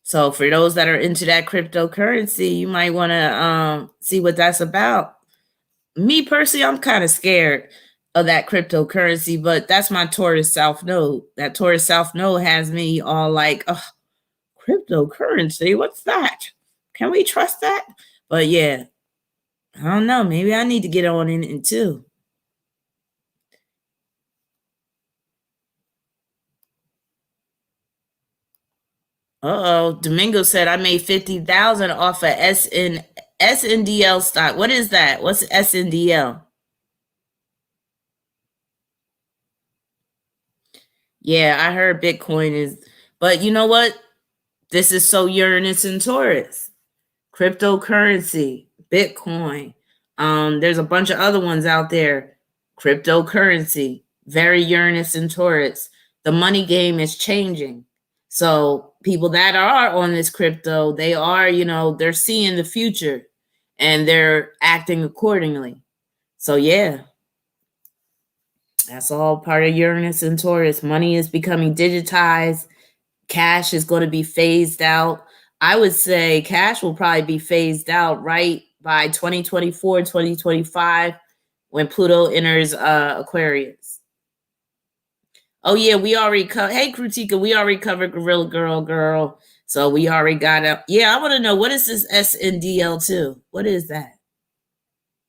So for those that are into that cryptocurrency, you might want to see what that's about. Me personally, I'm kind of scared of that cryptocurrency, but that's my Taurus South Node. That Taurus South Node has me all like, oh, cryptocurrency, what's that? Can we trust that? But yeah, I don't know. Maybe I need to get on in it too. Domingo said I made 50,000 off of SNDL stock. What is that? What's SNDL? Yeah, I heard Bitcoin is, but you know what? This is so Uranus and Taurus. Cryptocurrency, Bitcoin. There's a bunch of other ones out there. Cryptocurrency, very Uranus and Taurus. The money game is changing. So people that are on this crypto, they are, they're seeing the future. and they're acting accordingly. So yeah, that's all part of Uranus and Taurus. Money is becoming digitized. Cash is going to be phased out. I would say cash will probably be phased out right by 2024, 2025, when Pluto enters Aquarius. Oh yeah, we already covered. Hey, Krutika, we already covered Gorilla Girl. So we already got up. Yeah, I want to know, what is this SNDL2? What is that?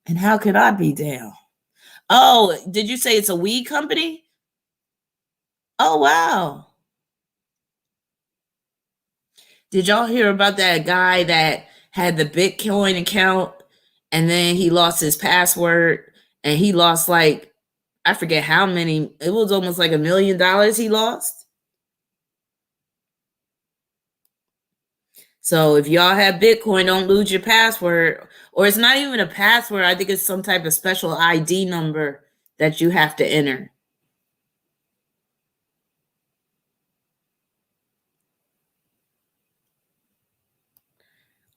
And how can I be down? Oh, did you say it's a weed company? Oh, wow. Did y'all hear about that guy that had the Bitcoin account and then he lost his password and he lost, like, I forget how many, it was almost like $1 million he lost. So if y'all have Bitcoin, don't lose your password. Or it's not even a password. I think it's some type of special ID number that you have to enter.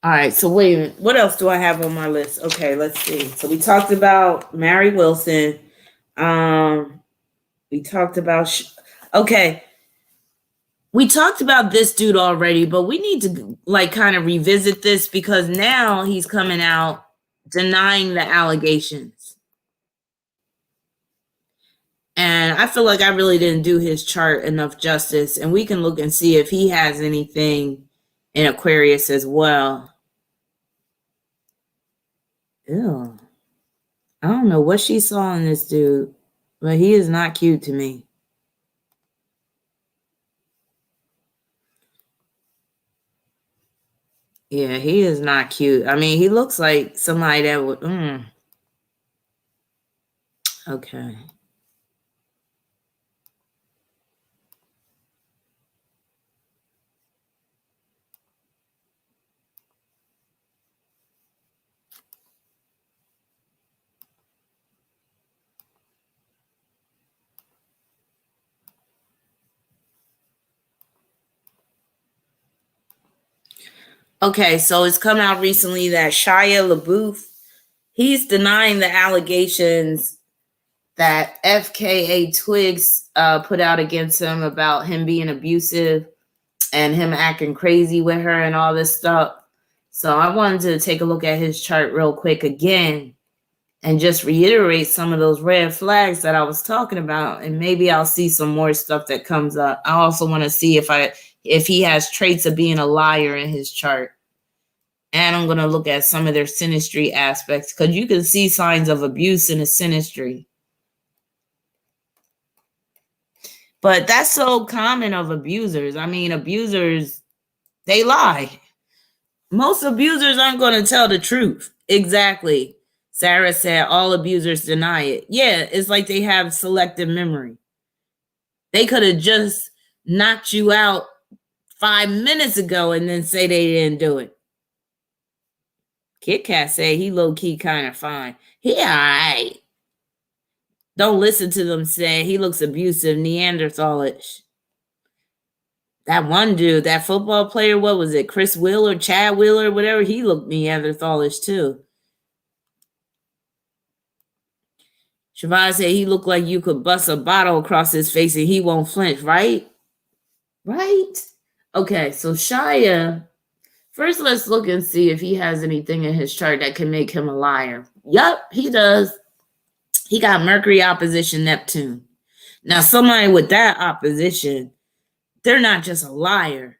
All right, so wait a minute. What else do I have on my list? Okay, let's see. So we talked about Mary Wilson. We talked about okay. We talked about this dude already, but we need to like kind of revisit this because now he's coming out denying the allegations. And I feel like I really didn't do his chart enough justice, and we can look and see if he has anything in Aquarius as well. Ew. I don't know what she saw in this dude, but he is not cute to me. Yeah, he is not cute. I mean, he looks like somebody that would. Okay. Okay, so it's come out recently that Shia LaBeouf, he's denying the allegations that FKA Twigs put out against him about him being abusive and him acting crazy with her and all this stuff. So I wanted to take a look at his chart real quick again and just reiterate some of those red flags that I was talking about, and maybe I'll see some more stuff that comes up. I also want to see if he has traits of being a liar in his chart. And I'm going to look at some of their synastry aspects because you can see signs of abuse in the synastry. But that's so common of abusers. I mean, abusers, they lie. Most abusers aren't going to tell the truth. Exactly. Sarah said all abusers deny it. Yeah, it's like they have selective memory. They could have just knocked you out 5 minutes ago and then say they didn't do it. Kit Kat said he low-key kind of fine. He all right. Don't listen to them say he looks abusive, Neanderthalish. That one dude, that football player, what was it? Chris Wheeler, Chad Wheeler, whatever, he looked Neanderthalish too. Siobhan said he looked like you could bust a bottle across his face and he won't flinch, right? Right? Okay, so Shia, first let's look and see if he has anything in his chart that can make him a liar. Yup, he does. He got Mercury opposition Neptune. Now, somebody with that opposition, they're not just a liar.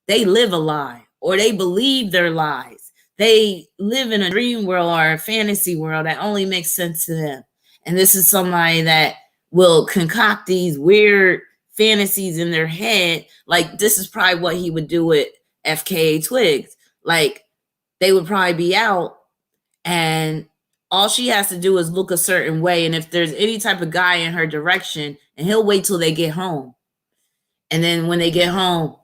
They live a lie, or they believe their lies. They live in a dream world or a fantasy world that only makes sense to them. And this is somebody that will concoct these weird fantasies in their head. Like, this is probably what he would do with FKA Twigs. Like, they would probably be out and all she has to do is look a certain way. And if there's any type of guy in her direction, and he'll wait till they get home. And then when they get home,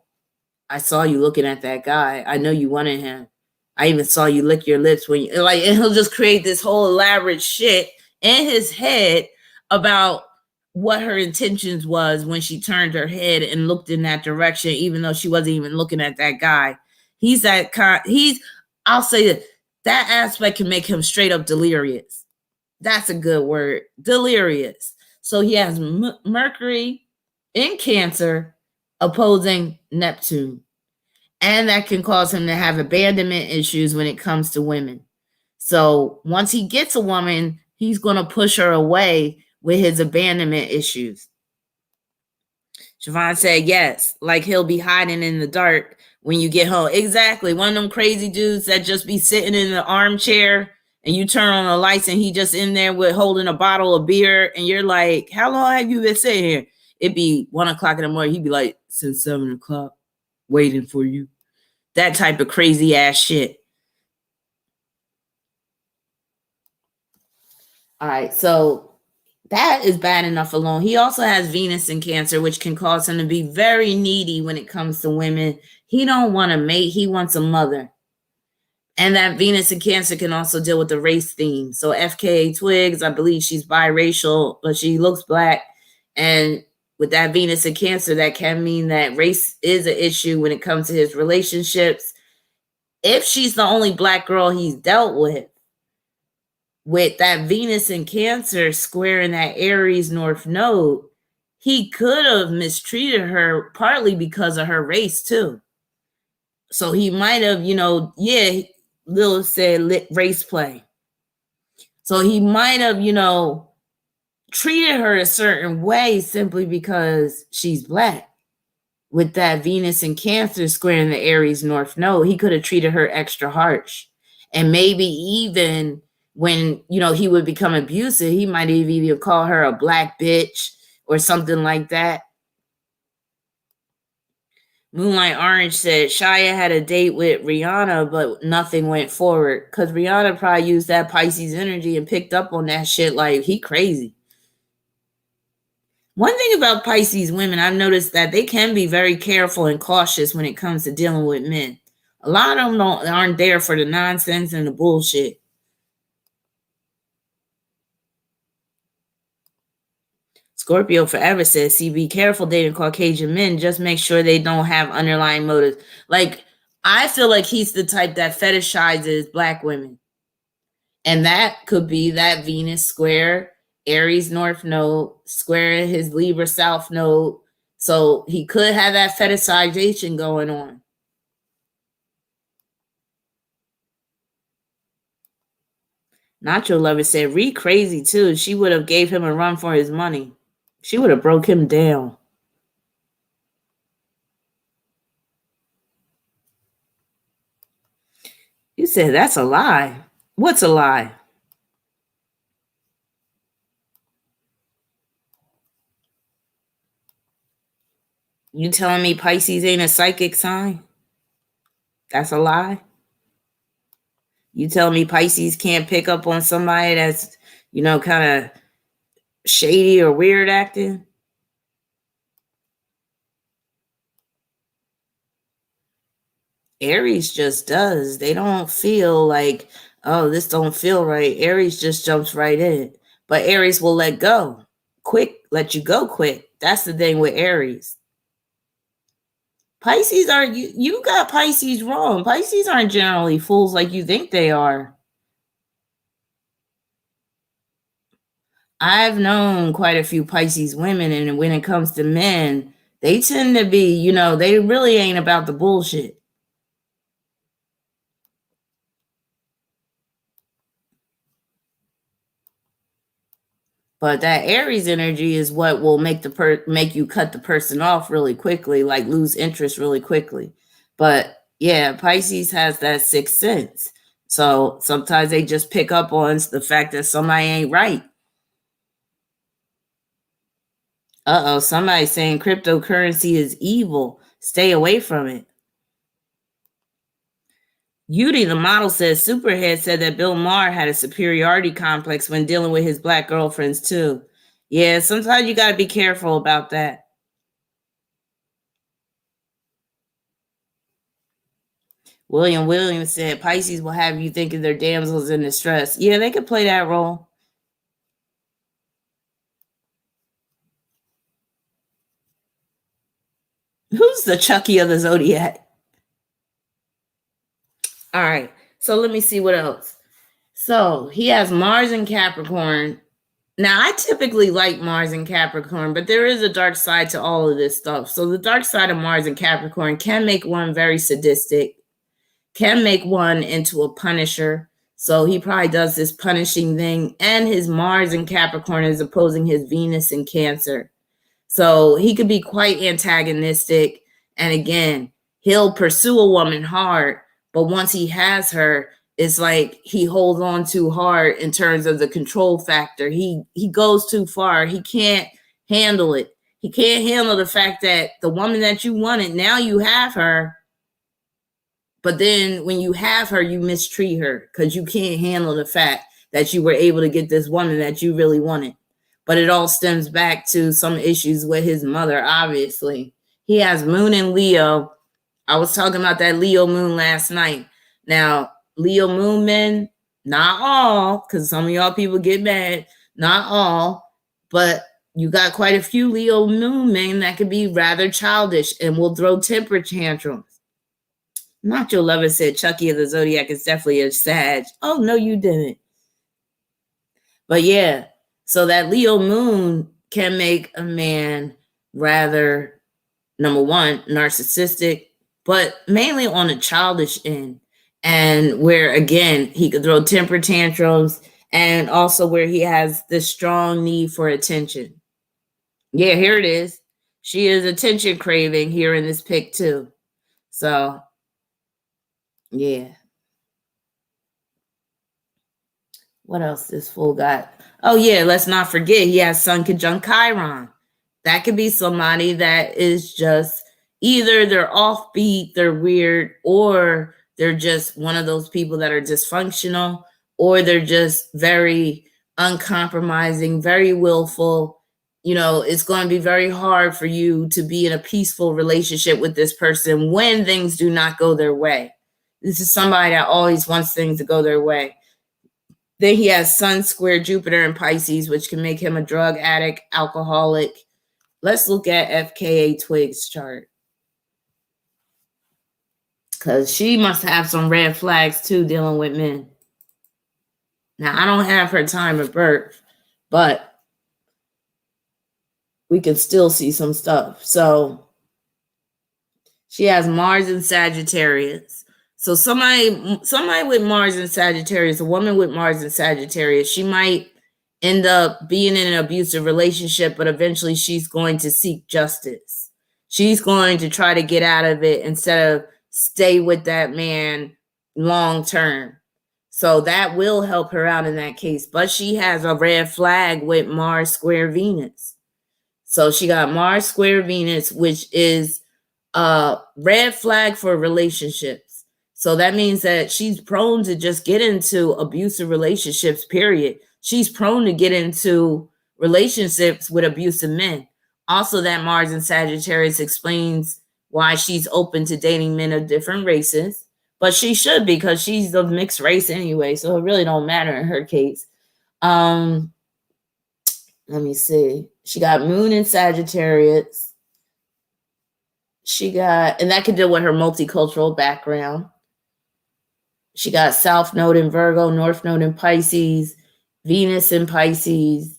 I saw you looking at that guy. I know you wanted him. I even saw you lick your lips when you like, and he'll just create this whole elaborate shit in his head about what her intentions was when she turned her head and looked in that direction, even though she wasn't even looking at that guy. He's that kind. I'll say that that aspect can make him straight up delirious. That's a good word. Delirious. So he has Mercury in Cancer opposing Neptune. And that can cause him to have abandonment issues when it comes to women. So once he gets a woman, he's going to push her away with his abandonment issues. Siobhan said, yes, like he'll be hiding in the dark when you get home. Exactly. One of them crazy dudes that just be sitting in the armchair and you turn on the lights and he just in there with holding a bottle of beer and you're like, how long have you been sitting here? It'd be 1 o'clock in the morning. He'd be like, since 7 o'clock, waiting for you. That type of crazy ass shit. All right, so that is bad enough alone. He also has Venus in Cancer, which can cause him to be very needy when it comes to women. He don't want a mate. He wants a mother. And that Venus in Cancer can also deal with the race theme. So FKA Twigs, I believe she's biracial, but she looks black. And with that Venus in Cancer, that can mean that race is an issue when it comes to his relationships. If she's the only black girl he's dealt with that Venus in Cancer squaring that Aries North Node, he could have mistreated her partly because of her race too. So he might have, Lil said race play. So he might have, treated her a certain way simply because she's black. With that Venus in Cancer squaring the Aries North Node, he could have treated her extra harsh. And maybe even when, he would become abusive, he might even call her a black bitch or something like that. Moonlight Orange said Shia had a date with Rihanna, but nothing went forward because Rihanna probably used that Pisces energy and picked up on that shit like he crazy. One thing about Pisces women, I've noticed that they can be very careful and cautious when it comes to dealing with men. A lot of them aren't there for the nonsense and the bullshit. Scorpio Forever says, see, be careful dating Caucasian men. Just make sure they don't have underlying motives. Like, I feel like he's the type that fetishizes black women. And that could be that Venus square Aries North Node, squaring his Libra South Node. So he could have that fetishization going on. Nacho Lover said, Ree crazy too. She would have gave him a run for his money. She would have broke him down. You said that's a lie. What's a lie? You telling me Pisces ain't a psychic sign? That's a lie. You telling me Pisces can't pick up on somebody that's, kind of shady or weird acting? Aries just does. They don't feel like, oh, this don't feel right. Aries just jumps right in. But Aries will let go quick, let you go quick. That's the thing with Aries. Pisces aren't, you got Pisces wrong. Pisces aren't generally fools like you think they are. I've known quite a few Pisces women, and when it comes to men, they tend to be, they really ain't about the bullshit. But that Aries energy is what will make make you cut the person off really quickly, like lose interest really quickly. But yeah, Pisces has that sixth sense. So sometimes they just pick up on the fact that somebody ain't right. Uh-oh, somebody's saying cryptocurrency is evil. Stay away from it. Yudi, the model, says Superhead said that Bill Maher had a superiority complex when dealing with his black girlfriends too. Yeah, sometimes you got to be careful about that. William Williams said Pisces will have you thinking they're damsels in distress. Yeah, they could play that role. Who's the Chucky of the Zodiac? All right. So let me see what else. So he has Mars in Capricorn. Now, I typically like Mars in Capricorn, but there is a dark side to all of this stuff. So the dark side of Mars in Capricorn can make one very sadistic, can make one into a punisher. So he probably does this punishing thing. And his Mars in Capricorn is opposing his Venus in Cancer. So he could be quite antagonistic. And again, he'll pursue a woman hard, but once he has her, it's like he holds on too hard in terms of the control factor. He goes too far. He can't handle it. He can't handle the fact that the woman that you wanted, now you have her. But then when you have her, you mistreat her because you can't handle the fact that you were able to get this woman that you really wanted. But it all stems back to some issues with his mother, obviously. He has Moon in Leo. I was talking about that Leo moon last night. Now, Leo moon men, not all, because some of y'all people get mad, not all, but you got quite a few Leo moon men that could be rather childish and will throw temper tantrums. Nacho Lover said Chucky of the Zodiac is definitely a Sag. Oh, no, you didn't. But yeah, so that Leo moon can make a man rather, number one, narcissistic, but mainly on a childish end. And where, again, he could throw temper tantrums, and also where he has this strong need for attention. Yeah, here it is. She is attention craving here in this pic too. So, yeah. What else this fool got? Oh, yeah, let's not forget he has Sun conjunct Chiron. That could be somebody that is just either they're offbeat, they're weird, or they're just one of those people that are dysfunctional, or they're just very uncompromising, very willful. You know, it's going to be very hard for you to be in a peaceful relationship with this person when things do not go their way. This is somebody that always wants things to go their way. Then he has Sun square Jupiter in Pisces, which can make him a drug addict, alcoholic. Let's look at FKA Twig's chart, because she must have some red flags too dealing with men. Now, I don't have her time of birth, but we can still see some stuff. So she has Mars in Sagittarius. So somebody with Mars in Sagittarius, a woman with Mars in Sagittarius, she might end up being in an abusive relationship, but eventually she's going to seek justice. She's going to try to get out of it instead of stay with that man long term. So that will help her out in that case. But she has a red flag with Mars square Venus. So she got Mars square Venus, which is a red flag for relationships. So that means that she's prone to just get into abusive relationships, period. She's prone to get into relationships with abusive men. Also, that Mars in Sagittarius explains why she's open to dating men of different races. But she should, because she's of mixed race anyway, so it really don't matter in her case. Let me see. She got Moon in Sagittarius. She got, and that could deal with her multicultural background. She got South Node in Virgo, North Node in Pisces, Venus in Pisces.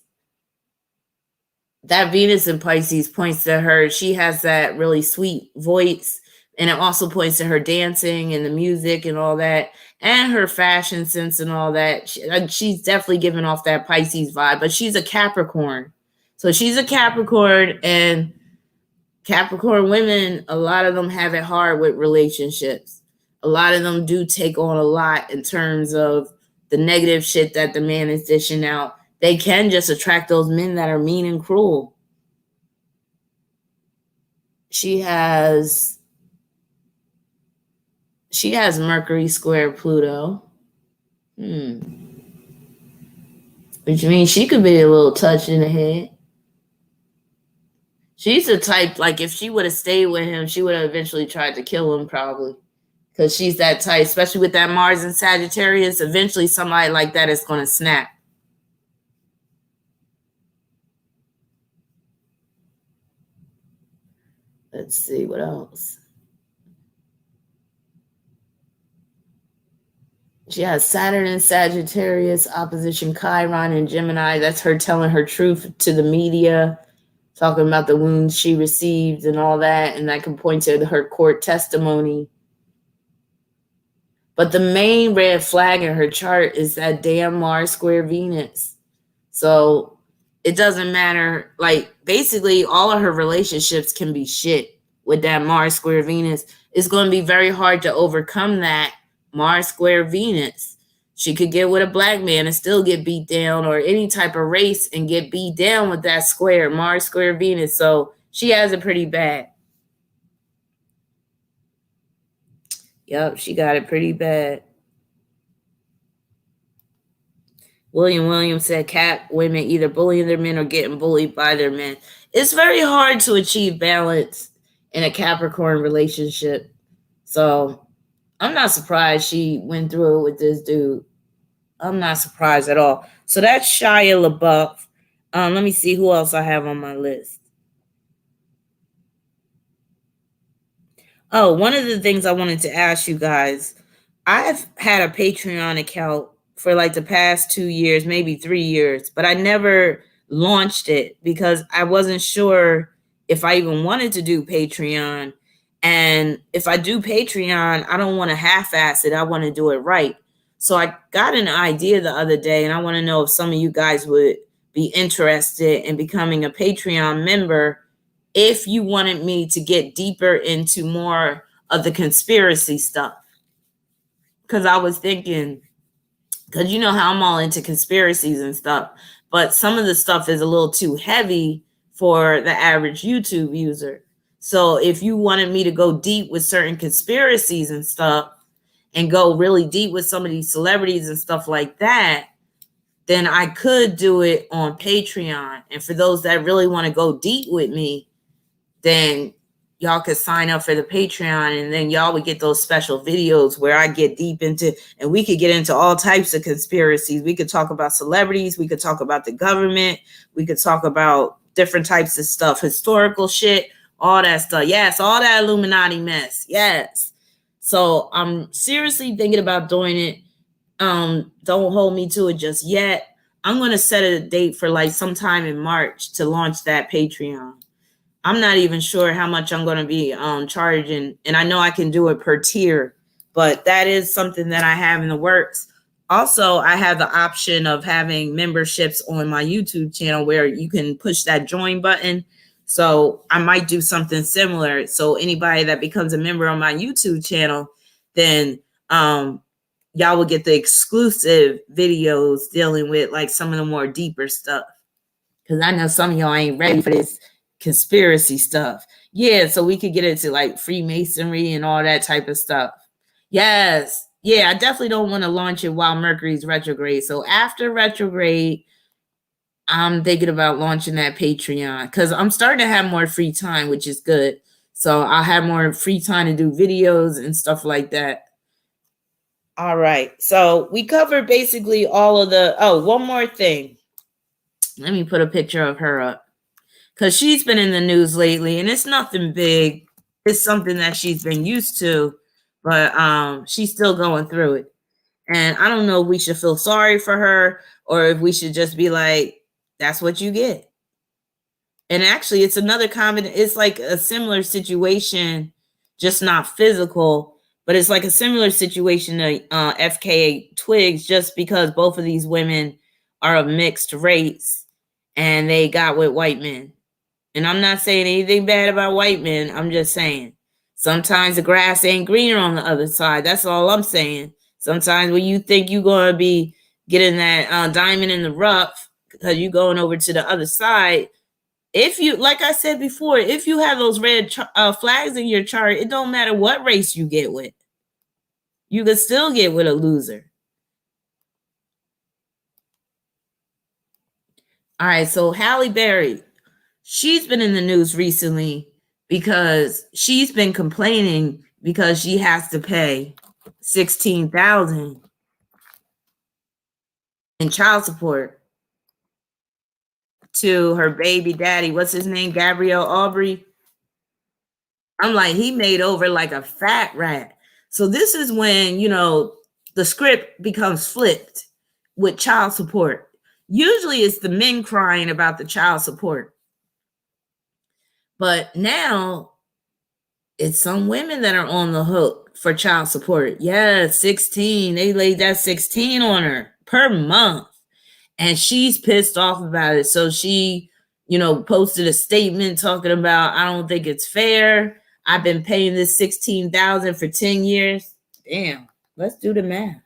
That Venus in Pisces points to her. She has that really sweet voice. And it also points to her dancing and the music and all that, and her fashion sense and all that. She's definitely giving off that Pisces vibe, but she's a Capricorn. So she's a Capricorn, and Capricorn women, a lot of them have it hard with relationships. A lot of them do take on a lot in terms of the negative shit that the man is dishing out. They can just attract those men that are mean and cruel. She has Mercury square Pluto. Which means she could be a little touched in the head. She's the type, like, if she would have stayed with him, she would have eventually tried to kill him, probably. Because she's that type, especially with that Mars and Sagittarius. Eventually, somebody like that is going to snap. Let's see, what else? She has Saturn in Sagittarius, opposition Chiron in Gemini. That's her telling her truth to the media, talking about the wounds she received and all that, and that can point to her court testimony. But the main red flag in her chart is that damn Mars square Venus. So it doesn't matter. Like, basically, all of her relationships can be shit with that Mars square Venus. It's going to be very hard to overcome that Mars square Venus. She could get with a black man and still get beat down, or any type of race and get beat down with that square, Mars square Venus. So she has it pretty bad. Yep, she got it pretty bad. William Williams said, "Cap women either bullying their men or getting bullied by their men." It's very hard to achieve balance in a Capricorn relationship. So I'm not surprised she went through it with this dude. I'm not surprised at all. So that's Shia LaBeouf. Let me see who else I have on my list. Oh, one of the things I wanted to ask you guys, I've had a Patreon account for like the past 2 years, maybe 3 years, but I never launched it because I wasn't sure if I even wanted to do Patreon. And if I do Patreon, I don't want to half-ass it. I want to do it right. So I got an idea the other day, and I want to know if some of you guys would be interested in becoming a Patreon member if you wanted me to get deeper into more of the conspiracy stuff. Because I was thinking, because you know how I'm all into conspiracies and stuff, but some of the stuff is a little too heavy for the average YouTube user. So if you wanted me to go deep with certain conspiracies and stuff and go really deep with some of these celebrities and stuff like that, then I could do it on Patreon. And for those that really want to go deep with me, then y'all could sign up for the Patreon, and then y'all would get those special videos where I get deep into, and we could get into all types of conspiracies. We could talk about celebrities. We could talk about the government. We could talk about different types of stuff, historical shit, all that stuff. Yes, all that Illuminati mess. Yes. So I'm seriously thinking about doing it. Don't hold me to it just yet. I'm going to set a date for like sometime in March to launch that Patreon. I'm not even sure how much I'm going to be charging, and I know I can do it per tier, but that is something that I have in the works. Also, I have the option of having memberships on my YouTube channel where you can push that join button. So I might do something similar. So anybody that becomes a member on my YouTube channel, then y'all will get the exclusive videos dealing with like some of the more deeper stuff. Because I know some of y'all ain't ready for this conspiracy stuff. Yeah, so we could get into like Freemasonry and all that type of stuff. Yes. Yeah, I definitely don't want to launch it while Mercury's retrograde. So after retrograde, I'm thinking about launching that Patreon because I'm starting to have more free time, which is good. So I'll have more free time to do videos and stuff like that. All right. So we covered basically all of the, oh, one more thing. Let me put a picture of her up because she's been in the news lately, and it's nothing big. It's something that she's been used to, but she's still going through it. And I don't know if we should feel sorry for her or if we should just be like, that's what you get. And actually, it's another common, it's like a similar situation, just not physical, but it's like a similar situation to FKA Twigs, just because both of these women are of mixed race and they got with white men. And I'm not saying anything bad about white men. I'm just saying sometimes the grass ain't greener on the other side. That's all I'm saying. Sometimes when you think you're going to be getting that diamond in the rough because you're going over to the other side, if you, like I said before, if you have those red flags in your chart, it don't matter what race you get with. You could still get with a loser. All right, so Halle Berry, she's been in the news recently because she's been complaining because she has to pay $16,000 in child support to her baby daddy. What's his name? Gabrielle Aubrey. I'm like, he made over like a fat rat. So this is when, you know, the script becomes flipped with child support. Usually it's the men crying about the child support. But now it's some women that are on the hook for child support. Yeah, 16. They laid that 16 on her per month. And she's pissed off about it. So she, posted a statement talking about, I don't think it's fair. I've been paying this $16,000 for 10 years. Damn, let's do the math.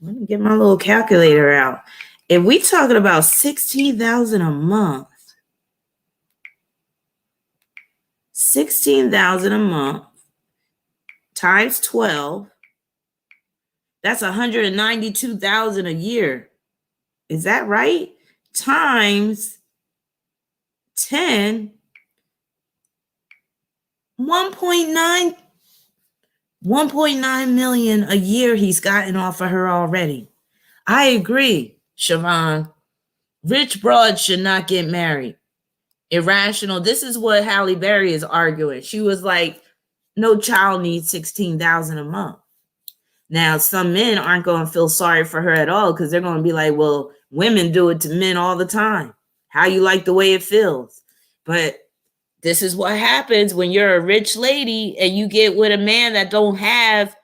Let me get my little calculator out. If we talking about $16,000 a month, $16,000 a month times 12, that's $192,000 a year. Is that right? Times 10, 1.9 million a year he's gotten off of her already. I agree, Siobhan. Rich broads should not get married. Irrational. This is what Halle Berry is arguing. She was like, no child needs $16,000 a month. Now, some men aren't going to feel sorry for her at all because they're going to be like, well, women do it to men all the time. How you like the way it feels? But this is what happens when you're a rich lady and you get with a man that don't have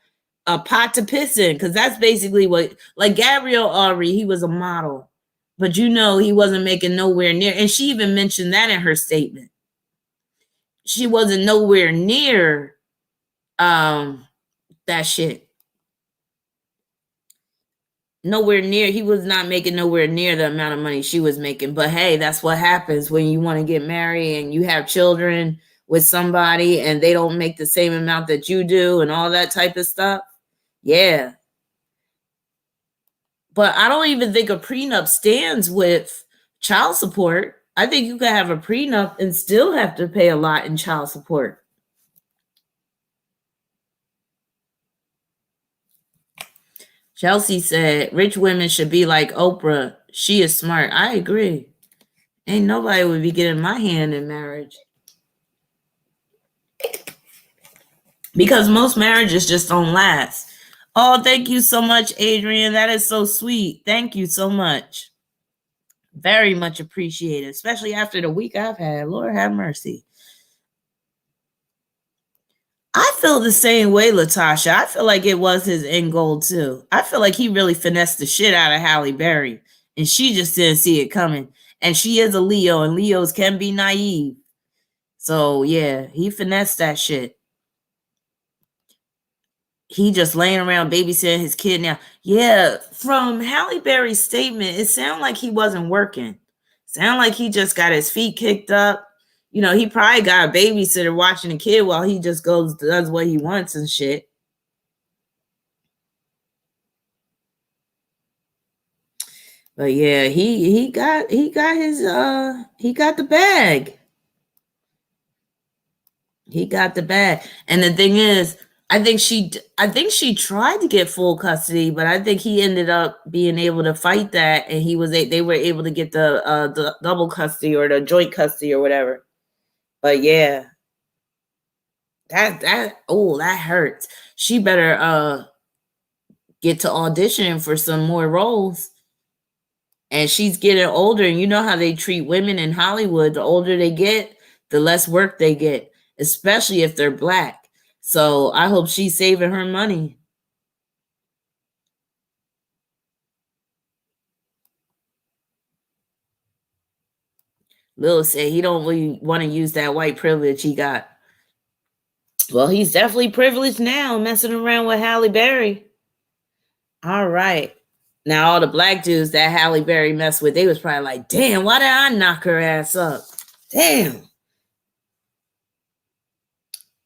a pot to piss in, because that's basically what, like Gabrielle Aubry, he was a model, but he wasn't making nowhere near, and she even mentioned that in her statement. She wasn't nowhere near that shit. Nowhere near. He was not making nowhere near the amount of money she was making. But hey, that's what happens when you want to get married and you have children with somebody and they don't make the same amount that you do and all that type of stuff. Yeah. But I don't even think a prenup stands with child support. I think you could have a prenup and still have to pay a lot in child support. Chelsea said, rich women should be like Oprah. She is smart. I agree. Ain't nobody would be getting my hand in marriage. Because most marriages just don't last. Oh, thank you so much, Adrian. That is so sweet. Thank you so much. Very much appreciated, especially after the week I've had. Lord have mercy. I feel the same way, Latasha. I feel like it was his end goal, too. I feel like he really finessed the shit out of Halle Berry, and she just didn't see it coming. And she is a Leo, and Leos can be naive. So, yeah, he finessed that shit. He just laying around babysitting his kid now. Yeah, from Halle Berry's statement, it sounded like he wasn't working. Sounded like he just got his feet kicked up. He probably got a babysitter watching the kid while he just does what he wants and shit. But yeah, he got the bag. He got the bag. And the thing is, I think she tried to get full custody, but I think he ended up being able to fight that, and they were able to get the double custody or the joint custody or whatever. But yeah, that hurts. She better get to auditioning for some more roles. And she's getting older, and you know how they treat women in Hollywood. The older they get, the less work they get, especially if they're Black. So I hope she's saving her money. Lil said he don't really want to use that white privilege he got. Well, he's definitely privileged now, messing around with Halle Berry. All right. Now, all the Black dudes that Halle Berry messed with, they was probably like, damn, why did I knock her ass up? Damn.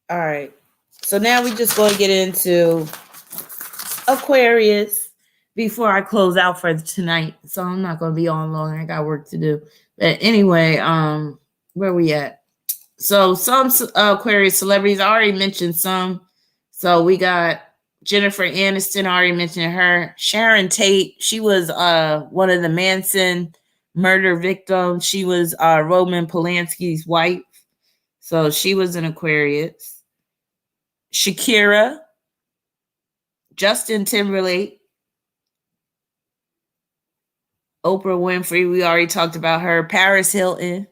All right. So now we just going to get into Aquarius before I close out for tonight. So I'm not going to be on long. I got work to do. But anyway, where we at? So some Aquarius celebrities, I already mentioned some. So we got Jennifer Aniston, I already mentioned her. Sharon Tate, she was one of the Manson murder victims. She was Roman Polanski's wife. So she was an Aquarius. Shakira, Justin Timberlake, Oprah Winfrey, we already talked about her. Paris Hilton,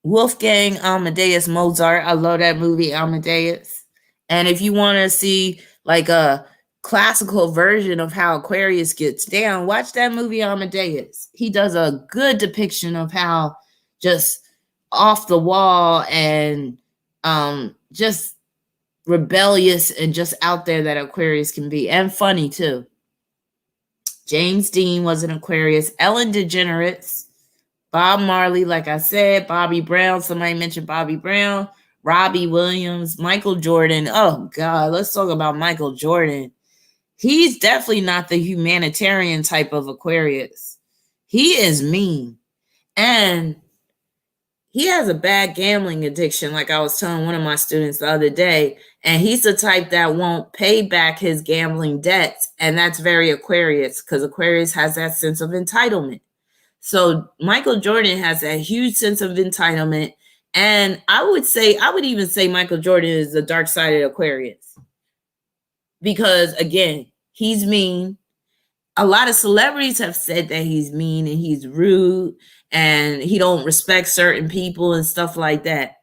Wolfgang Amadeus Mozart. I love that movie, Amadeus. And if you want to see like a classical version of how Aquarius gets down, watch that movie, Amadeus. He does a good depiction of how just off the wall and just rebellious and just out there that Aquarius can be, and funny too. James Dean was an Aquarius. Ellen DeGeneres, Bob Marley, like I said, Bobby Brown. Somebody mentioned Bobby Brown. Robbie Williams, Michael Jordan. Oh, God, let's talk about Michael Jordan. He's definitely not the humanitarian type of Aquarius. He is mean. And he has a bad gambling addiction, like I was telling one of my students the other day. And he's the type that won't pay back his gambling debts. And that's very Aquarius, because Aquarius has that sense of entitlement. So Michael Jordan has a huge sense of entitlement. And I would even say Michael Jordan is the dark side of Aquarius. Because again, he's mean. A lot of celebrities have said that he's mean and he's rude and he don't respect certain people and stuff like that.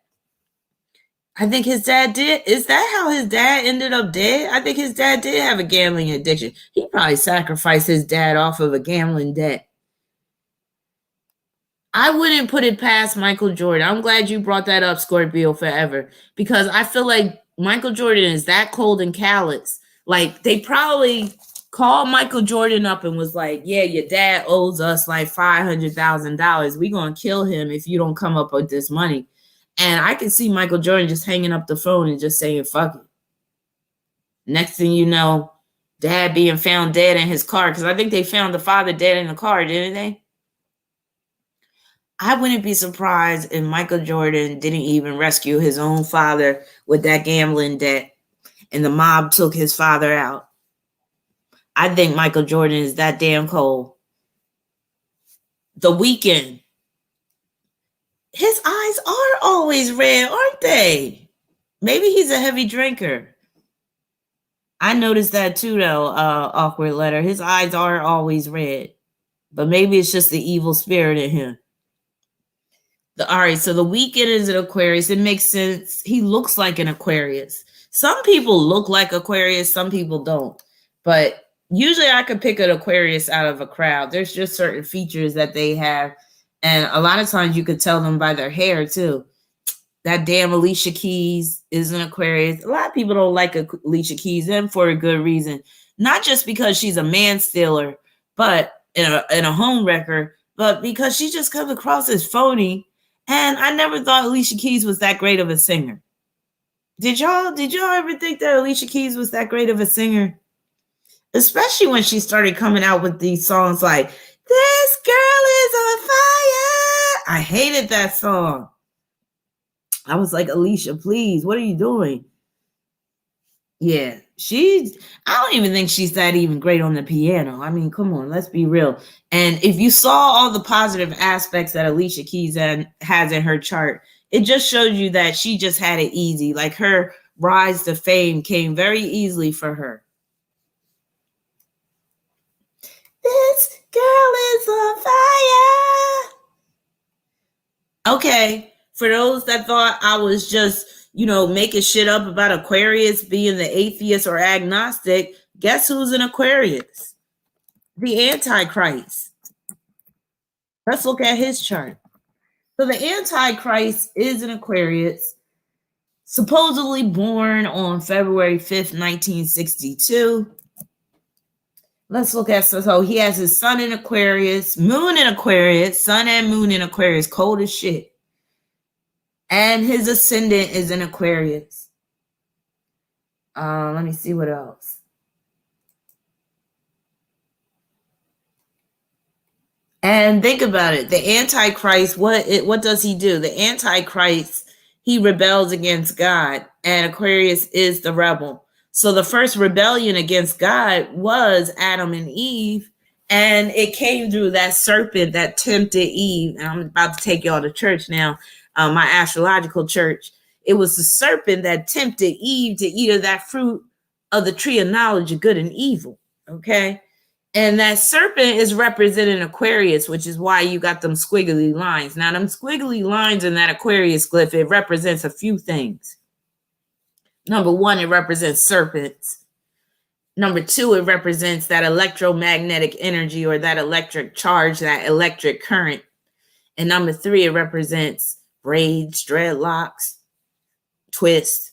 I think his dad did. Is that how his dad ended up dead? I think his dad did have a gambling addiction. He probably sacrificed his dad off of a gambling debt. I wouldn't put it past Michael Jordan. I'm glad you brought that up, Scorpio Forever, because I feel like Michael Jordan is that cold and callous. Like, they probably called Michael Jordan up and was like, yeah, your dad owes us like $500,000. We're going to kill him if you don't come up with this money. And I can see Michael Jordan just hanging up the phone and just saying, fuck it. Next thing you know, dad being found dead in his car, because I think they found the father dead in the car, didn't they? I wouldn't be surprised if Michael Jordan didn't even rescue his own father with that gambling debt and the mob took his father out. I think Michael Jordan is that damn cold. The Weeknd. His eyes are always red, aren't they? Maybe he's a heavy drinker. I noticed that too, though, Awkward Letter. His eyes are always red. But maybe it's just the evil spirit in him. All right, so the Weeknd is an Aquarius. It makes sense. He looks like an Aquarius. Some people look like Aquarius, some people don't. But usually I could pick an Aquarius out of a crowd. There's just certain features that they have. And a lot of times you could tell them by their hair, too. That damn Alicia Keys is an Aquarius. A lot of people don't like Alicia Keys, and for a good reason. Not just because she's a man stealer, but in a home wrecker, but because she just comes across as phony. And I never thought Alicia Keys was that great of a singer. Did y'all ever think that Alicia Keys was that great of a singer? Especially when she started coming out with these songs like, "This Girl Is on Fire." I hated that song. I was like, Alicia, please, what are you doing? Yeah, I don't even think she's that even great on the piano. I mean, come on, let's be real. And if you saw all the positive aspects that Alicia Keys has in her chart, it just shows you that she just had it easy. Like, her rise to fame came very easily for her. This girl is on fire. Okay, for those that thought I was just, making shit up about Aquarius being the atheist or agnostic, guess who's an Aquarius? The Antichrist. Let's look at his chart. So the Antichrist is an Aquarius, supposedly born on February 5th, 1962. Let's look at, so he has his sun in Aquarius, moon in Aquarius, sun and moon in Aquarius, cold as shit. And his ascendant is in Aquarius. Let me see what else. And think about it. The Antichrist, what does he do? The Antichrist, he rebels against God, and Aquarius is the rebel. So the first rebellion against God was Adam and Eve, and it came through that serpent that tempted Eve. And I'm about to take y'all to church now. My astrological church. It was the serpent that tempted Eve to eat of that fruit of the tree of knowledge of good and evil. Okay. And that serpent is represented in Aquarius, which is why you got them squiggly lines. Now, them squiggly lines in that Aquarius glyph, it represents a few things. Number one, it represents serpents. Number two, it represents that electromagnetic energy or that electric charge, that electric current. And number three, it represents braids, dreadlocks, twists.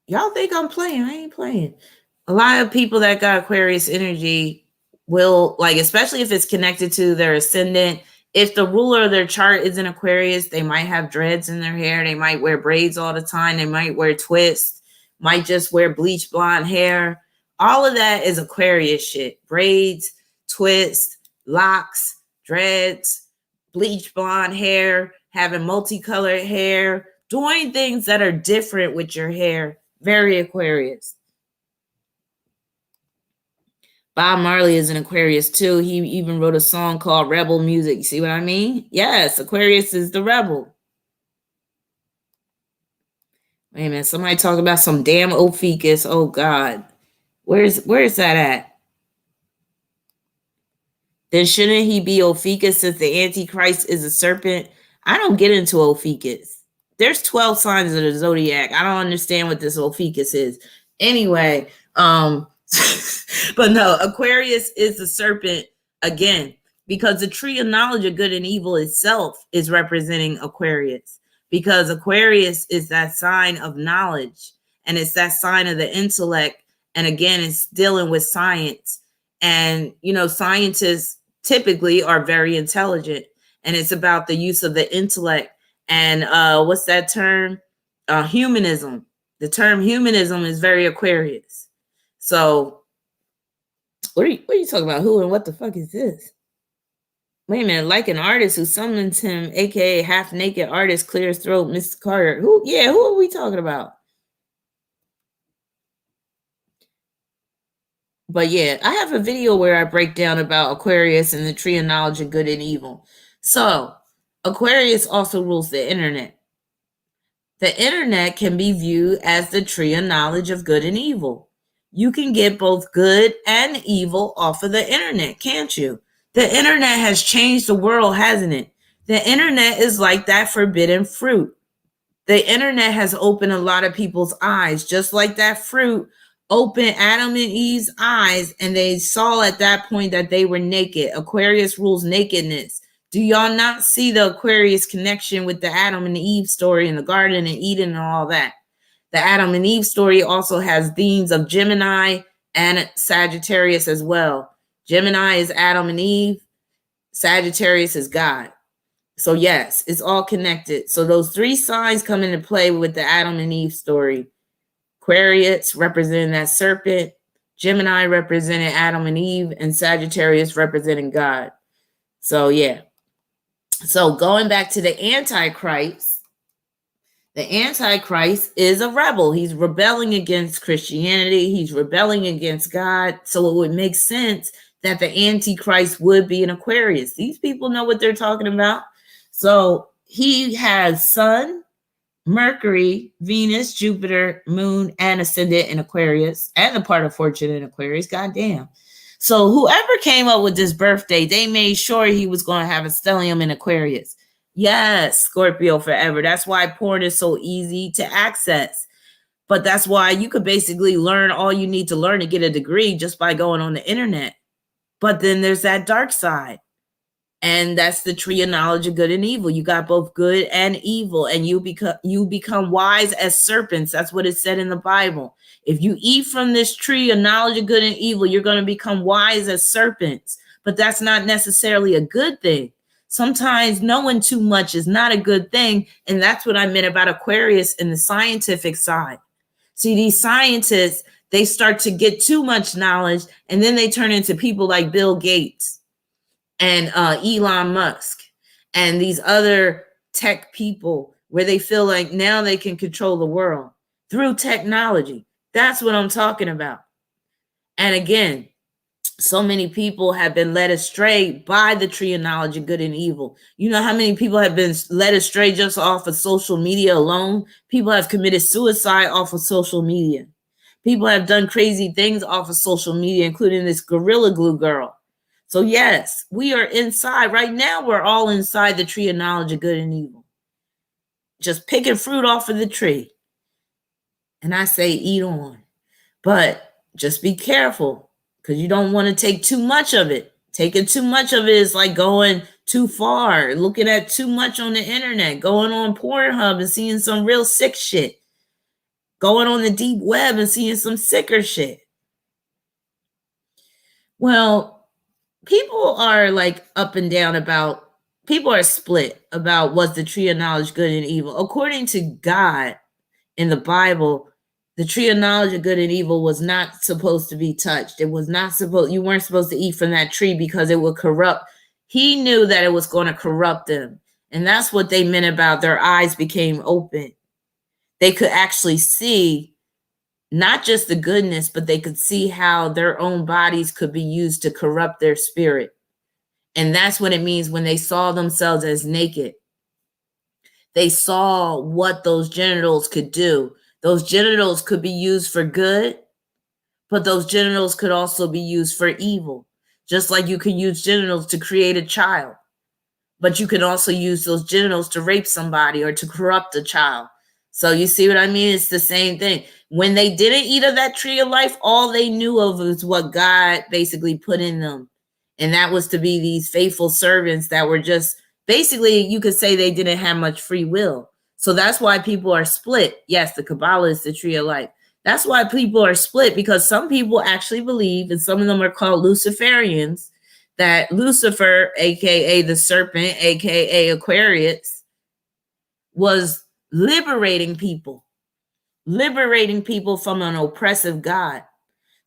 Y'all think I'm playing? I ain't playing. A lot of people that got Aquarius energy will, like, especially if it's connected to their ascendant, if the ruler of their chart is in Aquarius, they might have dreads in their hair. They might wear braids all the time. They might wear twists, might just wear bleach blonde hair. All of that is Aquarius shit. Braids, twists, locks, dreads, bleach blonde hair, having multicolored hair, doing things that are different with your hair. Very Aquarius. Bob Marley is an Aquarius too. He even wrote a song called Rebel Music. You see what I mean? Yes, Aquarius is the rebel. Wait a minute, somebody talking about some damn Ophiuchus. Oh God. Where's that at? Then shouldn't he be Ophiuchus since the Antichrist is a serpent? I don't get into Ophiuchus. There's 12 signs of the zodiac. I don't understand what this Ophiuchus is. Anyway, but no, Aquarius is the serpent again, because the tree of knowledge of good and evil itself is representing Aquarius, because Aquarius is that sign of knowledge and it's that sign of the intellect. And again, it's dealing with science. And, you know, scientists typically are very intelligent, and it's about the use of the intellect. And what's that term? Humanism. The term humanism is very Aquarius. So what are you talking about? Who and what the fuck is this? Wait a minute, like an artist who summons him, aka half-naked artist, clears throat, Mr. Carter. Who are we talking about? But yeah, I have a video where I break down about Aquarius and the tree of knowledge of good and evil. So Aquarius also rules the internet. The internet can be viewed as the tree of knowledge of good and evil. You can get both good and evil off of the internet, can't you? The internet has changed the world, hasn't it? The internet is like that forbidden fruit. The internet has opened a lot of people's eyes, just like that fruit opened Adam and Eve's eyes, and they saw at that point that they were naked. Aquarius rules nakedness. Do y'all not see the Aquarius connection with the Adam and Eve story in the Garden and Eden and all that? The Adam and Eve story also has themes of Gemini and Sagittarius as well. Gemini is Adam and Eve. Sagittarius is God. So yes, it's all connected. So those three signs come into play with the Adam and Eve story. Aquarius representing that serpent, Gemini representing Adam and Eve, and Sagittarius representing God. So So going back to the Antichrist is a rebel. He's rebelling against Christianity. He's rebelling against God. So it would make sense that the Antichrist would be an Aquarius. These people know what they're talking about. So he has Sun, Mercury, Venus, Jupiter, Moon, and ascendant in Aquarius, and the part of fortune in Aquarius. Goddamn. So whoever came up with this birthday, they made sure he was going to have a stellium in Aquarius. Yes, Scorpio forever. That's why porn is so easy to access. But that's why you could basically learn all you need to learn to get a degree just by going on the internet. But then there's that dark side. And that's the tree of knowledge of good and evil. You got both good and evil, and you become wise as serpents. That's what it said in the Bible. If you eat from this tree of knowledge of good and evil, you're going to become wise as serpents. But that's not necessarily a good thing. Sometimes knowing too much is not a good thing. And that's what I meant about Aquarius in the scientific side. See, these scientists, they start to get too much knowledge, and then they turn into people like Bill Gates and Elon Musk and these other tech people, where they feel like now they can control the world through technology. That's what I'm talking about. And again, so many people have been led astray by the tree of knowledge of good and evil. You know how many people have been led astray just off of social media alone? People have committed suicide off of social media People have done crazy things off of social media, including this Gorilla Glue girl. So yes, we are inside. Right now, we're all inside the tree of knowledge of good and evil. Just picking fruit off of the tree. And I say eat on. But just be careful, because you don't want to take too much of it. Taking too much of it is like going too far, looking at too much on the internet, going on Pornhub and seeing some real sick shit, going on the deep web and seeing some sicker shit. Well, people are like up and down about, people are split about what's the tree of knowledge, good and evil. According to God in the Bible, the tree of knowledge of good and evil was not supposed to be touched. It was not supposed, you weren't supposed to eat from that tree because it would corrupt. He knew that it was going to corrupt them. And that's what they meant about their eyes became open. They could actually see not just the goodness, but they could see how their own bodies could be used to corrupt their spirit. And that's what it means when they saw themselves as naked. They saw what those genitals could do. Those genitals could be used for good, but those genitals could also be used for evil. Just like you can use genitals to create a child, but you can also use those genitals to rape somebody or to corrupt a child. So you see what I mean? It's the same thing. When they didn't eat of that tree of life, all they knew of was what God basically put in them. And that was to be these faithful servants that were just, basically, you could say they didn't have much free will. So that's why people are split. Yes, the Kabbalah is the tree of life. That's why people are split, because some people actually believe, and some of them are called Luciferians, that Lucifer, aka the serpent, aka Aquarius, was liberating people from an oppressive God.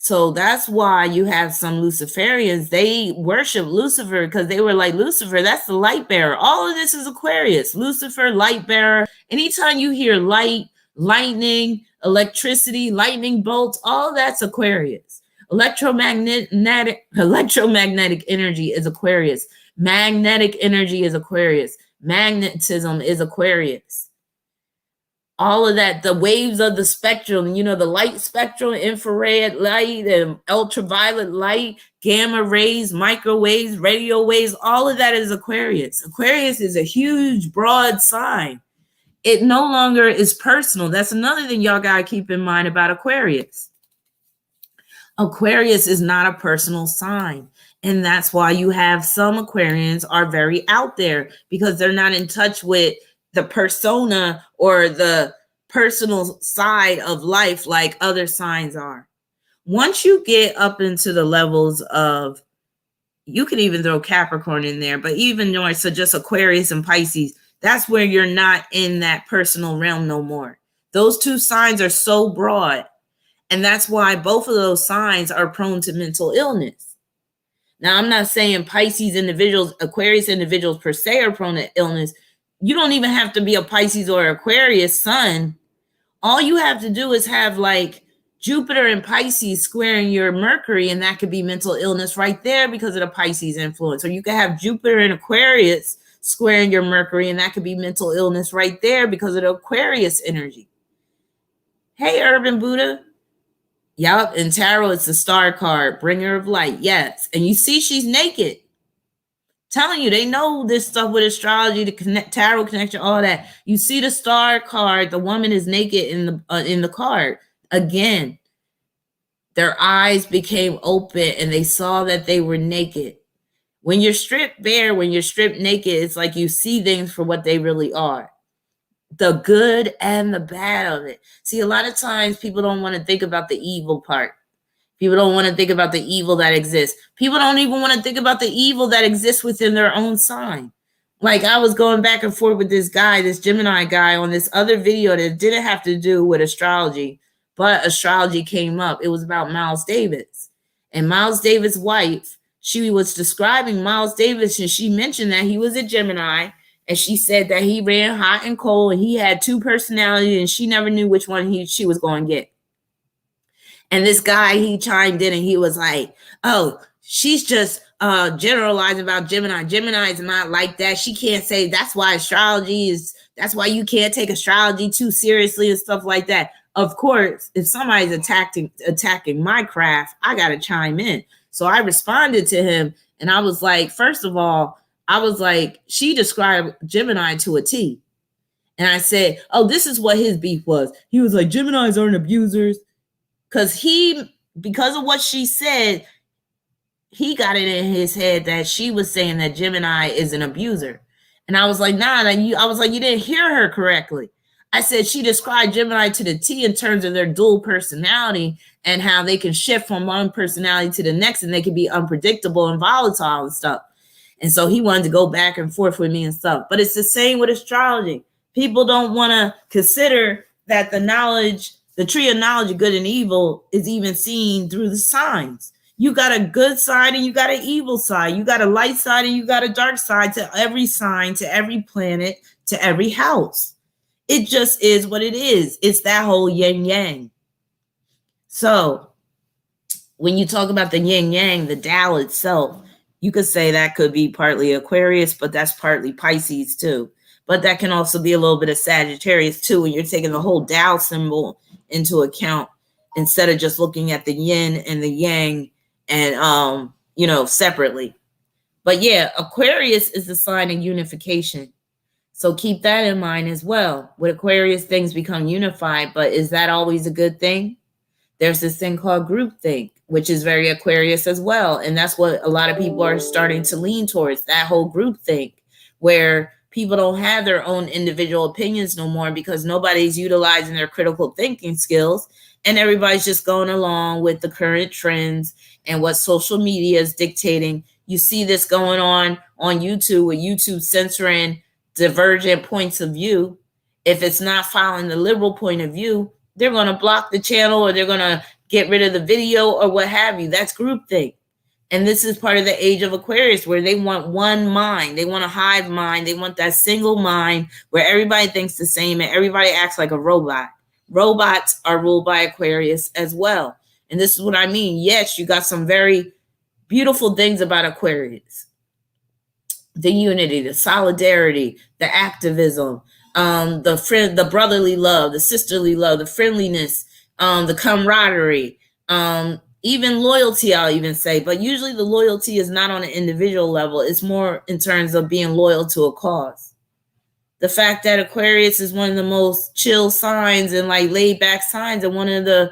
So that's why you have some Luciferians, they worship Lucifer because they were like, Lucifer, that's the light bearer. All of this is Aquarius. Lucifer, light bearer. Anytime you hear light, lightning, electricity, lightning bolts, all that's Aquarius. Electromagnetic energy is Aquarius. Magnetic energy is Aquarius. Magnetism is Aquarius. All of that, the waves of the spectrum, you know, the light spectrum, infrared light and ultraviolet light, gamma rays, microwaves, radio waves, all of that is Aquarius. Aquarius is a huge, broad sign. It no longer is personal. That's another thing y'all got to keep in mind about Aquarius. Aquarius is not a personal sign. And that's why you have some Aquarians are very out there, because they're not in touch with the persona or the personal side of life like other signs are. Once you get up into the levels of, you can even throw Capricorn in there, but even more so just Aquarius and Pisces, that's where you're not in that personal realm no more. Those two signs are so broad. And that's why both of those signs are prone to mental illness. Now, I'm not saying Pisces individuals, Aquarius individuals per se are prone to illness. You don't even have to be a Pisces or Aquarius sun. All you have to do is have like Jupiter and Pisces squaring your Mercury, and that could be mental illness right there because of the Pisces influence. Or you could have Jupiter and Aquarius squaring your Mercury, and that could be mental illness right there because of the Aquarius energy. Hey, Urban Buddha. Yup, in tarot, it's the star card, bringer of light. Yes. And you see she's naked. Telling you, they know this stuff with astrology, the tarot connection, all that. You see the star card, the woman is naked in the card. Again, their eyes became open and they saw that they were naked. When you're stripped bare, when you're stripped naked, it's like you see things for what they really are. The good and the bad of it. See, a lot of times people don't want to think about the evil part. People don't want to think about the evil that exists. People don't even want to think about the evil that exists within their own sign. Like I was going back and forth with this guy, this Gemini guy, on this other video that didn't have to do with astrology, but astrology came up. It was about Miles Davis. And Miles Davis' wife, she was describing Miles Davis, and she mentioned that he was a Gemini, and she said that he ran hot and cold, and he had two personalities, and she never knew which one she was going to get. And this guy, he chimed in and he was like, oh, she's just generalizing about Gemini. Gemini is not like that. She can't say that's why astrology is, that's why you can't take astrology too seriously and stuff like that. of course, if somebody's attacking my craft, I got to chime in. So I responded to him, and I was like, first of all, I was like, she described Gemini to a T. And I said, oh, this is what his beef was. He was like, Geminis aren't abusers. Because of what she said, he got it in his head that she was saying that Gemini is an abuser. And I was like, nah, I was like, you didn't hear her correctly. I said she described Gemini to the T in terms of their dual personality and how they can shift from one personality to the next, and they can be unpredictable and volatile and stuff. And so he wanted to go back and forth with me and stuff. But it's the same with astrology. People don't want to consider that the tree of knowledge of good and evil is even seen through the signs. You got a good side and you got an evil side. You got a light side and you got a dark side to every sign, to every planet, to every house. It just is what it is. It's that whole yin yang. So when you talk about the yin yang, the Tao itself, you could say that could be partly Aquarius, but that's partly Pisces too. But that can also be a little bit of Sagittarius too, when you're taking the whole Tao symbol into account instead of just looking at the yin and the yang and separately. But yeah, Aquarius is the sign of unification. So keep that in mind as well. With Aquarius, things become unified, but is that always a good thing? There's this thing called groupthink, which is very Aquarius as well. And that's what a lot of people are starting to lean towards, that whole groupthink, where people don't have their own individual opinions no more because nobody's utilizing their critical thinking skills. And everybody's just going along with the current trends and what social media is dictating. You see this going on YouTube, with YouTube censoring divergent points of view. If it's not following the liberal point of view, they're going to block the channel, or they're going to get rid of the video, or what have you. That's groupthink. And this is part of the Age of Aquarius, where they want one mind. They want a hive mind. They want that single mind where everybody thinks the same and everybody acts like a robot. Robots are ruled by Aquarius as well. And this is what I mean. Yes, you got some very beautiful things about Aquarius. The unity, the solidarity, the activism, the brotherly love, the sisterly love, the friendliness, the camaraderie, even loyalty, I'll even say. But usually the loyalty is not on an individual level. It's more in terms of being loyal to a cause. The fact that Aquarius is one of the most chill signs and like laid back signs, and one of the,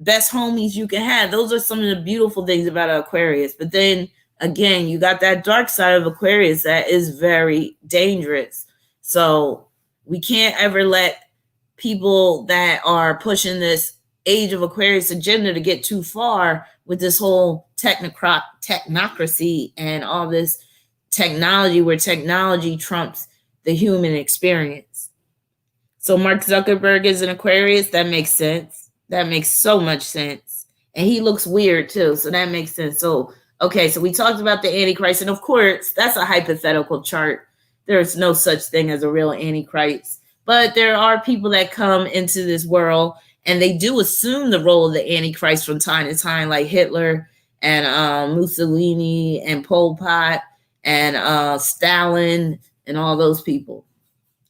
best homies you can have. Those are some of the beautiful things about Aquarius. But then again, you got that dark side of Aquarius that is very dangerous. So we can't ever let people that are pushing this Age of Aquarius agenda to get too far with this whole technocracy and all this technology, where technology trumps the human experience. So Mark Zuckerberg is an Aquarius. That makes sense. That makes so much sense. And he looks weird too. So that makes sense. So, okay. So we talked about the Antichrist, and of course that's a hypothetical chart. There's no such thing as a real Antichrist, but there are people that come into this world and they do assume the role of the Antichrist from time to time, like Hitler and Mussolini and Pol Pot and Stalin and all those people.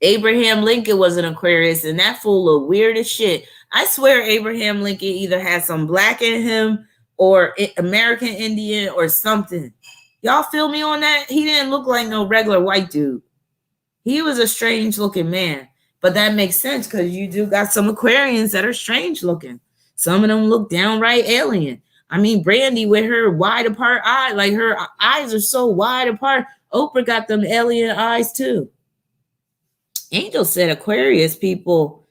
Abraham Lincoln was an Aquarius, and that fool looked weird as shit. I swear Abraham Lincoln either had some black in him or American Indian or something. Y'all feel me on that? He didn't look like no regular white dude. He was a strange looking man. But that makes sense because you do got some Aquarians that are strange looking. Some of them look downright alien. I mean, Brandy with her wide apart eye, like her eyes are so wide apart. Oprah got them alien eyes too. Angel said Aquarius people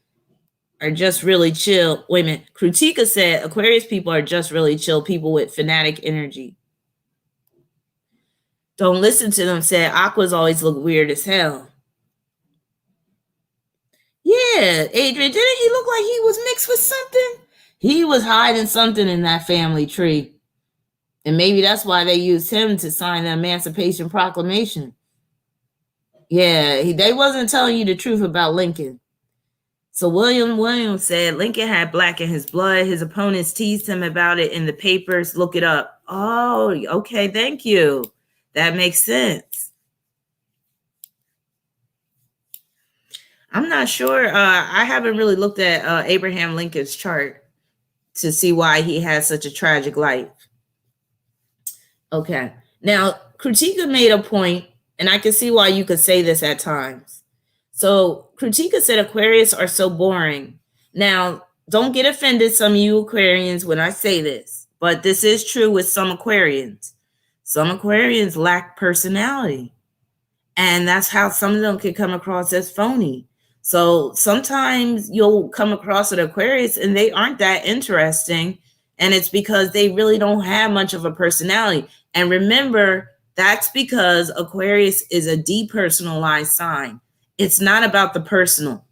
are just really chill. Wait a minute. Krutika said Aquarius people are just really chill people with fanatic energy. Don't listen to them. Said Aquas always look weird as hell. Yeah, Adrian, didn't he look like he was mixed with something? He was hiding something in that family tree. And maybe that's why they used him to sign the Emancipation Proclamation. Yeah, they wasn't telling you the truth about Lincoln. So William Williams said Lincoln had black in his blood. His opponents teased him about it in the papers. Look it up. Oh, okay, thank you. That makes sense. I'm not sure. I haven't really looked at Abraham Lincoln's chart to see why he has such a tragic life. Okay. Now, Kritika made a point, and I can see why you could say this at times. So, Kritika said Aquarius are so boring. Now, don't get offended, some of you Aquarians, when I say this, but this is true with some Aquarians. Some Aquarians lack personality, and that's how some of them can come across as phony. So sometimes you'll come across an Aquarius and they aren't that interesting, and it's because they really don't have much of a personality. And remember, that's because Aquarius is a depersonalized sign. It's not about the personal.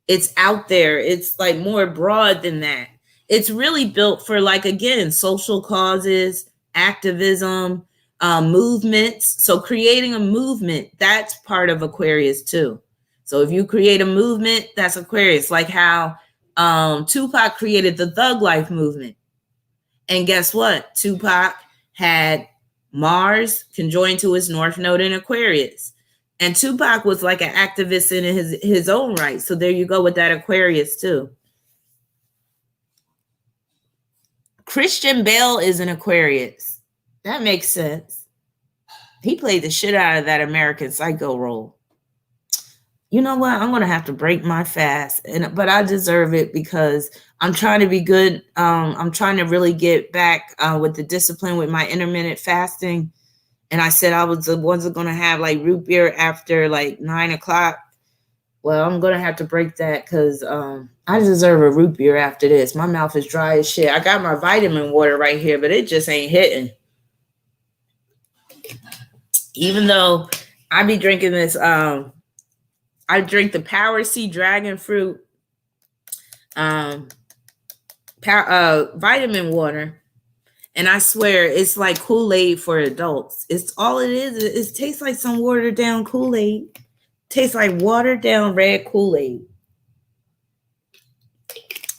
It's out there. It's like more broad than that. It's really built for, like, again, social causes, activism, movements. So creating a movement, that's part of Aquarius too. So if you create a movement, that's Aquarius. Like how Tupac created the Thug Life movement. And guess what? Tupac had Mars conjoined to his North Node in Aquarius. And Tupac was like an activist in his own right. So there you go with that Aquarius too. Christian Bale is an Aquarius. That makes sense. He played the shit out of that American Psycho role. You know what? I'm going to have to break my fast, but I deserve it because I'm trying to be good. I'm trying to really get back with the discipline with my intermittent fasting. And I said I was the ones that going to have like root beer after like 9 o'clock. Well, I'm going to have to break that because I deserve a root beer after this. My mouth is dry as shit. I got my vitamin water right here, but it just ain't hitting. Even though I be drinking this, I drink the Power C Dragon Fruit vitamin water. And I swear it's like Kool-Aid for adults. It's all it is. It tastes like some watered down Kool-Aid. Tastes like watered down red Kool-Aid.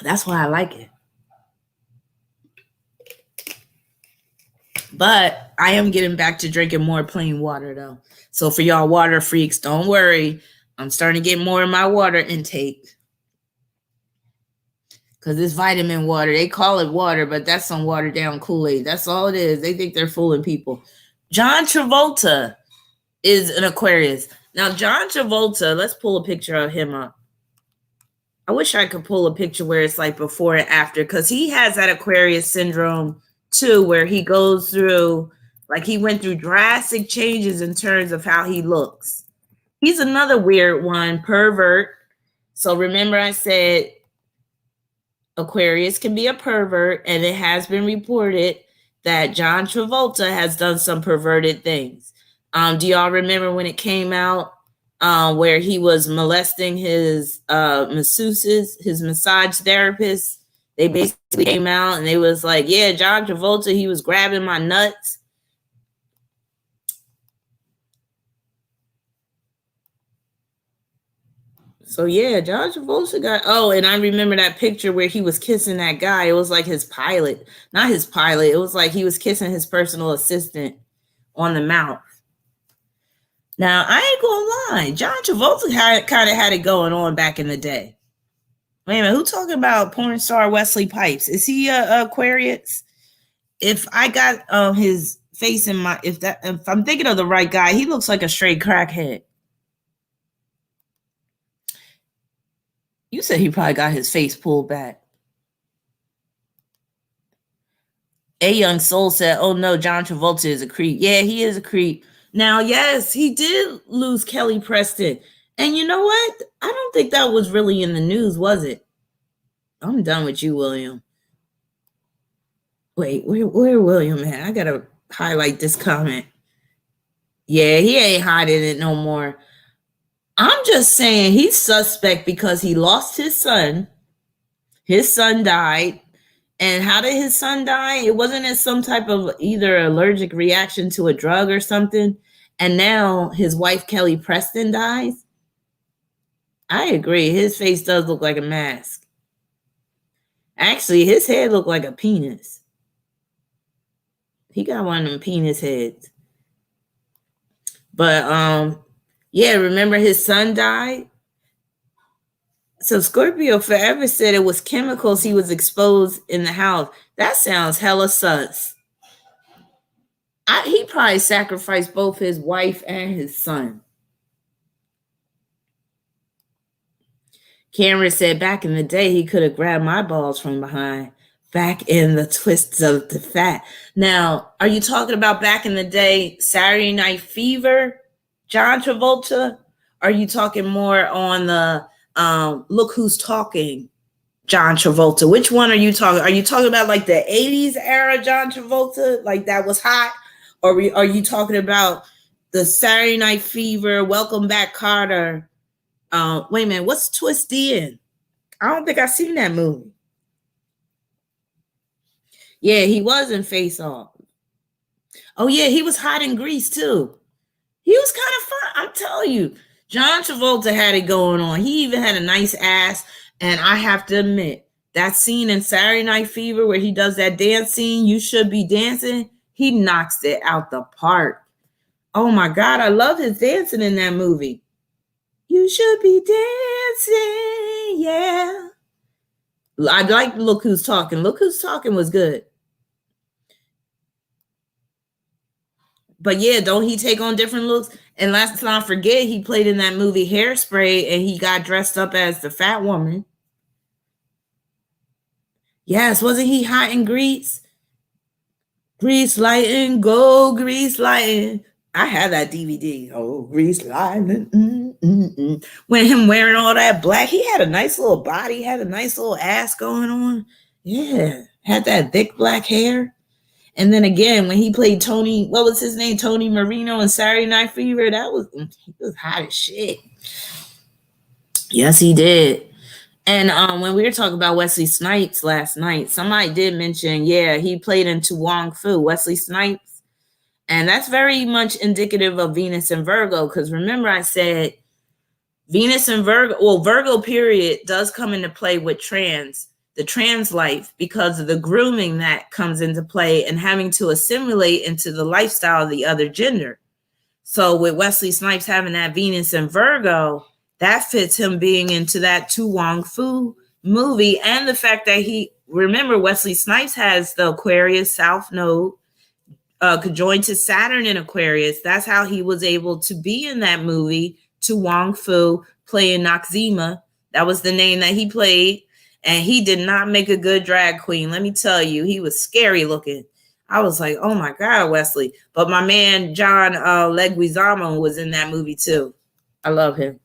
That's why I like it. But I am getting back to drinking more plain water though. So for y'all water freaks, don't worry. I'm starting to get more of my water intake. Because this vitamin water, they call it water, but that's some watered down Kool-Aid. That's all it is. They think they're fooling people. John Travolta is an Aquarius. Now, John Travolta, let's pull a picture of him up. I wish I could pull a picture where it's like before and after, because he has that Aquarius syndrome too, where he goes through, like he went through drastic changes in terms of how he looks. He's another weird one, pervert. So remember I said Aquarius can be a pervert, and it has been reported that John Travolta has done some perverted things. Do y'all remember when it came out where he was molesting his masseuses, his massage therapists? They basically came out and they was like, yeah, John Travolta, he was grabbing my nuts. So yeah, John Travolta got, oh, and I remember that picture where he was kissing that guy. It was like his pilot, not his pilot. It was like he was kissing his personal assistant on the mouth. Now, I ain't gonna lie, John Travolta kind of had it going on back in the day. Wait a minute, who talking about porn star Wesley Pipes? Is he Aquarius? If I got his face in my, if I'm thinking of the right guy, he looks like a straight crackhead. You said he probably got his face pulled back. A Young Soul said, oh no, John Travolta is a creep. Yeah, he is a creep. Now, yes, he did lose Kelly Preston. And you know what? I don't think that was really in the news, was it? I'm done with you, William. Wait, where William at? I got to highlight this comment. Yeah, he ain't hiding it no more. I'm just saying he's suspect because he lost his son. His son died. And how did his son die? It wasn't as some type of either allergic reaction to a drug or something. And now his wife, Kelly Preston, dies. I agree. His face does look like a mask. Actually, his head looked like a penis. He got one of them penis heads. But, yeah, remember his son died? So Scorpio forever said it was chemicals he was exposed in the house. That sounds hella sus. He probably sacrificed both his wife and his son. Cameron said back in the day he could have grabbed my balls from behind. Back in the twists of the fat. Now, are you talking about back in the day, Saturday Night Fever, John Travolta? Are you talking more on the Look Who's Talking, John Travolta? Which one are you talking? Are you talking about like the 80s era John Travolta, like that was hot? Or are you talking about the Saturday Night Fever, Welcome Back Carter? Wait a minute, what's Twisty in? I don't think I've seen that movie. Yeah, he was in Face Off. Oh yeah, he was hot in Grease too. He was kind of fun. I'm telling you, John Travolta had it going on. He even had a nice ass. And I have to admit, that scene in Saturday Night Fever where he does that dance scene, You Should Be Dancing, he knocks it out the park. Oh my God, I love his dancing in that movie. You should be dancing, yeah. I like Look Who's Talking. Look Who's Talking was good. But yeah, don't he take on different looks? And let's not forget, he played in that movie Hairspray and he got dressed up as the fat woman. Yes, wasn't he hot in Grease? Grease lighting, go Grease lighting. I had that DVD. Oh, Grease lighting. When him wearing all that black, he had a nice little body, had a nice little ass going on. Yeah, had that thick black hair. And then again, when he played Tony, what was his name? Tony Marino in Saturday Night Fever. He was hot as shit. Yes, he did. And when we were talking about Wesley Snipes last night, somebody did mention, yeah, he played in To Wong Fu, Wesley Snipes. And that's very much indicative of Venus and Virgo. Because remember I said Venus and Virgo, well, Virgo period does come into play with the trans life, because of the grooming that comes into play and having to assimilate into the lifestyle of the other gender. So with Wesley Snipes having that Venus and Virgo, that fits him being into that To Wong Fu movie. And the fact that remember Wesley Snipes has the Aquarius South Node conjoined to Saturn in Aquarius. That's how he was able to be in that movie, To Wong Fu, playing Noxzema. That was the name that he played. And he did not make a good drag queen. Let me tell you, he was scary looking. I was like, oh my God, Wesley. But my man, John Leguizamo, was in that movie too. I love him.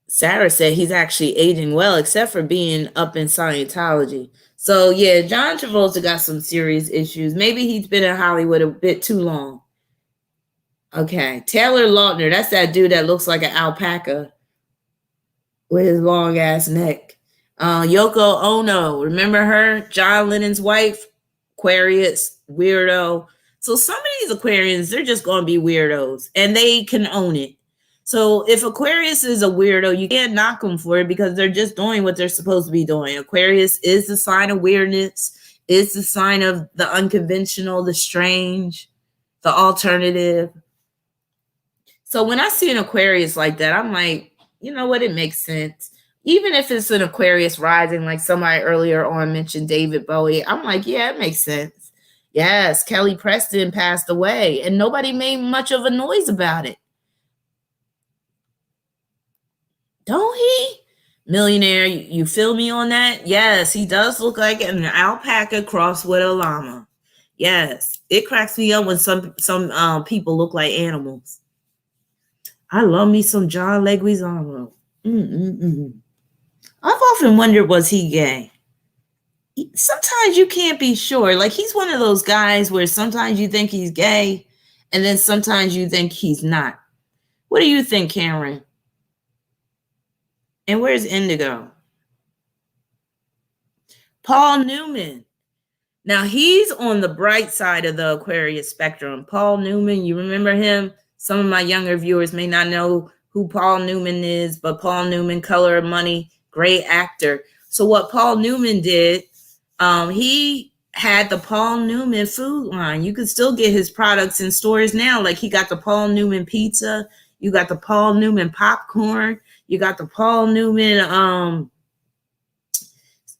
Sarah said he's actually aging well, except for being up in Scientology. So yeah, John Travolta got some serious issues. Maybe he's been in Hollywood a bit too long. Okay, Taylor Lautner, that's that dude that looks like an alpaca with his long ass neck. Yoko Ono, remember her? John Lennon's wife, Aquarius, weirdo. So some of these Aquarians, they're just going to be weirdos, and they can own it. So if Aquarius is a weirdo, you can't knock them for it, because they're just doing what they're supposed to be doing. Aquarius is the sign of weirdness, is the sign of the unconventional, the strange, the alternative. So when I see an Aquarius like that, I'm like, you know what? It makes sense. Even if it's an Aquarius rising, like somebody earlier on mentioned David Bowie, I'm like, yeah, it makes sense. Yes, Kelly Preston passed away and nobody made much of a noise about it. Don't he? Millionaire, you feel me on that? Yes, he does look like an alpaca crossed with a llama. Yes, it cracks me up when some people look like animals. I love me some John Leguizamo. I've often wondered, was he gay? Sometimes you can't be sure. Like, he's one of those guys where sometimes you think he's gay, and then sometimes you think he's not. What do you think, Cameron? And where's Indigo? Paul Newman. Now, he's on the bright side of the Aquarius spectrum. Paul Newman, you remember him? Some of my younger viewers may not know who Paul Newman is, but Paul Newman, Color of Money, great actor. So what Paul Newman did, he had the Paul Newman food line. You can still get his products in stores now. Like, he got the Paul Newman pizza. You got the Paul Newman popcorn. You got the Paul Newman,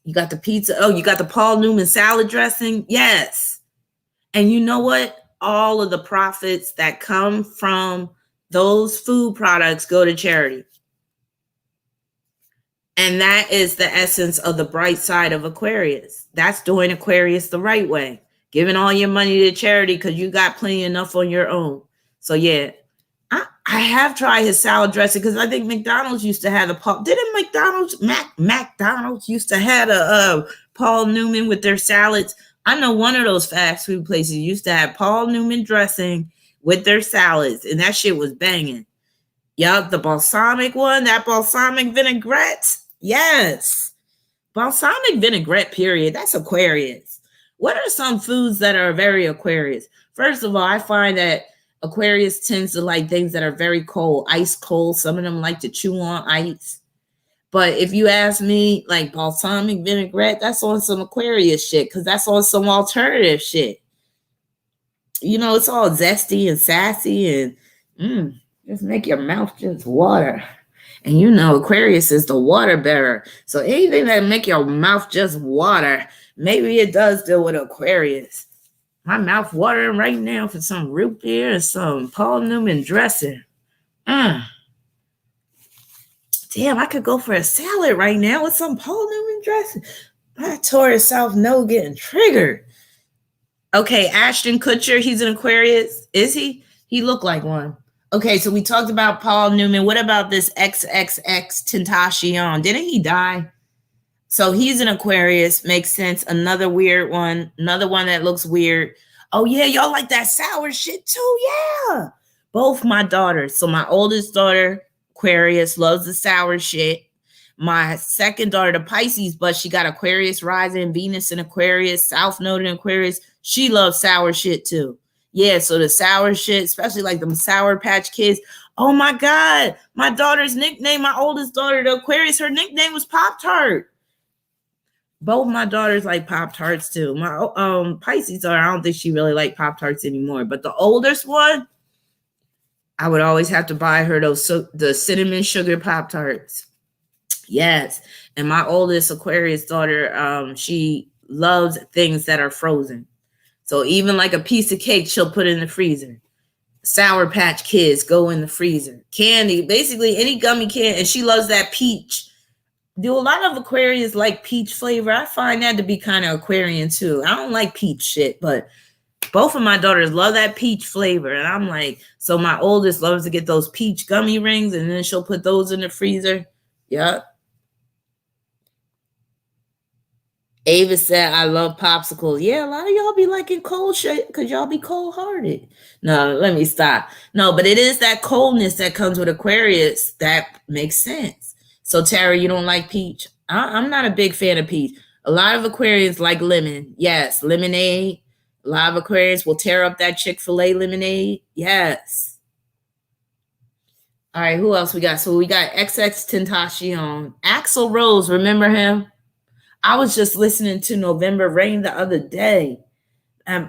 you got the pizza. Oh, you got the Paul Newman salad dressing. Yes. And you know what? All of the profits that come from those food products go to charity. And that is the essence of the bright side of Aquarius. That's doing Aquarius the right way. Giving all your money to charity because you got plenty enough on your own. So yeah, I have tried his salad dressing because I think McDonald's used to have McDonald's used to have a Paul Newman with their salads. I know one of those fast food places used to have Paul Newman dressing with their salads, and that shit was banging. Yup, the balsamic one, that balsamic vinaigrette. Yes. Balsamic vinaigrette, period. That's Aquarius. What are some foods that are very Aquarius? First of all, I find that Aquarius tends to like things that are very cold, ice cold. Some of them like to chew on ice. But if you ask me, like balsamic vinaigrette, that's on some Aquarius shit because that's on some alternative shit. You know, it's all zesty and sassy and just make your mouth just water. And you know, Aquarius is the water bearer. So anything that make your mouth just water, maybe it does deal with Aquarius. My mouth watering right now for some root beer and some Paul Newman dressing. Damn, I could go for a salad right now with some Paul Newman dressing. My Taurus South Node getting triggered. Okay, Ashton Kutcher, he's an Aquarius. Is he? He looked like one. Okay, so we talked about Paul Newman. What about this XXX Tentacion? Didn't he die? So he's an Aquarius. Makes sense. Another weird one. Another one that looks weird. Oh, yeah, y'all like that sour shit too? Yeah. Both my daughters. So my oldest daughter, Aquarius, loves the sour shit. My second daughter, the Pisces, but she got Aquarius rising, Venus in Aquarius, South Node in Aquarius. She loves sour shit too. Yeah, so the sour shit, especially like them Sour Patch Kids. Oh my God, my daughter's nickname, my oldest daughter, the Aquarius, her nickname was Pop-Tart. Both my daughters like Pop-Tarts too. My Pisces daughter, I don't think she really like Pop-Tarts anymore. But the oldest one, I would always have to buy her the cinnamon sugar Pop-Tarts. Yes. And my oldest Aquarius daughter, she loves things that are frozen. So even like a piece of cake, she'll put in the freezer. Sour Patch Kids go in the freezer. Candy, basically any gummy candy. And she loves that peach. Do a lot of Aquarians like peach flavor? I find that to be kind of Aquarian too. I don't like peach shit, but both of my daughters love that peach flavor. And I'm like, so my oldest loves to get those peach gummy rings and then she'll put those in the freezer. Yep. Ava said, I love popsicles. Yeah, a lot of y'all be liking cold shit because y'all be cold-hearted. No, let me stop. No, but it is that coldness that comes with Aquarius that makes sense. So, Tara, you don't like peach? I'm not a big fan of peach. A lot of Aquarians like lemon. Yes, lemonade. A lot of Aquarians will tear up that Chick-fil-A lemonade. Yes. All right, who else we got? So we got XX Tentacion. Axl Rose, remember him? I was just listening to November Rain the other day. That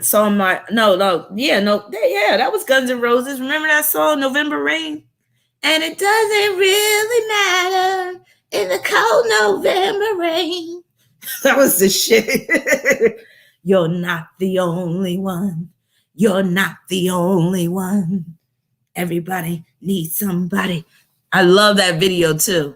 was Guns N' Roses. Remember that song, November Rain? And it doesn't really matter in the cold November rain. That was the shit. You're not the only one. You're not the only one. Everybody needs somebody. I love that video too.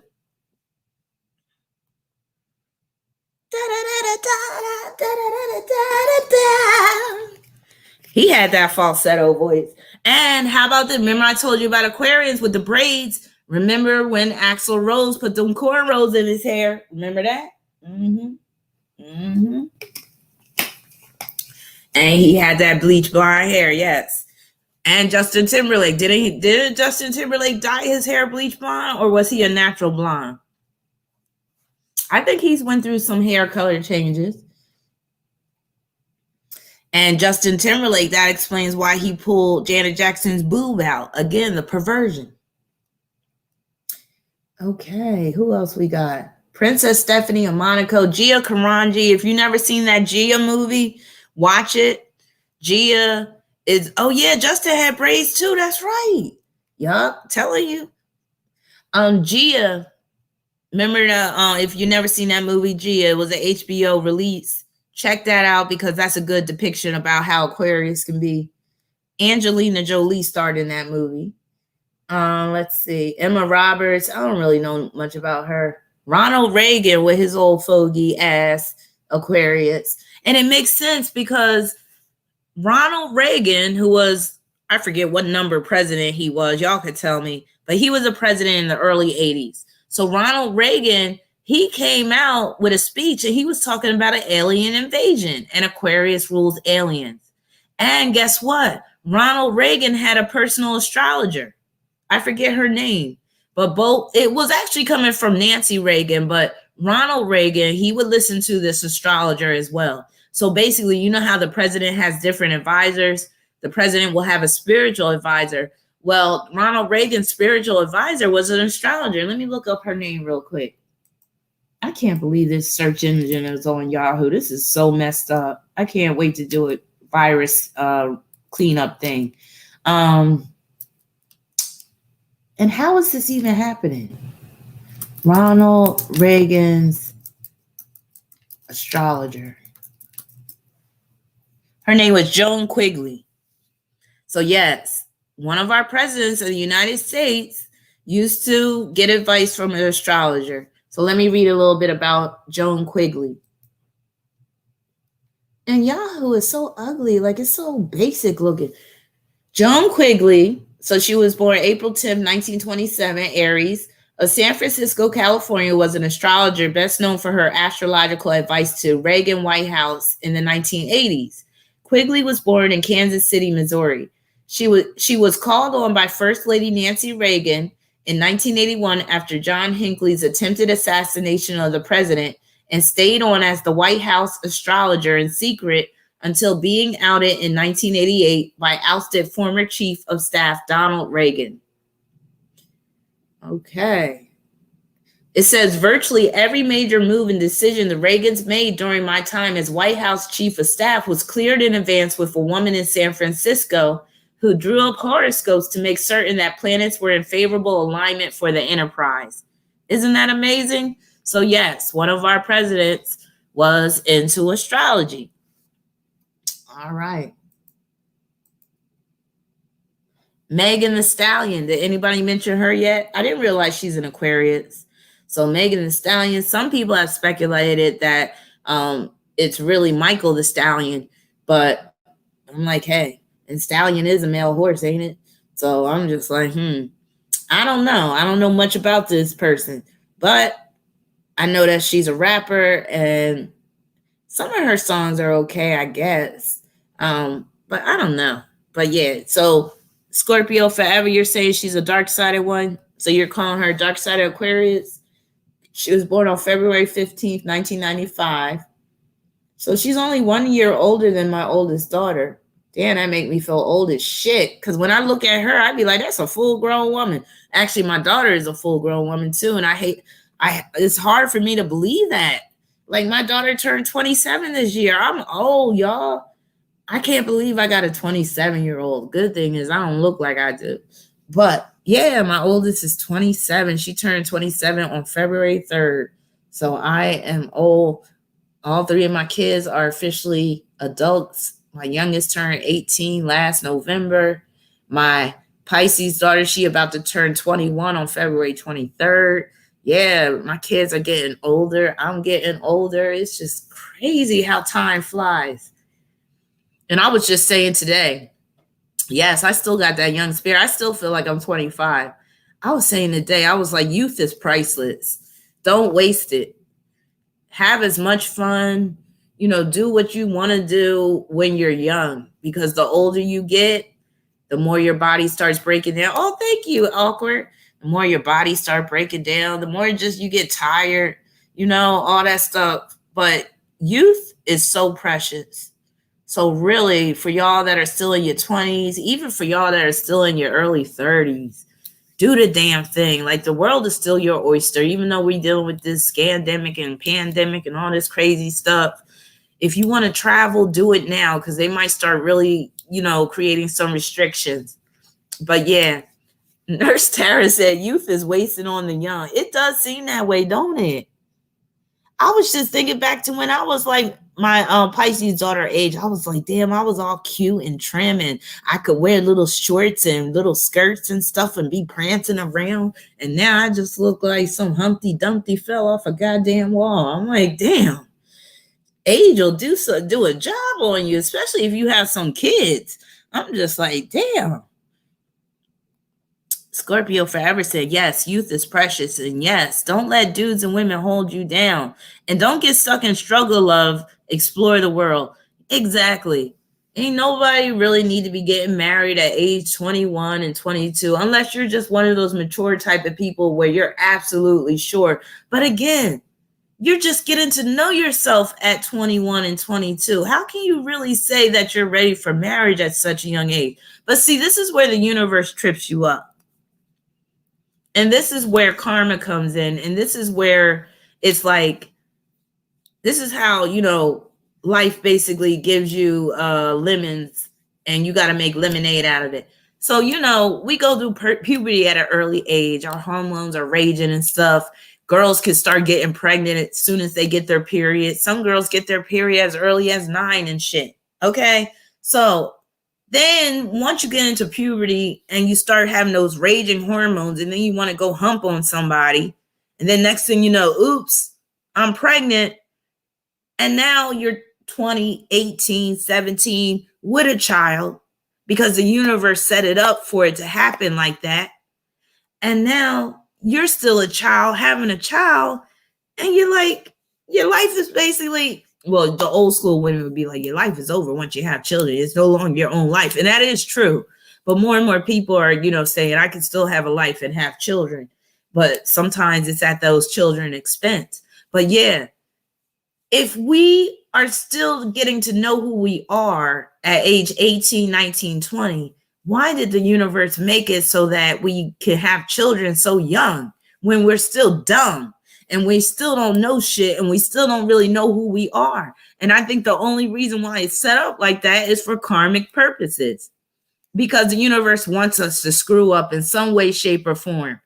He had that falsetto voice. And how about this? Remember I told you about Aquarians with the braids? Remember when Axl Rose put them cornrows in his hair? Remember that? And he had that bleach blonde hair, yes. And Justin Timberlake, didn't Justin Timberlake dye his hair bleach blonde, or was he a natural blonde? I think he's went through some hair color changes. And Justin Timberlake, that explains why he pulled Janet Jackson's boob out. Again, the perversion. Okay, who else we got? Princess Stephanie of Monaco, Gia Karanji. If you've never seen that Gia movie, watch it. Gia is, oh yeah, Justin had braids too. That's right. Yup, telling you. Gia, remember the if you never seen that movie, Gia, it was an HBO release. Check that out because that's a good depiction about how Aquarius can be. Angelina Jolie starred in that movie. Let's see. Emma Roberts. I don't really know much about her. Ronald Reagan with his old fogey ass Aquarius. And it makes sense because Ronald Reagan, who was, I forget what number president he was, y'all could tell me, but he was a president in the early 80s. So Ronald Reagan, he came out with a speech and he was talking about an alien invasion, and Aquarius rules aliens. And guess what? Ronald Reagan had a personal astrologer. I forget her name, but it was actually coming from Nancy Reagan, but Ronald Reagan, he would listen to this astrologer as well. So basically, you know how the president has different advisors? The president will have a spiritual advisor. Well, Ronald Reagan's spiritual advisor was an astrologer. Let me look up her name real quick. I can't believe this search engine is on Yahoo. This is so messed up. I can't wait to do a virus cleanup thing. And how is this even happening? Ronald Reagan's astrologer. Her name was Joan Quigley. So yes, one of our presidents of the United States used to get advice from an astrologer. So let me read a little bit about Joan Quigley. And Yahoo is so ugly, like it's so basic looking. Joan Quigley, so she was born April 10, 1927, Aries, of San Francisco, California, was an astrologer best known for her astrological advice to Reagan White House in the 1980s. Quigley was born in Kansas City, Missouri. She was called on by First Lady Nancy Reagan in 1981 after John Hinckley's attempted assassination of the president, and stayed on as the White House astrologer in secret until being outed in 1988 by ousted former Chief of Staff Donald Reagan. Okay. It says virtually every major move and decision the Reagans made during my time as White House Chief of Staff was cleared in advance with a woman in San Francisco who drew up horoscopes to make certain that planets were in favorable alignment for the enterprise. Isn't that amazing? So yes, one of our presidents was into astrology. All right. Megan Thee Stallion. Did anybody mention her yet? I didn't realize she's an Aquarius. So Megan Thee Stallion, some people have speculated that it's really Michael the Stallion, but I'm like, hey, and Stallion is a male horse, ain't it? So I'm just like, I don't know. I don't know much about this person, but I know that she's a rapper and some of her songs are okay, I guess. But I don't know. But yeah, so Scorpio forever, you're saying she's a dark-sided one? So you're calling her dark-sided Aquarius? She was born on February 15th, 1995. So she's only 1 year older than my oldest daughter. Damn, that make me feel old as shit. Because when I look at her, I'd be like, that's a full-grown woman. Actually, my daughter is a full-grown woman too. And it's hard for me to believe that. Like, my daughter turned 27 this year. I'm old, y'all. I can't believe I got a 27-year-old. Good thing is I don't look like I do. But yeah, my oldest is 27. She turned 27 on February 3rd. So I am old. All three of my kids are officially adults. My youngest turned 18 last November. My Pisces daughter, she about to turn 21 on February 23rd. Yeah, my kids are getting older. I'm getting older. It's just crazy how time flies. And I was just saying today, yes, I still got that young spirit. I still feel like I'm 25. I was saying today, I was like, youth is priceless. Don't waste it. Have as much fun. Do what you want to do when you're young, because the older you get, the more your body starts breaking down. Oh, thank you, awkward. The more your body starts breaking down, the more just you get tired, all that stuff. But youth is so precious. So really, for y'all that are still in your 20s, even for y'all that are still in your early 30s, do the damn thing. Like, the world is still your oyster, even though we're dealing with this scandemic and pandemic and all this crazy stuff. If you want to travel, do it now, because they might start really, creating some restrictions. But yeah, Nurse Tara said youth is wasted on the young. It does seem that way, don't it? I was just thinking back to when I was like my Pisces daughter age. I was like, damn, I was all cute and trim, and I could wear little shorts and little skirts and stuff and be prancing around. And now I just look like some Humpty Dumpty fell off a goddamn wall. I'm like, damn, age will do a job on you, especially if you have some kids. I'm just like, damn. Scorpio Forever said, yes, youth is precious. And yes, don't let dudes and women hold you down. And don't get stuck in struggle of explore the world. Exactly. Ain't nobody really need to be getting married at age 21 and 22, unless you're just one of those mature type of people where you're absolutely sure. But again, you're just getting to know yourself at 21 and 22. How can you really say that you're ready for marriage at such a young age? But see, this is where the universe trips you up. And this is where karma comes in. And this is where it's like, this is how, life basically gives you lemons and you got to make lemonade out of it. So, we go through puberty at an early age. Our hormones are raging and stuff. Girls can start getting pregnant as soon as they get their period. Some girls get their period as early as 9 and shit. Okay. So then once you get into puberty and you start having those raging hormones, and then you want to go hump on somebody, and then next thing you know, oops, I'm pregnant. And now you're 20, 18, 17 with a child because the universe set it up for it to happen like that. And now you're still a child having a child, and you're like, your life is basically, well, the old school women would be like, your life is over once you have children. It's no longer your own life. And that is true. But more and more people are, saying I can still have a life and have children. But sometimes it's at those children's expense. But yeah, if we are still getting to know who we are at age 18, 19, 20, why did the universe make it so that we can have children so young when we're still dumb? And we still don't know shit, and we still don't really know who we are. And I think the only reason why it's set up like that is for karmic purposes, because the universe wants us to screw up in some way, shape, or form.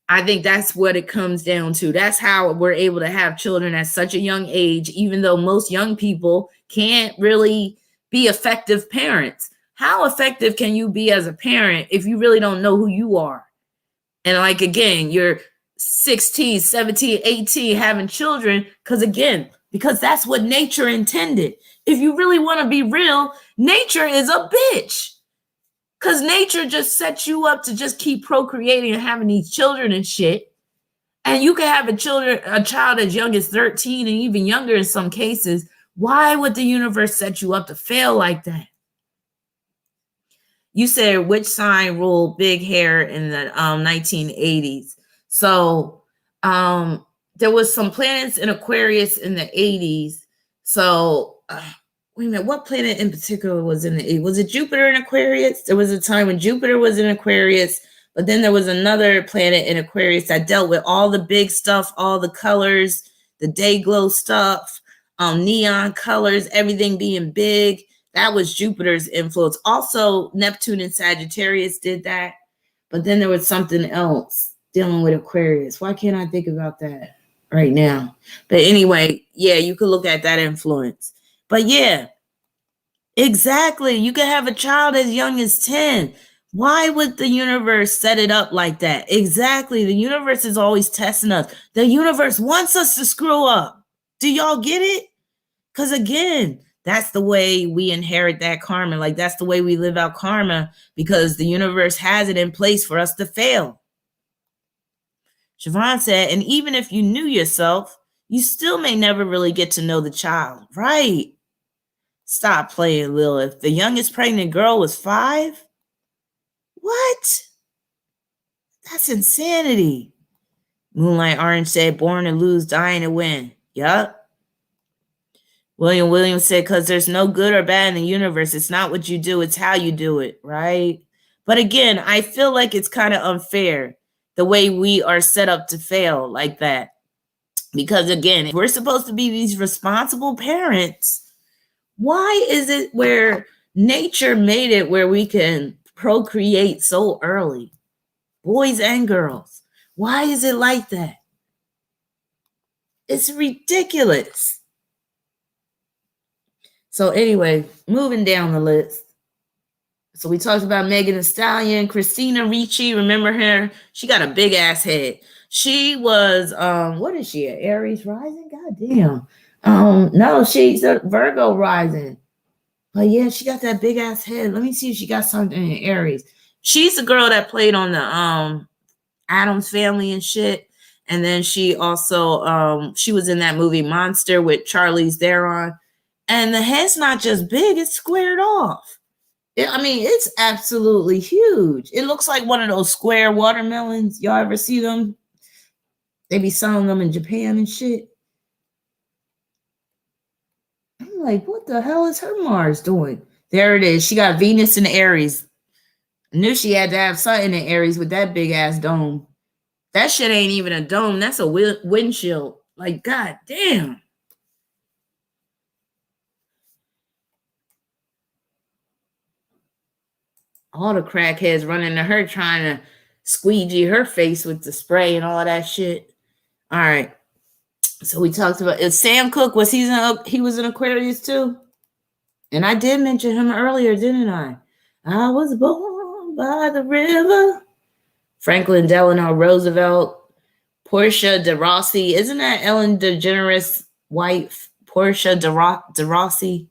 I think that's what it comes down to. That's how we're able to have children at such a young age, even though most young people can't really be effective parents. How effective can you be as a parent if you really don't know who you are? And like, again, you're 16, 17, 18 having children because that's what nature intended. If you really want to be real, nature is a bitch, because nature just sets you up to just keep procreating and having these children and shit. And you can have a child as young as 13 and even younger in some cases. Why would the universe set you up to fail like that? You said which sign ruled big hair in the 1980s? So there was some planets in Aquarius in the 80s. So wait a minute, what planet in particular was in the 80s? Was it Jupiter in Aquarius? There was a time when Jupiter was in Aquarius, but then there was another planet in Aquarius that dealt with all the big stuff, all the colors, the day glow stuff, neon colors, everything being big. That was Jupiter's influence. Also, Neptune and Sagittarius did that. But then there was something else dealing with Aquarius. Why can't I think about that right now? But anyway, yeah, you could look at that influence. But yeah, exactly. You could have a child as young as 10. Why would the universe set it up like that? Exactly. The universe is always testing us. The universe wants us to screw up. Do y'all get it? Because again, that's the way we inherit that karma. Like, that's the way we live out karma, because the universe has it in place for us to fail. Siobhan said, and even if you knew yourself, you still may never really get to know the child. Right. Stop playing, Lilith. The youngest pregnant girl was 5? What? That's insanity. Moonlight Orange said, born to lose, dying to win. Yup. William Williams said, because there's no good or bad in the universe. It's not what you do, it's how you do it, right? But again, I feel like it's kind of unfair the way we are set up to fail like that. Because again, if we're supposed to be these responsible parents, why is it where nature made it where we can procreate so early? boys and girls. Why is it like that? It's ridiculous. So anyway, moving down the list. So we talked about Megan Thee Stallion, Christina Ricci. Remember her? She got a big ass head. She was what is she? An Aries rising? God damn. No, she's a Virgo rising. But yeah, she got that big ass head. Let me see if she got something in Aries. She's the girl that played on the Addams Family and shit. And then she also she was in that movie Monster with Charlize Theron. And the head's not just big, it's squared off. I mean, it's absolutely huge. It looks like one of those square watermelons. Y'all ever see them? They be selling them in Japan and shit. I'm like, what the hell is her Mars doing? There it is. She got Venus in Aries. I knew she had to have something in Aries with that big ass dome. That shit ain't even a dome. That's a windshield. Like, god damn. All the crackheads running to her trying to squeegee her face with the spray and all that shit. All right. So we talked about Sam Cooke. He was in Aquarius too? And I did mention him earlier, didn't I? I was born by the river. Franklin Delano Roosevelt. Portia de Rossi. Isn't that Ellen DeGeneres' wife? Portia de Rossi.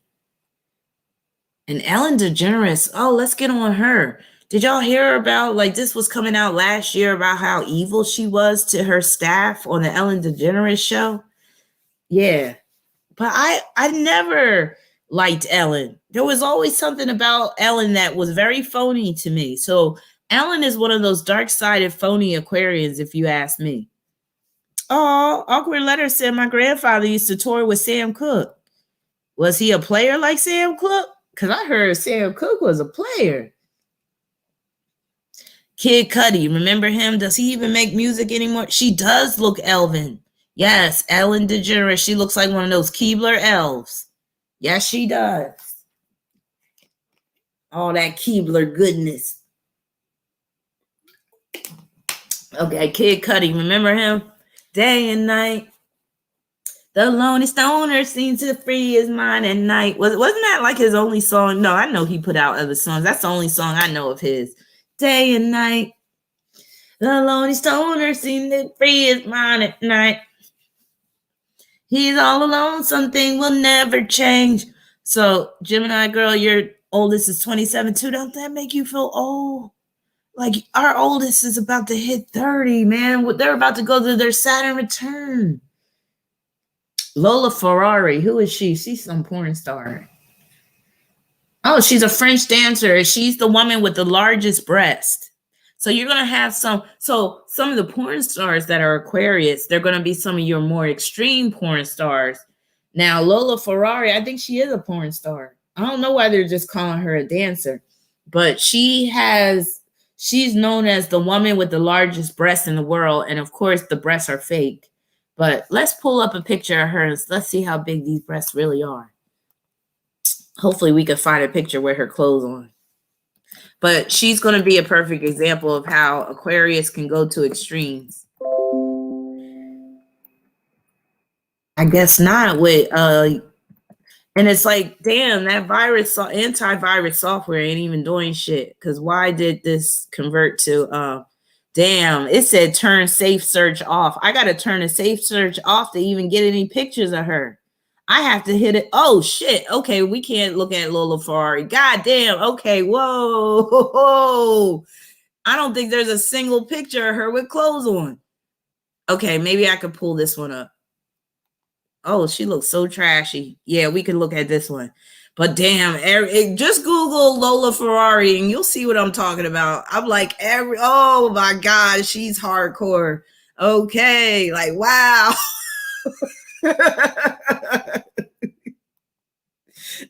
And Ellen DeGeneres, oh, let's get on her. Did y'all hear about, like, this was coming out last year about how evil she was to her staff on the Ellen DeGeneres show? Yeah. But I never liked Ellen. There was always something about Ellen that was very phony to me. So Ellen is one of those dark-sided phony Aquarians, if you ask me. Oh, Awkward Letter said my grandfather used to tour with Sam Cooke. Was he a player like Sam Cooke? Because I heard Sam Cooke was a player. Kid Cudi, remember him? Does he even make music anymore? She does look elven. Yes, Ellen DeGeneres. She looks like one of those Keebler elves. Yes, she does. All that Keebler goodness. Okay, Kid Cudi, remember him? Day and night. The lonely stoner seems to free his mind at night. Wasn't that like his only song? No, I know he put out other songs. That's the only song I know of his. Day and night. The lonely stoner seems to free his mind at night. He's all alone. Something will never change. So, Gemini girl, your oldest is 27 too. Don't that make you feel old? Like our oldest is about to hit 30, man. They're about to go to their Saturn return. Lola Ferrari, who is she? She's some porn star. Oh, she's a French dancer. She's the woman with the largest breast. So you're going to have some of the porn stars that are Aquarius, they're going to be some of your more extreme porn stars. Now, Lola Ferrari, I think she is a porn star. I don't know why they're just calling her a dancer, but she's known as the woman with the largest breasts in the world. And of course, the breasts are fake. But let's pull up a picture of her and let's see how big these breasts really are. Hopefully we can find a picture with her clothes on. But she's going to be a perfect example of how Aquarius can go to extremes. I guess not with and it's like, damn, that antivirus software ain't even doing shit. Because why did this convert to damn, it said turn safe search off. I got to turn the safe search off to even get any pictures of her. I have to hit it. Oh, shit. Okay, we can't look at Lola Ferrari. God damn. Okay, whoa. I don't think there's a single picture of her with clothes on. Okay, maybe I could pull this one up. Oh, she looks so trashy. Yeah, we can look at this one. But damn, just Google Lola Ferrari and you'll see what I'm talking about. I'm like, oh my God, she's hardcore. Okay, like, wow.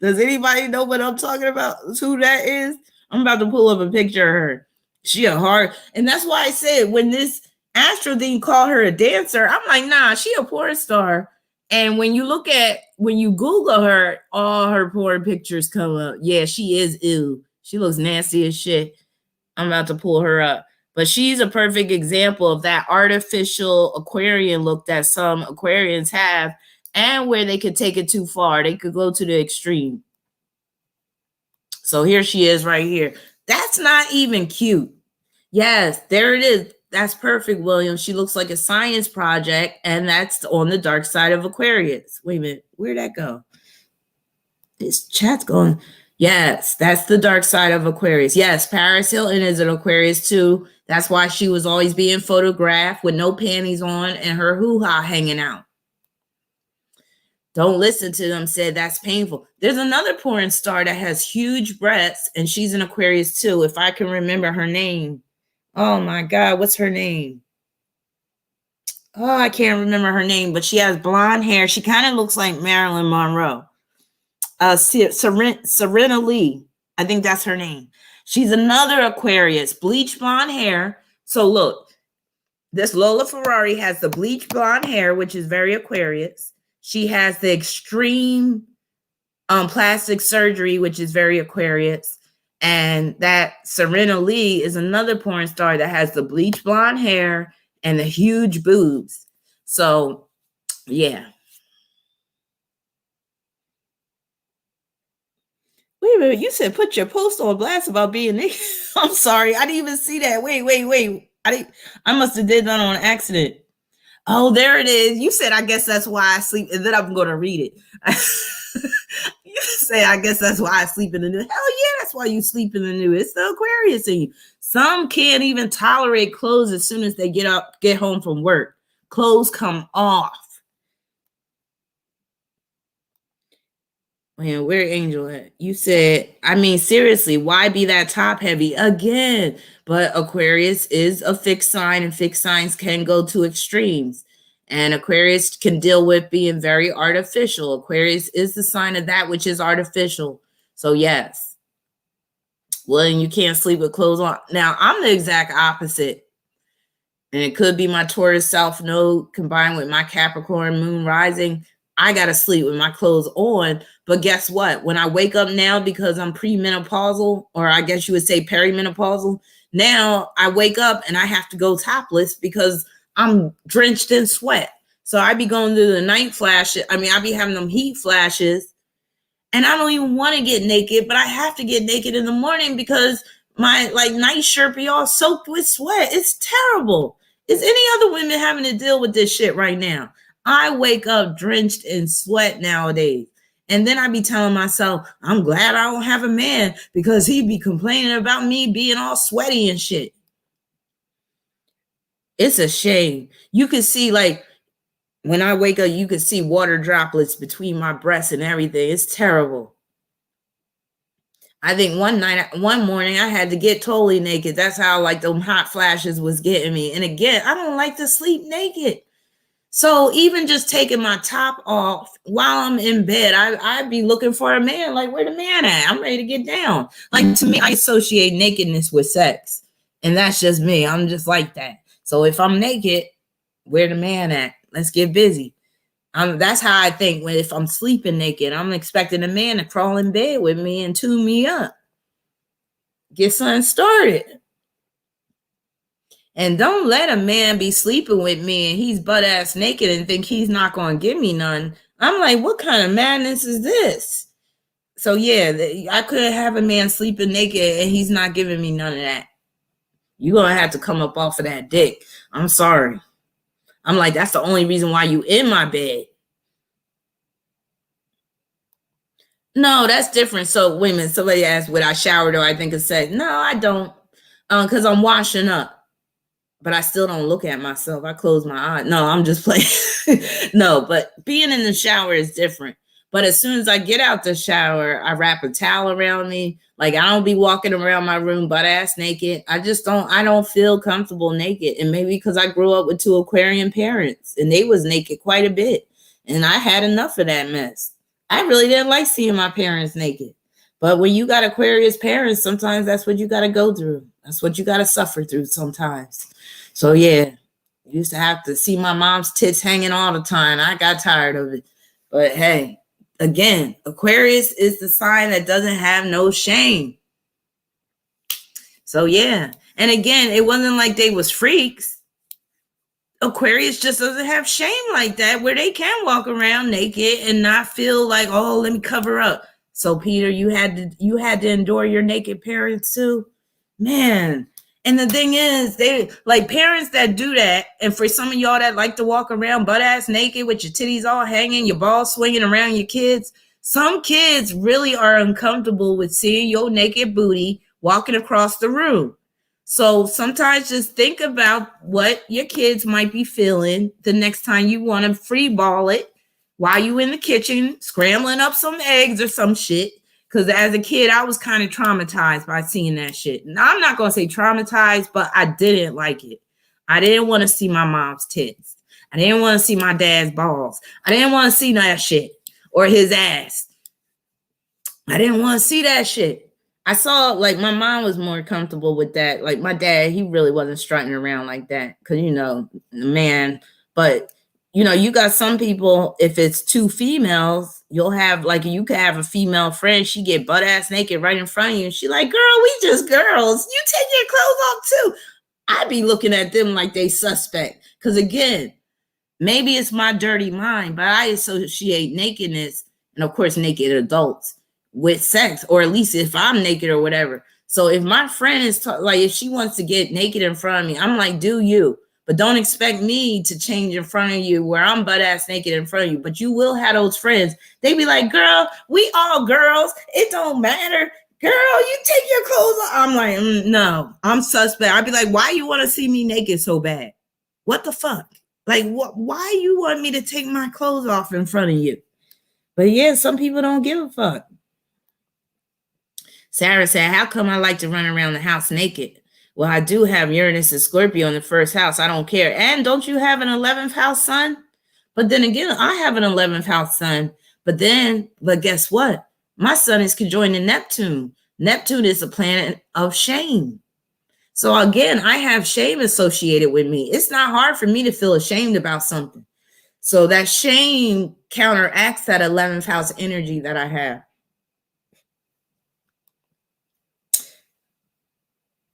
Does anybody know what I'm talking about? Who that is? I'm about to pull up a picture of her. She a hard, and that's why I said when this Astro thing called her a dancer, I'm like, nah, she a porn star. And when you Google her, all her porn pictures come up. Yeah, she is ew. She looks nasty as shit. I'm about to pull her up. But she's a perfect example of that artificial Aquarian look that some Aquarians have, and where they could take it too far. They could go to the extreme. So here she is right here. That's not even cute. Yes, there it is. That's perfect, William. She looks like a science project, and that's on the dark side of Aquarius. Wait a minute. Where'd that go? This chat's going. Yes, that's the dark side of Aquarius. Yes, Paris Hilton is an Aquarius too. That's why she was always being photographed with no panties on and her hoo-ha hanging out. Don't listen to them, said that's painful. There's another porn star that has huge breasts, and she's an Aquarius too, if I can remember her name. Oh my God, what's her name? Oh, I can't remember her name, but she has blonde hair. She kind of looks like Marilyn Monroe. Serena Lee. I think that's her name. She's another Aquarius, bleach blonde hair. So look, this Lola Ferrari has the bleach blonde hair, which is very Aquarius. She has the extreme plastic surgery, which is very Aquarius. And that Serena Lee is another porn star that has the bleach blonde hair and the huge boobs. So, yeah. Wait a minute. You said put your post on blast about being naked. I'm sorry. I didn't even see that. Wait. I must have did that on accident. Oh, there it is. You said, I guess that's why I sleep. And then I'm going to read it. You say, I guess that's why I sleep in the nude. Hell yeah, that's why you sleep in the nude. It's the Aquarius in you. Some can't even tolerate clothes as soon as they get home from work. Clothes come off. Man, where Angel at? You said, I mean, seriously, why be that top heavy again? But Aquarius is a fixed sign, and fixed signs can go to extremes. And Aquarius can deal with being very artificial. Aquarius is the sign of that which is artificial. So yes. Well, and you can't sleep with clothes on. Now, I'm the exact opposite. And it could be my Taurus South Node combined with my Capricorn Moon rising. I got to sleep with my clothes on. But guess what? When I wake up now, because I'm premenopausal, or I guess you would say perimenopausal, now I wake up and I have to go topless because I'm drenched in sweat. So I be going through the night flashes. I mean, I be having them heat flashes. And I don't even want to get naked, but I have to get naked in the morning because my night shirt be all soaked with sweat. It's terrible. Is any other women having to deal with this shit right now? I wake up drenched in sweat nowadays. And then I be telling myself, I'm glad I don't have a man because he'd be complaining about me being all sweaty and shit. It's a shame. You can see, when I wake up, you can see water droplets between my breasts and everything. It's terrible. I think one morning I had to get totally naked. That's how them hot flashes was getting me. And again, I don't like to sleep naked. So even just taking my top off while I'm in bed, I'd be looking for a man. Where the man at? I'm ready to get down. To me, I associate nakedness with sex. And that's just me. I'm just like that. So if I'm naked, where the man at? Let's get busy. That's how I think if I'm sleeping naked. I'm expecting a man to crawl in bed with me and tune me up. Get something started. And don't let a man be sleeping with me and he's butt-ass naked and think he's not going to give me none. I'm like, what kind of madness is this? So, yeah, I could have a man sleeping naked and he's not giving me none of that. You're going to have to come up off of that dick. I'm sorry. I'm like, that's the only reason why you in my bed. No, that's different. So, wait a minute. Somebody asked, would I shower though? I think it said, no, I don't. Because I'm washing up. But I still don't look at myself. I close my eyes. No, I'm just playing. No, but being in the shower is different. But as soon as I get out the shower, I wrap a towel around me. I don't be walking around my room butt ass naked. I don't feel comfortable naked. And maybe because I grew up with 2 Aquarian parents and they was naked quite a bit. And I had enough of that mess. I really didn't like seeing my parents naked. But when you got Aquarius parents, sometimes that's what you got to go through. That's what you got to suffer through sometimes. So, yeah, I used to have to see my mom's tits hanging all the time. I got tired of it. But, hey, again, Aquarius is the sign that doesn't have no shame. So, yeah. And again, it wasn't like they was freaks. Aquarius just doesn't have shame like that, where they can walk around naked and not feel like, oh, let me cover up. So Peter, you had to endure your naked parents too, man. And the thing is, they like parents that do that. And for some of y'all that like to walk around butt ass naked with your titties all hanging, your balls swinging around your kids, some kids really are uncomfortable with seeing your naked booty walking across the room. So sometimes just think about what your kids might be feeling the next time you want to free ball it while you in the kitchen scrambling up some eggs or some shit. Because as a kid, I was kind of traumatized by seeing that shit. Now, I'm not going to say traumatized, but I didn't like it. I didn't want to see my mom's tits. I didn't want to see my dad's balls. I didn't want to see that shit or his ass. I didn't want to see that shit. I saw, like, my mom was more comfortable with that. Like, my dad, he really wasn't strutting around like that because, you know, man. But, you know, you got some people, if it's two females, you'll have, like, you could have a female friend. She get butt ass naked right in front of you. And she like, girl, we just girls. You take your clothes off too. I'd be looking at them like they suspect. Because, again, maybe it's my dirty mind, but I associate nakedness, and, of course, naked adults, with sex, or at least if I'm naked or whatever. So if my friend is like, if she wants to get naked in front of me, I'm like, do you, but don't expect me to change in front of you where I'm butt ass naked in front of you. But you will have those friends. They be like, girl, we all girls. It don't matter. Girl, you take your clothes off. I'm like, no, I'm suspect. I'd be like, why you want to see me naked so bad? What the fuck? Like, what? Why you want me to take my clothes off in front of you? But yeah, some people don't give a fuck. Sarah said, how come I like to run around the house naked? Well, I do have Uranus and Scorpio in the first house. I don't care. And don't you have an 11th house sun? But then again, I have an 11th house sun. But guess what? My sun is conjoined to Neptune. Neptune is a planet of shame. So again, I have shame associated with me. It's not hard for me to feel ashamed about something. So that shame counteracts that 11th house energy that I have.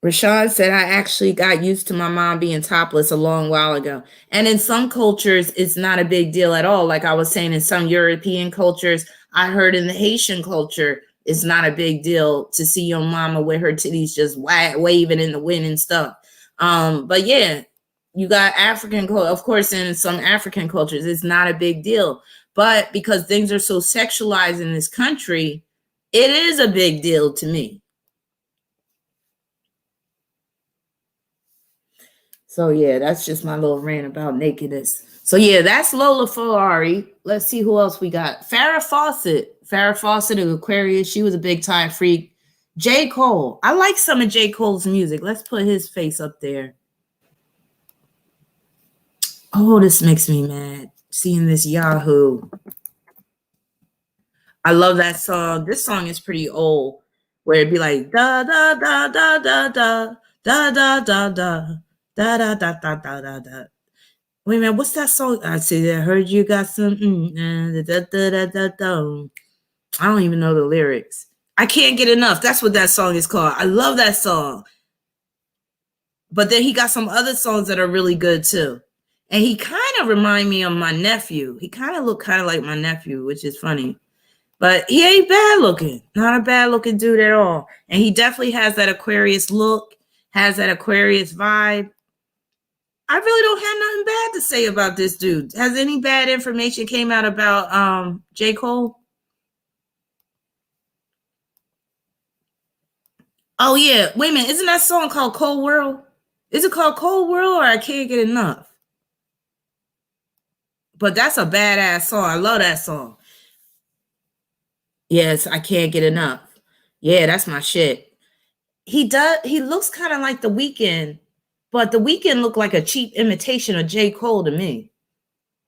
Rashawn said, I actually got used to my mom being topless a long while ago. And in some cultures, it's not a big deal at all. Like I was saying, in some European cultures, I heard in the Haitian culture, it's not a big deal to see your mama with her titties just waving in the wind and stuff. But yeah, you got African, of course, in some African cultures, it's not a big deal. But because things are so sexualized in this country, it is a big deal to me. So yeah, that's just my little rant about nakedness. So yeah, that's Lola Ferrari. Let's see who else we got. Farrah Fawcett. Farrah Fawcett of Aquarius. She was a big time freak. J. Cole. I like some of J. Cole's music. Let's put his face up there. Oh, this makes me mad. Seeing this Yahoo. I love that song. This song is pretty old. Where it'd be like da da da da da da da da da da. Da da da da da da da. Wait a minute, what's that song? I said, I heard you got some. Da, da, da, da, da. I don't even know the lyrics. I can't get enough. That's what that song is called. I love that song. But then he got some other songs that are really good too. And he kind of remind me of my nephew. He kind of look kind of like my nephew, which is funny. But he ain't bad looking. Not a bad looking dude at all. And he definitely has that Aquarius look, has that Aquarius vibe. I really don't have nothing bad to say about this dude. Has any bad information came out about J. Cole? Oh yeah, wait a minute. Isn't that song called Cold World? Is it called Cold World or I Can't Get Enough? But that's a badass song. I love that song. Yes, I Can't Get Enough. Yeah, that's my shit. He looks kind of like The Weeknd, but The Weeknd looked like a cheap imitation of J. Cole to me.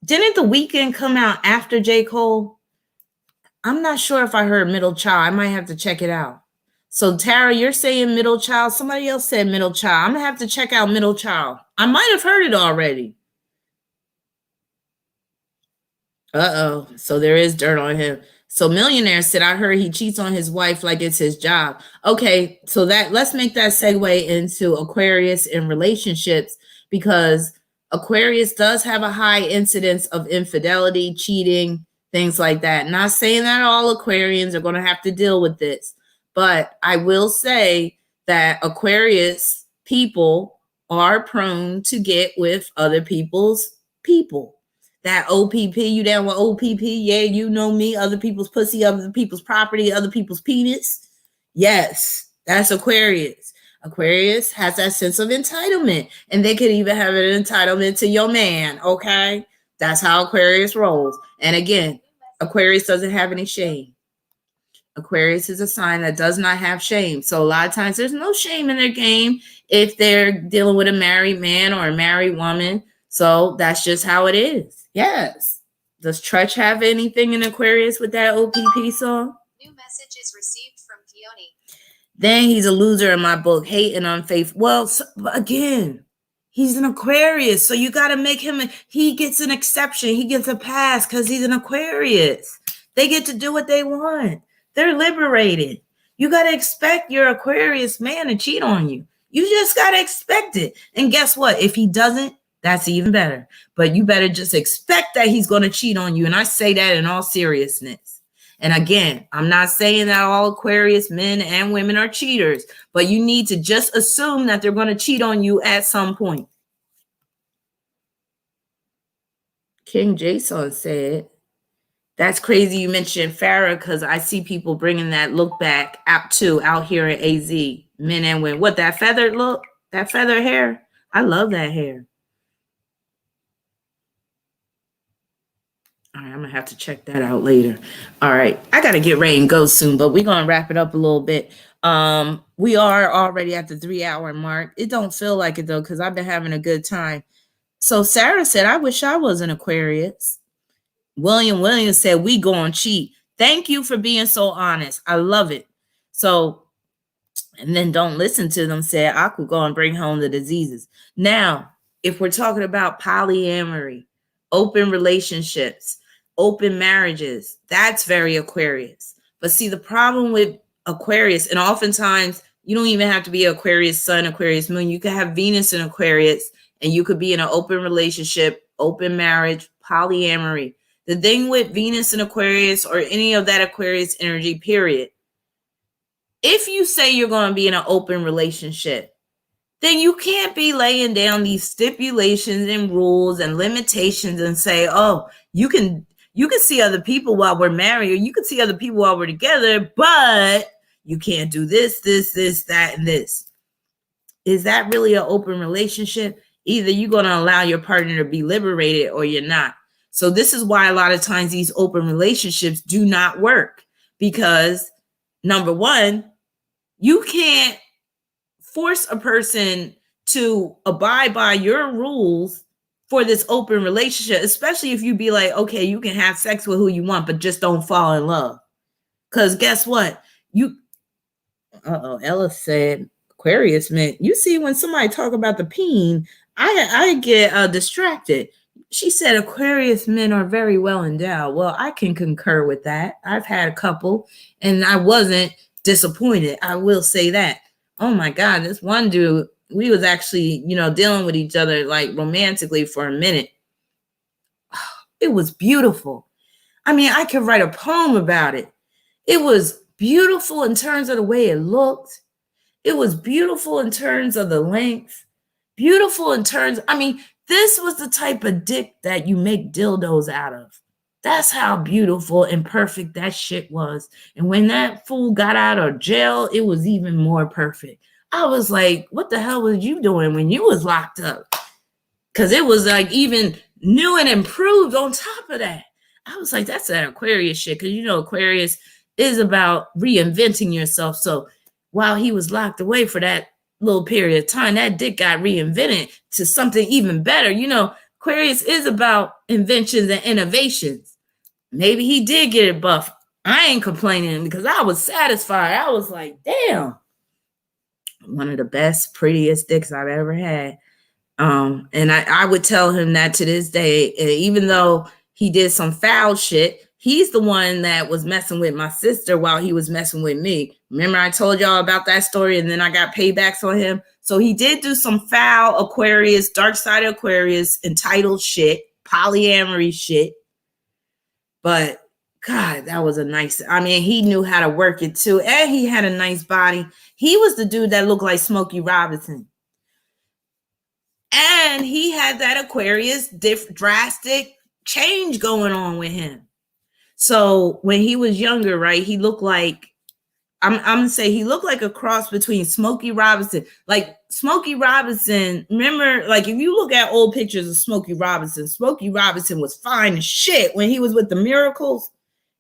Didn't The Weeknd come out after J. Cole? I'm not sure if I heard Middle Child. I might have to check it out. So Tara, you're saying Middle Child. Somebody else said Middle Child. I'm going to have to check out Middle Child. I might have heard it already. Uh-oh. So there is dirt on him. So Millionaire said, I heard he cheats on his wife like it's his job. Okay, so let's make that segue into Aquarius and relationships, because Aquarius does have a high incidence of infidelity, cheating, things like that. Not saying that all Aquarians are going to have to deal with this, but I will say that Aquarius people are prone to get with other people's people. That OPP, you down with OPP? Yeah, you know me, other people's pussy, other people's property, other people's penis. Yes, that's Aquarius. Aquarius has that sense of entitlement, and they could even have an entitlement to your man, okay? That's how Aquarius rolls. And again, Aquarius doesn't have any shame. Aquarius is a sign that does not have shame. So a lot of times there's no shame in their game if they're dealing with a married man or a married woman. So that's just how it is. Yes. Does Trutch have anything in Aquarius with that OPP song? New message is received from Keone. Then he's a loser in my book, hating on faith. Well, so, again, he's an Aquarius. So you got to make him, he gets an exception. He gets a pass because he's an Aquarius. They get to do what they want. They're liberated. You got to expect your Aquarius man to cheat on you. You just got to expect it. And guess what? If he doesn't, that's even better. But you better just expect that he's going to cheat on you. And I say that in all seriousness. And again, I'm not saying that all Aquarius men and women are cheaters, but you need to just assume that they're going to cheat on you at some point. King Jason said, that's crazy you mentioned Farrah, because I see people bringing that look back out here in AZ, men and women. What, that feathered look? That feathered hair? I love that hair. All right, I'm going to have to check that out later. All right, I got to get ready and go soon, but we're going to wrap it up a little bit. We are already at the 3-hour mark. It don't feel like it, though, because I've been having a good time. So Sarah said, I wish I was an Aquarius. William Williams said, we going cheat. Thank you for being so honest. I love it. So, and then don't listen to them, said, I could go and bring home the diseases. Now, if we're talking about polyamory, open relationships, open marriages, that's very Aquarius. But see, the problem with Aquarius, and oftentimes you don't even have to be Aquarius sun, Aquarius moon. You could have Venus in Aquarius, and you could be in an open relationship, open marriage, polyamory. The thing with Venus in Aquarius, or any of that Aquarius energy, period, if you say you're going to be in an open relationship, then you can't be laying down these stipulations and rules and limitations and say, oh, you can see other people while we're married, or you can see other people while we're together, but you can't do this, that, and this. Is that really an open relationship? Either you're going to allow your partner to be liberated or you're not. So this is why a lot of times these open relationships do not work, because number one, you can't force a person to abide by your rules for this open relationship, especially if you be like, okay, you can have sex with who you want, but just don't fall in love. Because guess what? Ella said, Aquarius, man, you see, when somebody talk about the peen, I get distracted. She said Aquarius men are very well endowed. Well, I can concur with that. I've had a couple, and I wasn't disappointed. I will say that. Oh my God, this one dude, we was actually, dealing with each other like romantically for a minute. It was beautiful. I mean, I could write a poem about it. It was beautiful in terms of the way it looked. It was beautiful in terms of the length. Beautiful in terms, this was the type of dick that you make dildos out of. That's how beautiful and perfect that shit was. And when that fool got out of jail, it was even more perfect. I was like, what the hell was you doing when you was locked up? Because it was like even new and improved on top of that. I was like, that's that Aquarius shit. Because, Aquarius is about reinventing yourself. So while he was locked away for that little period of time, that dick got reinvented to something even better. Aquarius is about inventions and innovations. Maybe he did get it buff. I ain't complaining because I was satisfied. I was like, damn. One of the best, prettiest dicks I've ever had. And I would tell him that to this day, even though he did some foul shit, He's the one that was messing with my sister while he was messing with me. Remember I told y'all about that story and then I got paybacks on him? So he did do some foul Aquarius, dark side of Aquarius, entitled shit, polyamory shit. But God, that was a nice, I mean, he knew how to work it too. And he had a nice body. He was the dude that looked like Smokey Robinson. And he had that Aquarius drastic change going on with him. So when he was younger, right, he looked like, I'm gonna say he looked like a cross between Smokey Robinson. Like Smokey Robinson, remember, like if you look at old pictures of Smokey Robinson was fine as shit. When he was with the Miracles,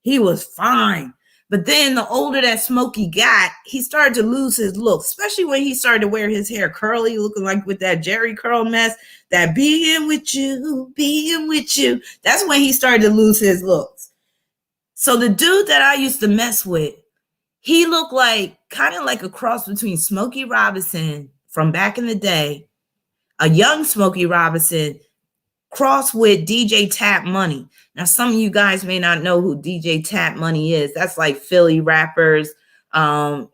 he was fine. But then the older that Smokey got, he started to lose his look, especially when he started to wear his hair curly, looking like with that Jerry curl mess, that being with you. That's when he started to lose his looks. So the dude that I used to mess with, he looked like kind of like a cross between Smokey Robinson from back in the day, a young Smokey Robinson, cross with DJ Tap Money. Now, some of you guys may not know who DJ Tap Money is. That's like Philly rappers.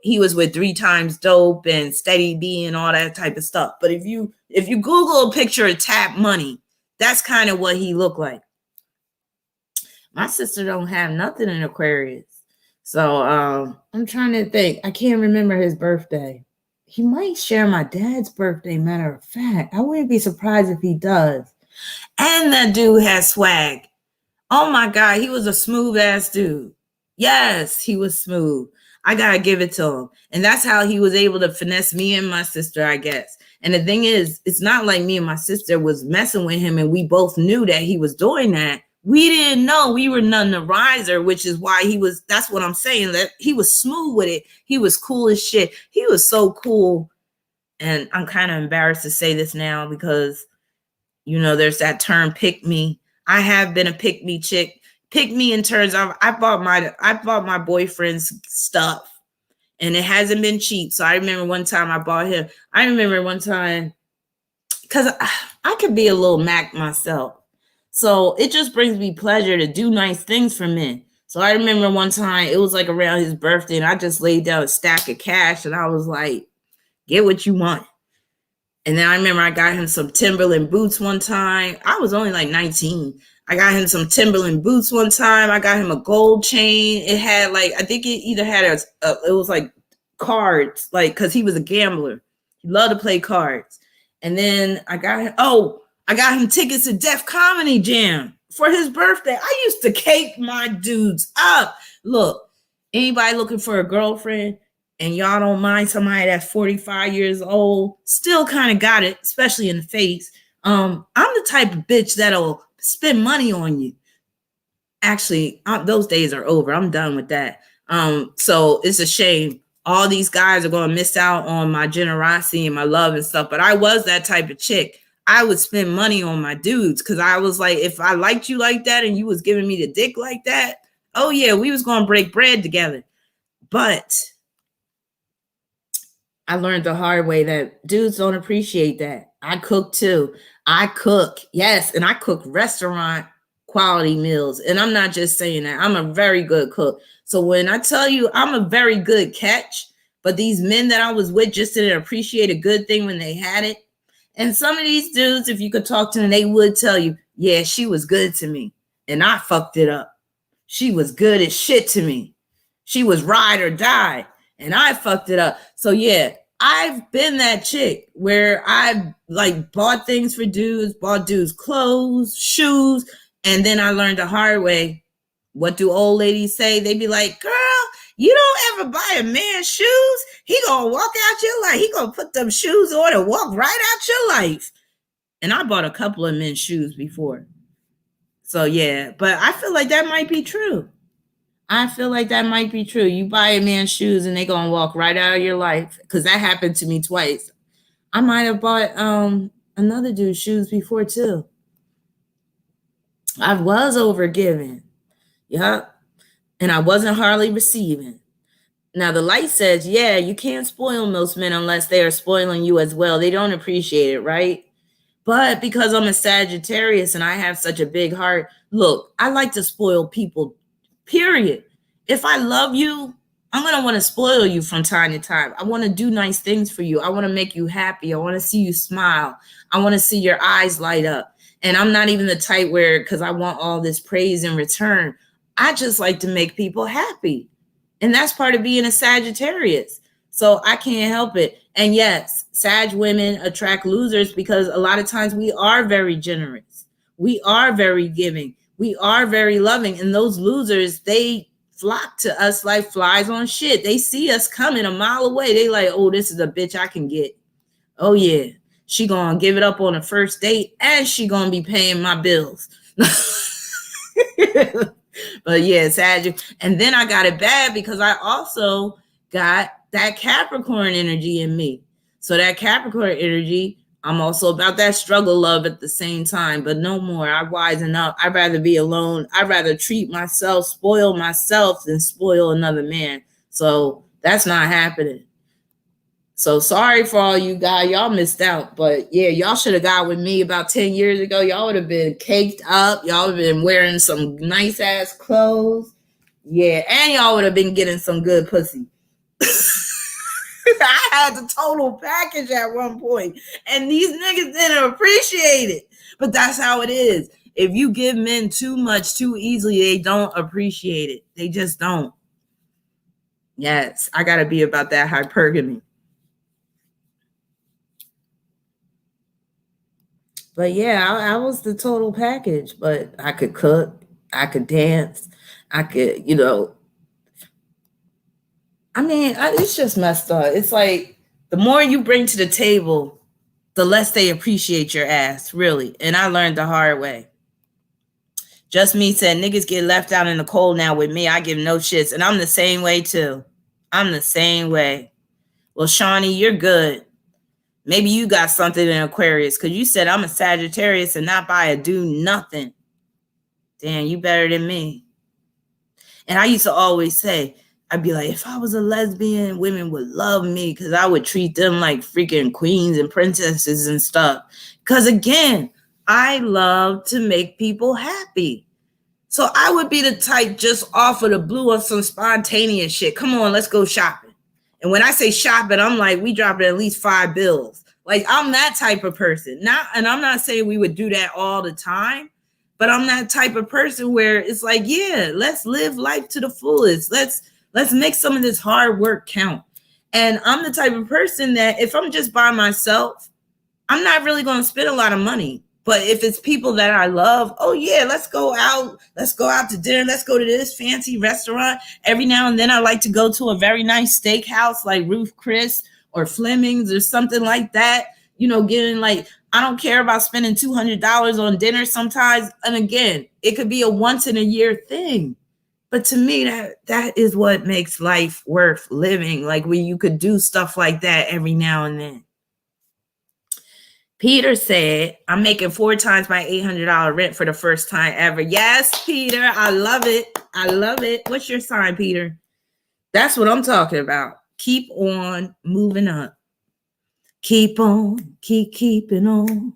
He was with 3 Times Dope and Steady B and all that type of stuff. But if you Google a picture of Tap Money, that's kind of what he looked like. My sister don't have nothing in Aquarius. So I'm trying to think. I can't remember his birthday. He might share my dad's birthday, matter of fact. I wouldn't be surprised if he does. And that dude has swag. Oh my God, he was a smooth ass dude. Yes, he was smooth. I gotta give it to him. And that's how he was able to finesse me and my sister, I guess. And the thing is, it's not like me and my sister was messing with him and we both knew that he was doing that. We didn't know. We were none the wiser, which is why that's what I'm saying, that he was smooth with it. He was cool as shit. He was so cool. And I'm kind of embarrassed to say this now because, you know, there's that term pick me. I have been a pick me chick. Pick me in terms of I bought my boyfriend's stuff and it hasn't been cheap. So I remember one time I bought him. I remember one time because I could be a little Mac myself. So it just brings me pleasure to do nice things for men. So I remember one time it was like around his birthday and I just laid down a stack of cash and I was like, get what you want. And then I remember I got him some Timberland boots one time. I was only like 19. I got him some Timberland boots one time. I got him a gold chain. It had like, I think it either had it was like cards, like, cause he was a gambler. He loved to play cards. And then I got him tickets to Def Comedy Jam for his birthday. I used to cake my dudes up. Look, anybody looking for a girlfriend and y'all don't mind somebody that's 45 years old, still kind of got it, especially in the face. I'm the type of bitch that'll spend money on you. Actually, those days are over. I'm done with that. So it's a shame. All these guys are going to miss out on my generosity and my love and stuff. But I was that type of chick. I would spend money on my dudes because I was like, if I liked you like that and you was giving me the dick like that, oh yeah, we was going to break bread together. But I learned the hard way that dudes don't appreciate that. I cook too. I cook, yes, and I cook restaurant quality meals. And I'm not just saying that. I'm a very good cook. So when I tell you I'm a very good catch, but these men that I was with just didn't appreciate a good thing when they had it. And some of these dudes, if you could talk to them, they would tell you, yeah, she was good to me. And I fucked it up. She was good as shit to me. She was ride or die. And I fucked it up. So yeah, I've been that chick where I've like bought things for dudes, bought dudes clothes, shoes. And then I learned the hard way. What do old ladies say? They be like, girl, you don't ever buy a man shoes. He gonna walk out your life. He gonna put them shoes on and walk right out your life. And I bought a couple of men's shoes before. So yeah, but I feel like that might be true. You buy a man's shoes and they gonna walk right out of your life. Because that happened to me twice. I might have bought another dude's shoes before too. I was overgiving. Yep. And I wasn't hardly receiving. Now the light says, yeah, you can't spoil most men unless they are spoiling you as well. They don't appreciate it, right? But because I'm a Sagittarius and I have such a big heart, look, I like to spoil people period. If I love you, I'm going to want to spoil you from time to time. I want to do nice things for you. I want to make you happy. I want to see you smile. I want to see your eyes light up. And I'm not even the type where, because I want all this praise in return, I just like to make people happy. And that's part of being a Sagittarius. So I can't help it. And yes, Sag women attract losers because a lot of times we are very generous. We are very giving. We are very loving. And those losers, they flock to us like flies on shit. They see us coming a mile away. They like, oh, this is a bitch I can get. Oh, yeah. She gonna give it up on the first date and she gonna be paying my bills. But yeah, Sag. And then I got it bad because I also got that Capricorn energy in me. So that Capricorn energy, I'm also about that struggle love at the same time, but no more. I wisen up. I'd rather be alone. I'd rather treat myself, spoil myself than spoil another man. So that's not happening. So sorry for all you guys. Y'all missed out. But yeah, y'all should have got with me about 10 years ago. Y'all would have been caked up. Y'all would have been wearing some nice ass clothes. Yeah, and y'all would have been getting some good pussy. I had the total package at one point, and these niggas didn't appreciate it. But that's how it is. If you give men too much too easily, they don't appreciate it. They just don't. Yes, I got to be about that hypergamy. But yeah, I was the total package. But I could cook. I could dance. I could, I mean, it's just messed up. It's like the more you bring to the table, the less they appreciate your ass, really. And I learned the hard way. Just Me said, niggas get left out in the cold now with me. I give no shits. And I'm the same way, too. I'm the same way. Well, Shawnee, you're good. Maybe you got something in Aquarius because you said I'm a Sagittarius and not by a do nothing. Damn, you better than me. And I used to always say, I'd be like, if I was a lesbian, women would love me because I would treat them like freaking queens and princesses and stuff. Because again, I love to make people happy. So I would be the type just off of the blue of some spontaneous shit. Come on, let's go shopping. And when I say shopping, I'm like, we dropping at least 5 bills. Like, I'm that type of person. And I'm not saying we would do that all the time, but I'm that type of person where it's like, yeah, let's live life to the fullest. Let's make some of this hard work count. And I'm the type of person that if I'm just by myself, I'm not really going to spend a lot of money. But if it's people that I love, oh yeah, let's go out. Let's go out to dinner. Let's go to this fancy restaurant. Every now and then I like to go to a very nice steakhouse like Ruth Chris or Fleming's or something like that. Getting like, I don't care about spending $200 on dinner sometimes. And again, it could be a once in a year thing. But to me, that is what makes life worth living. Like when you could do stuff like that every now and then. Peter said, I'm making 4 times my $800 rent for the first time ever. Yes, Peter, I love it. I love it. What's your sign, Peter? That's what I'm talking about. Keep on moving up. Keep on, keeping on.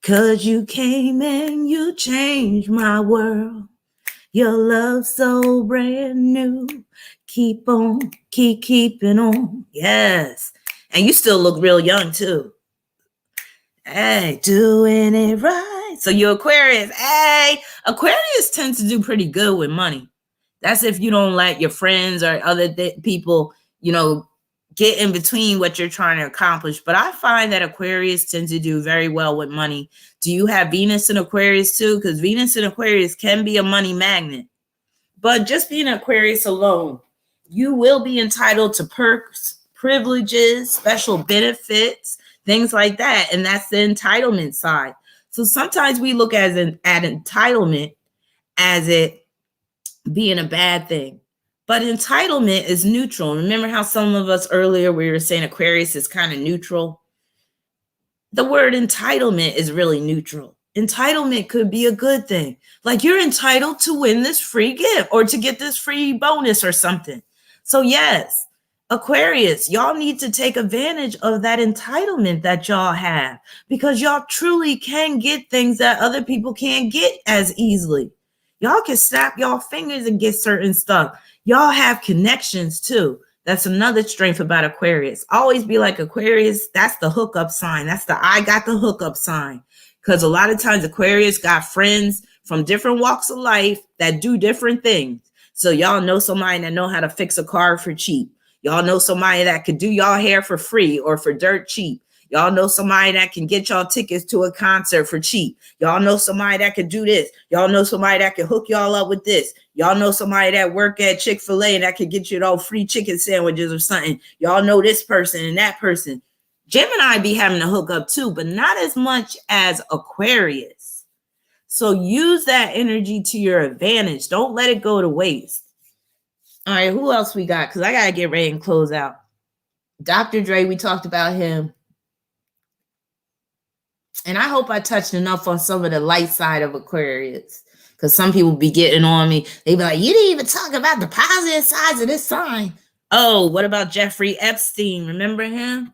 'Cause you came and you changed my world. Your love so brand new. Keep on, keeping on. Yes. And you still look real young, too. Hey, doing it right. So you're Aquarius. Hey, Aquarius tends to do pretty good with money. That's if you don't let your friends or other people, get in between what you're trying to accomplish. But I find that Aquarius tends to do very well with money. Do you have Venus in Aquarius too? Because Venus in Aquarius can be a money magnet. But just being Aquarius alone, you will be entitled to perks, privileges, special benefits, things like that. And that's the entitlement side. So sometimes we look at entitlement as it being a bad thing. But entitlement is neutral. Remember how some of us earlier, we were saying Aquarius is kind of neutral? The word entitlement is really neutral. Entitlement could be a good thing. Like you're entitled to win this free gift or to get this free bonus or something. So yes, Aquarius, y'all need to take advantage of that entitlement that y'all have because y'all truly can get things that other people can't get as easily. Y'all can snap y'all fingers and get certain stuff. Y'all have connections too. That's another strength about Aquarius. Always be like Aquarius, that's the hookup sign. That's the I got the hookup sign. Because a lot of times Aquarius got friends from different walks of life that do different things. So y'all know somebody that know how to fix a car for cheap. Y'all know somebody that could do y'all hair for free or for dirt cheap. Y'all know somebody that can get y'all tickets to a concert for cheap. Y'all know somebody that can do this. Y'all know somebody that can hook y'all up with this. Y'all know somebody that work at Chick-fil-A and that can get you those free chicken sandwiches or something. Y'all know this person and that person. Gemini be having to hook up too, but not as much as Aquarius. So use that energy to your advantage. Don't let it go to waste. All right, who else we got? Because I got to get ready and close out. Dr. Dre, we talked about him. And I hope I touched enough on some of the light side of Aquarius. Because some people be getting on me. They be like, you didn't even talk about the positive sides of this sign. Oh, what about Jeffrey Epstein? Remember him?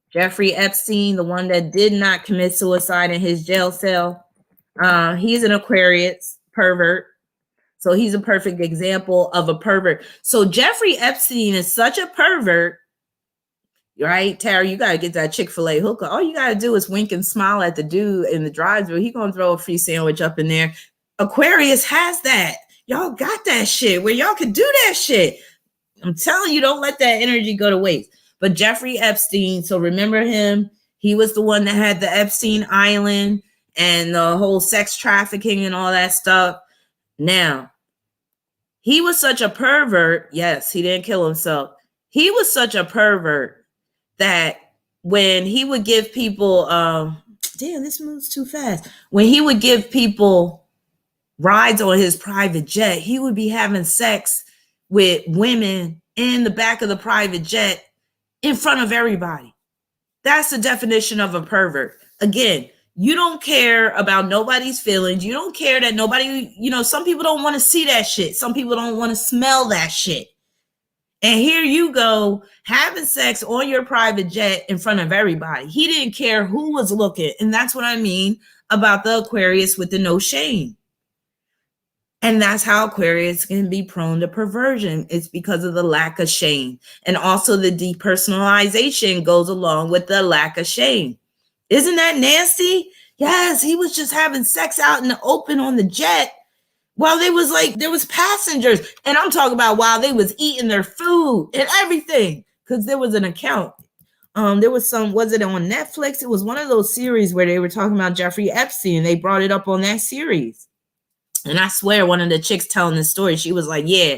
Jeffrey Epstein, the one that did not commit suicide in his jail cell. He's an Aquarius pervert. So he's a perfect example of a pervert. So Jeffrey Epstein is such a pervert. Right, Tara, you got to get that Chick-fil-A hooker. All you got to do is wink and smile at the dude in the drive-thru. He going to throw a free sandwich up in there. Aquarius has that. Y'all got that shit where y'all can do that shit. I'm telling you, don't let that energy go to waste. But Jeffrey Epstein, so remember him. He was the one that had the Epstein Island and the whole sex trafficking and all that stuff. Now, he was such a pervert. Yes, he didn't kill himself. He was such a pervert that when he would give people, damn, this moves too fast. When he would give people rides on his private jet, he would be having sex with women in the back of the private jet in front of everybody. That's the definition of a pervert. Again, you don't care about nobody's feelings. You don't care that nobody, some people don't want to see that shit. Some people don't want to smell that shit. And here you go, having sex on your private jet in front of everybody. He didn't care who was looking. And that's what I mean about the Aquarius with the no shame. And that's how Aquarius can be prone to perversion. It's because of the lack of shame. And also the depersonalization goes along with the lack of shame. Isn't that nasty? Yes, he was just having sex out in the open on the jet. Well, there was passengers, and I'm talking about while they was eating their food and everything, because there was an account. There was was it on Netflix? It was one of those series where they were talking about Jeffrey Epstein. They brought it up on that series. And I swear one of the chicks telling the story, she was like, yeah,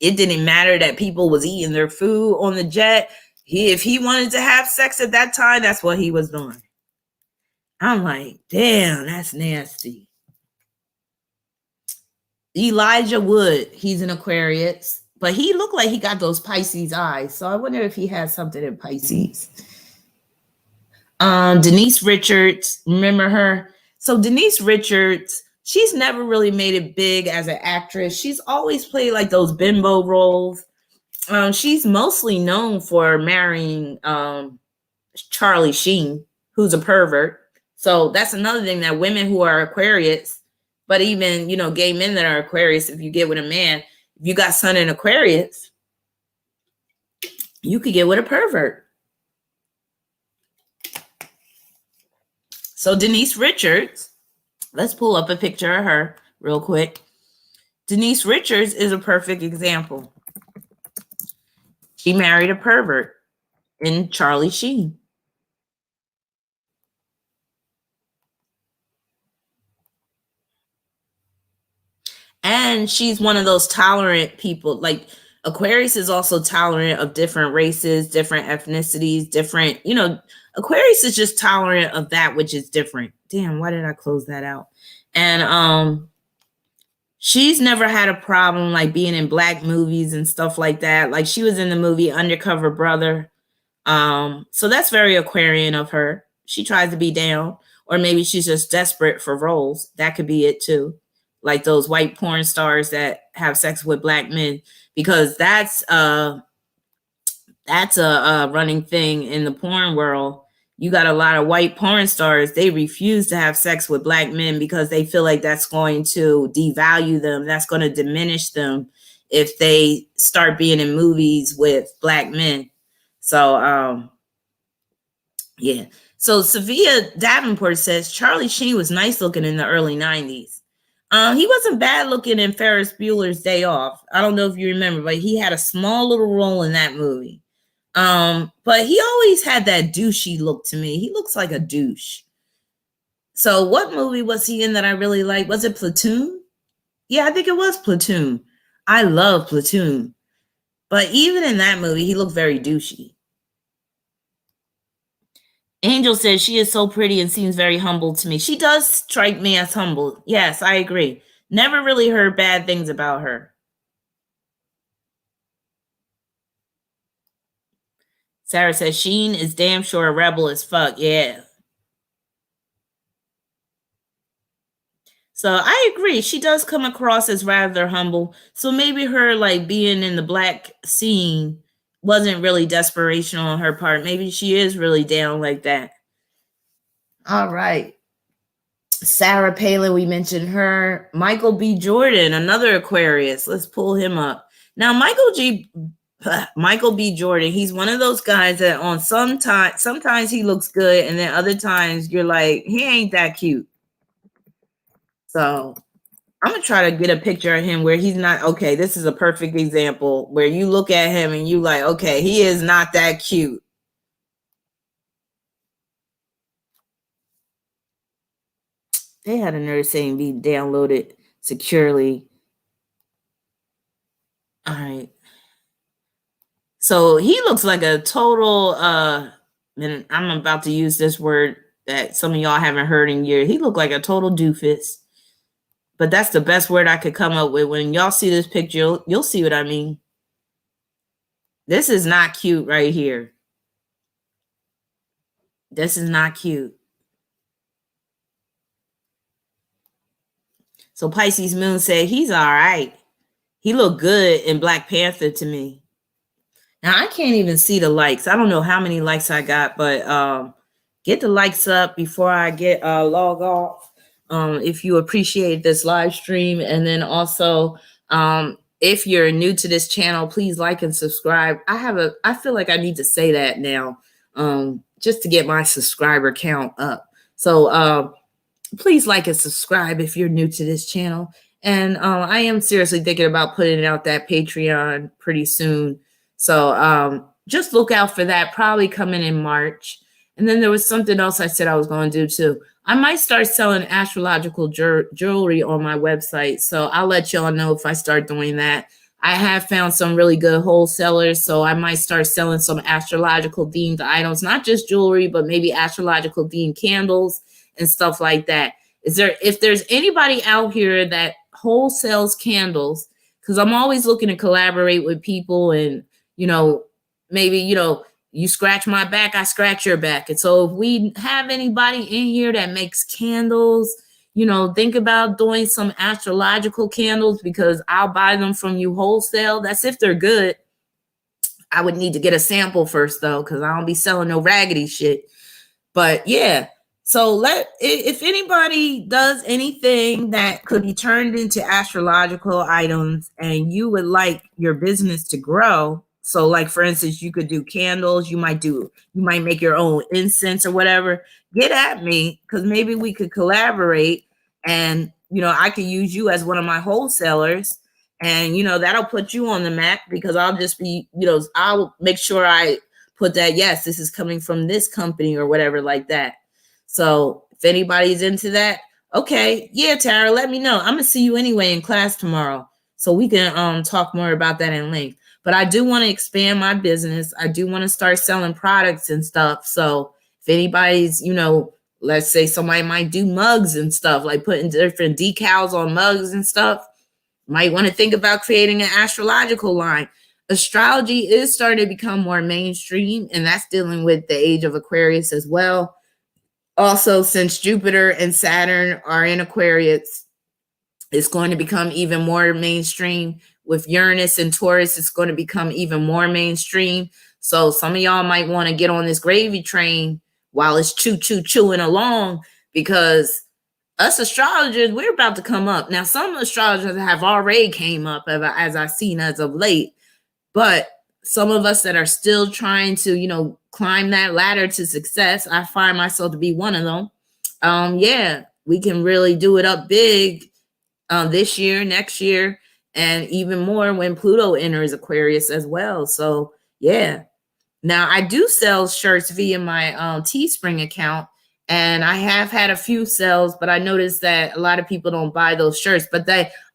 it didn't matter that people was eating their food on the jet. If he wanted to have sex at that time, that's what he was doing. I'm like, damn, that's nasty. Elijah Wood, he's an Aquarius, but he looked like he got those Pisces eyes. So I wonder if he has something in Pisces. Denise Richards, remember her? So Denise Richards, she's never really made it big as an actress. She's always played like those bimbo roles. She's mostly known for marrying Charlie Sheen, who's a pervert. So that's another thing, that women who are Aquarius, but even, gay men that are Aquarius, if you get with a man, if you got sun in Aquarius, you could get with a pervert. So Denise Richards, let's pull up a picture of her real quick. Denise Richards is a perfect example. She married a pervert in Charlie Sheen. And she's one of those tolerant people. Like Aquarius is also tolerant of different races, different ethnicities, different, Aquarius is just tolerant of that which is different. Damn, why did I close that out? And she's never had a problem like being in Black movies and stuff like that. Like she was in the movie Undercover Brother. So that's very Aquarian of her. She tries to be down, or maybe she's just desperate for roles. That could be it too. Like those white porn stars that have sex with Black men, because that's a running thing in the porn world. you got a lot of white porn stars. They refuse to have sex with black men because they feel like that's going to devalue them. That's going to diminish them if they start being in movies with black men. So, yeah. So Sophia Davenport says Charlie Sheen was nice looking in the early 90s. He wasn't bad looking in Ferris Bueller's Day Off. I don't know if you remember, but he had a small little role in that movie. But he always had that douchey look to me. He looks like a douche. So what movie was he in that I really liked? Was it Platoon? Yeah, I think it was Platoon. I love Platoon. But even in that movie, he looked very douchey. Angel says she is so pretty and seems very humble to me. She does strike me as humble. Yes, I agree. Never really heard bad things about her. Sarah says Sheen is damn sure a rebel as fuck. Yeah. So I agree. She does come across as rather humble. So maybe her like being in the black scene wasn't really desperation on her part. Maybe she is really down like that. All right. Sarah Palin, we mentioned her. Michael B. Jordan, another Aquarius. Let's pull him up. Now, Michael B. Jordan, he's one of those guys that on sometimes he looks good, and then other times you're like, he ain't that cute. So I'm gonna try to get a picture of him where he's not okay. This is a perfect example where you look at him and you like, okay, he is not that cute. They had a nerve saying be downloaded securely. All right. So he looks like a total and I'm about to use this word that some of y'all haven't heard in years. He looked like a total doofus. But that's the best word I could come up with. When y'all see this picture, you'll see what I mean. This is not cute right here. This is not cute. So Pisces Moon said he's all right. He looked good in Black Panther to me. Now I can't even see the likes. I don't know how many likes I got, but get the likes up before I get log off. If you appreciate this live stream, and then also if you're new to this channel, please like and subscribe. I feel like I need to say that now, just to get my subscriber count up. So please like and subscribe if you're new to this channel. And I am seriously thinking about putting out that Patreon pretty soon. So just look out for that, probably coming in March. And then there was something else I said I was going to do too. I might start selling astrological jewelry on my website. So I'll let y'all know if I start doing that. I have found some really good wholesalers, so I might start selling some astrological themed items, not just jewelry, but maybe astrological themed candles and stuff like that. If there's anybody out here that wholesales candles, because I'm always looking to collaborate with people, and maybe you scratch my back, I scratch your back. And so if we have anybody in here that makes candles, think about doing some astrological candles, because I'll buy them from you wholesale. That's if they're good. I would need to get a sample first though, because I don't be selling no raggedy shit. But yeah. So if anybody does anything that could be turned into astrological items and you would like your business to grow, so like for instance, you could do candles, you might make your own incense or whatever, get at me, because maybe we could collaborate, and I could use you as one of my wholesalers, and that'll put you on the map, because I'll just be, I'll make sure I put that, yes, this is coming from this company or whatever like that. So if anybody's into that, okay, yeah, Tara, let me know. I'm gonna see you anyway in class tomorrow, so we can talk more about that in length. But I do want to expand my business. I do want to start selling products and stuff. So if anybody's, let's say somebody might do mugs and stuff, like putting different decals on mugs and stuff, might want to think about creating an astrological line. Astrology is starting to become more mainstream, and that's dealing with the age of Aquarius as well. Also, since Jupiter and Saturn are in Aquarius, it's going to become even more mainstream. With Uranus and Taurus, it's going to become even more mainstream. So some of y'all might want to get on this gravy train while it's chewing along, because us astrologers, we're about to come up. Now, some astrologers have already came up, as I've seen as of late, but some of us that are still trying to, climb that ladder to success, I find myself to be one of them. Yeah, we can really do it up big this year, next year, and even more when Pluto enters Aquarius as well. So yeah. Now I do sell shirts via my Teespring account, and I have had a few sales, but I noticed that a lot of people don't buy those shirts. But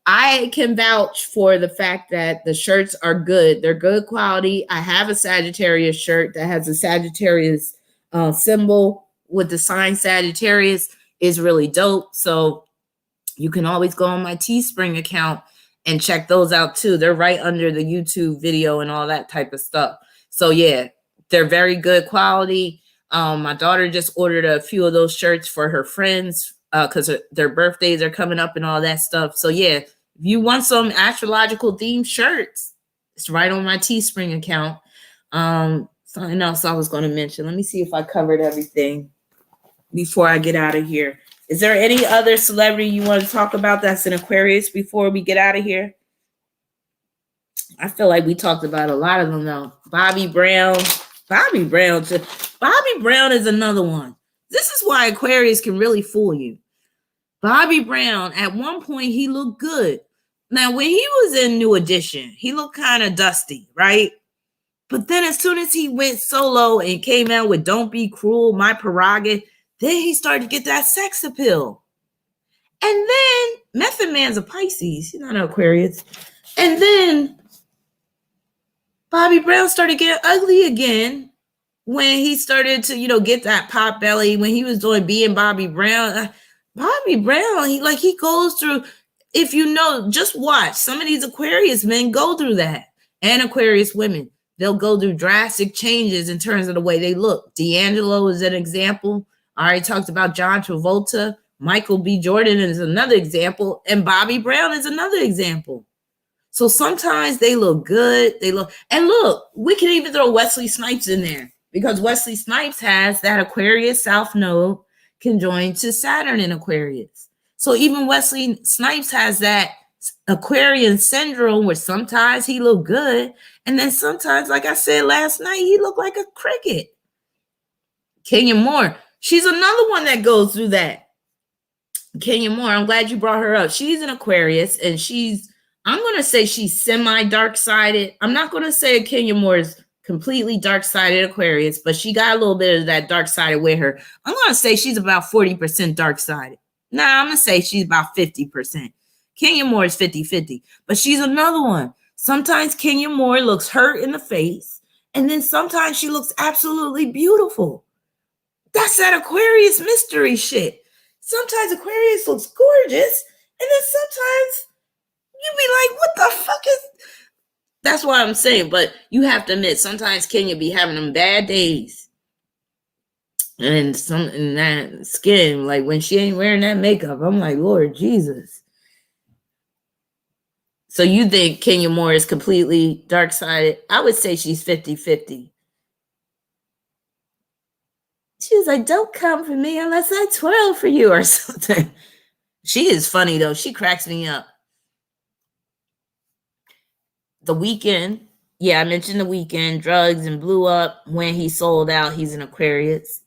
I can vouch for the fact that the shirts are good. They're good quality. I have a Sagittarius shirt that has a Sagittarius symbol with the sign Sagittarius. Is really dope. So you can always go on my Teespring account and check those out too. They're right under the YouTube video and all that type of stuff. So yeah, they're very good quality. My daughter just ordered a few of those shirts for her friends because their birthdays are coming up and all that stuff. So yeah, if you want some astrological themed shirts, it's right on my Teespring account. Something else I was going to mention. Let me see if I covered everything before I get out of here. Is there any other celebrity you want to talk about that's in Aquarius before we get out of here? I feel like we talked about a lot of them though. Bobby Brown. Bobby Brown is another one. This is why Aquarius can really fool you. Bobby Brown, at one point, he looked good. Now, when he was in New Edition, he looked kind of dusty, right? But then as soon as he went solo and came out with Don't Be Cruel, My Prerogative, then he started to get that sex appeal. And then Method Man's a Pisces. He's not an Aquarius. And then Bobby Brown started getting ugly again when he started to, get that pot belly. When he was doing Being Bobby Brown. Bobby Brown, he goes through, if just watch. Some of these Aquarius men go through that. And Aquarius women. They'll go through drastic changes in terms of the way they look. D'Angelo is an example. I already talked about John Travolta. Michael B. Jordan is another example. And Bobby Brown is another example. So sometimes they look good. And look, we can even throw Wesley Snipes in there because Wesley Snipes has that Aquarius South Node conjoined to Saturn in Aquarius. So even Wesley Snipes has that Aquarian syndrome where sometimes he look good. And then sometimes, like I said last night, he looked like a cricket. Kenya Moore. She's another one that goes through that. Kenya Moore, I'm glad you brought her up. She's an Aquarius, and I'm going to say she's semi-dark-sided. I'm not going to say Kenya Moore is completely dark-sided Aquarius, but she got a little bit of that dark-sided with her. I'm going to say she's about 40% dark-sided. I'm going to say she's about 50%. Kenya Moore is 50-50, but she's another one. Sometimes Kenya Moore looks hurt in the face, and then sometimes she looks absolutely beautiful. That's that Aquarius mystery shit. Sometimes Aquarius looks gorgeous, and then sometimes you be like, what the fuck is... That's what I'm saying, but you have to admit, sometimes Kenya be having them bad days. And in that skin, like when she ain't wearing that makeup, I'm like, Lord Jesus. So you think Kenya Moore is completely dark-sided? I would say she's 50-50. She was like, don't come for me unless I twirl for you or something. She is funny, though. She cracks me up. The Weeknd. Yeah, I mentioned The Weeknd. Drugs and blew up when he sold out. He's an Aquarius.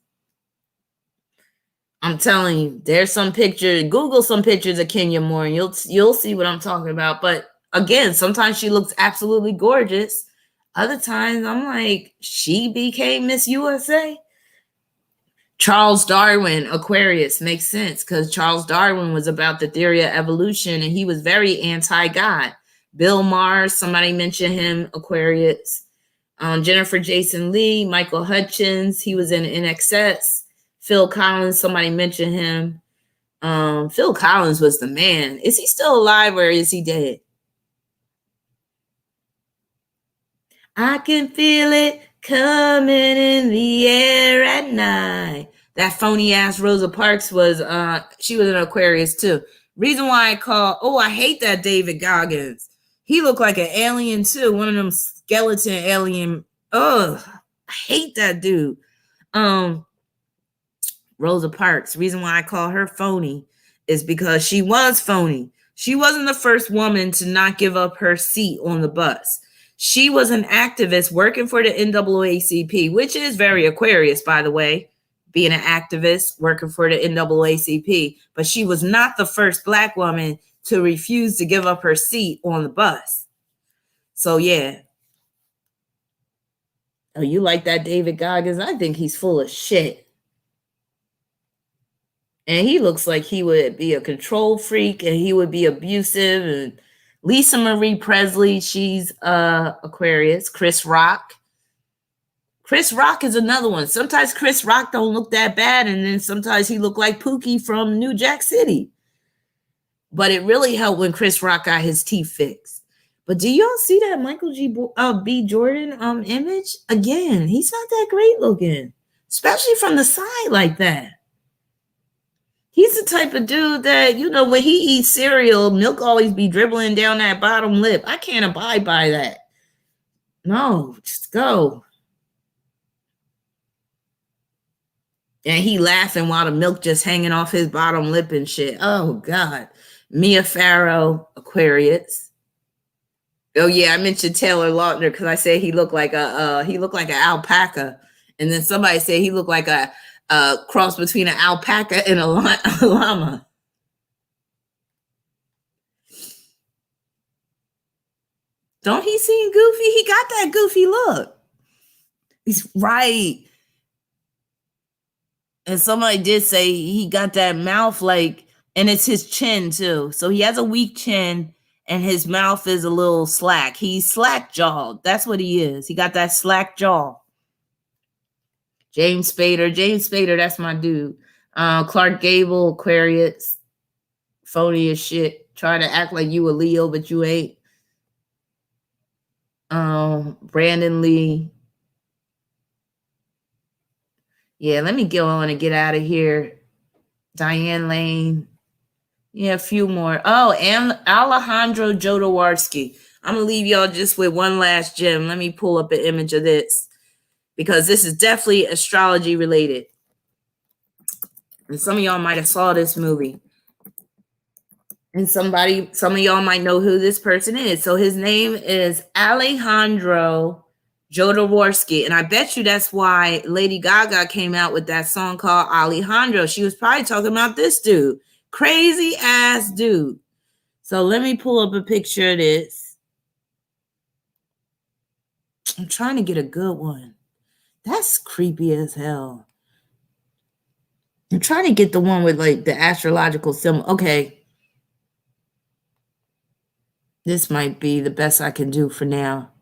I'm telling you, there's some pictures. Google some pictures of Kenya Moore, and you'll see what I'm talking about. But again, sometimes she looks absolutely gorgeous. Other times, I'm like, she became Miss USA. Charles Darwin, Aquarius, makes sense because Charles Darwin was about the theory of evolution, and he was very anti-God. Bill Maher, somebody mentioned him, Aquarius. Jennifer Jason Leigh, Michael Hutchins, he was in NXS. Phil Collins, somebody mentioned him. Phil Collins was the man. Is he still alive or is he dead? I can feel it coming in the air at night. That phony ass Rosa Parks was, she was an Aquarius too. Reason why I hate that David Goggins. He looked like an alien too. One of them skeleton alien. Ugh, I hate that dude. Rosa Parks. Reason why I call her phony is because she was phony. She wasn't the first woman to not give up her seat on the bus. She was an activist working for the NAACP, which is very Aquarius, by the way, being an activist working for the NAACP. But she was not the first Black woman to refuse to give up her seat on the bus. So, yeah. Oh, you like that David Goggins? I think he's full of shit. And he looks like he would be a control freak and he would be abusive. And Lisa Marie Presley, she's Aquarius. Chris Rock. Chris Rock is another one. Sometimes Chris Rock don't look that bad, and then sometimes he look like Pookie from New Jack City. But it really helped when Chris Rock got his teeth fixed. But do y'all see that Michael B. Jordan image? Again, he's not that great looking, especially from the side like that. He's the type of dude that, you know, when he eats cereal, milk always be dribbling down that bottom lip. I can't abide by that. No, just go. And he laughing while the milk just hanging off his bottom lip and shit. Oh, God. Mia Farrow, Aquarius. Oh, yeah, I mentioned Taylor Lautner because I said he looked like an alpaca. And then somebody said he looked like a cross between an alpaca and a llama. Don't he seem goofy? He got that goofy look. He's right. And somebody did say he got that mouth like, and it's his chin too. So he has a weak chin and his mouth is a little slack. He's slack jawed. That's what he is. He got that slack jaw. James Spader, that's my dude. Clark Gable, Aquarius, phony as shit. Try to act like you a Leo, but you ain't. Brandon Lee. Yeah, let me go on and get out of here. Diane Lane. Yeah, a few more. Oh, and Alejandro Jodorowsky. I'm going to leave y'all just with one last gem. Let me pull up an image of this, because this is definitely astrology related. And some of y'all might have saw this movie. And some of y'all might know who this person is. So his name is Alejandro Jodorowsky. And I bet you that's why Lady Gaga came out with that song called Alejandro. She was probably talking about this dude. Crazy ass dude. So let me pull up a picture of this. I'm trying to get a good one. That's creepy as hell. I'm trying to get the one with like the astrological symbol. Okay. This might be the best I can do for now.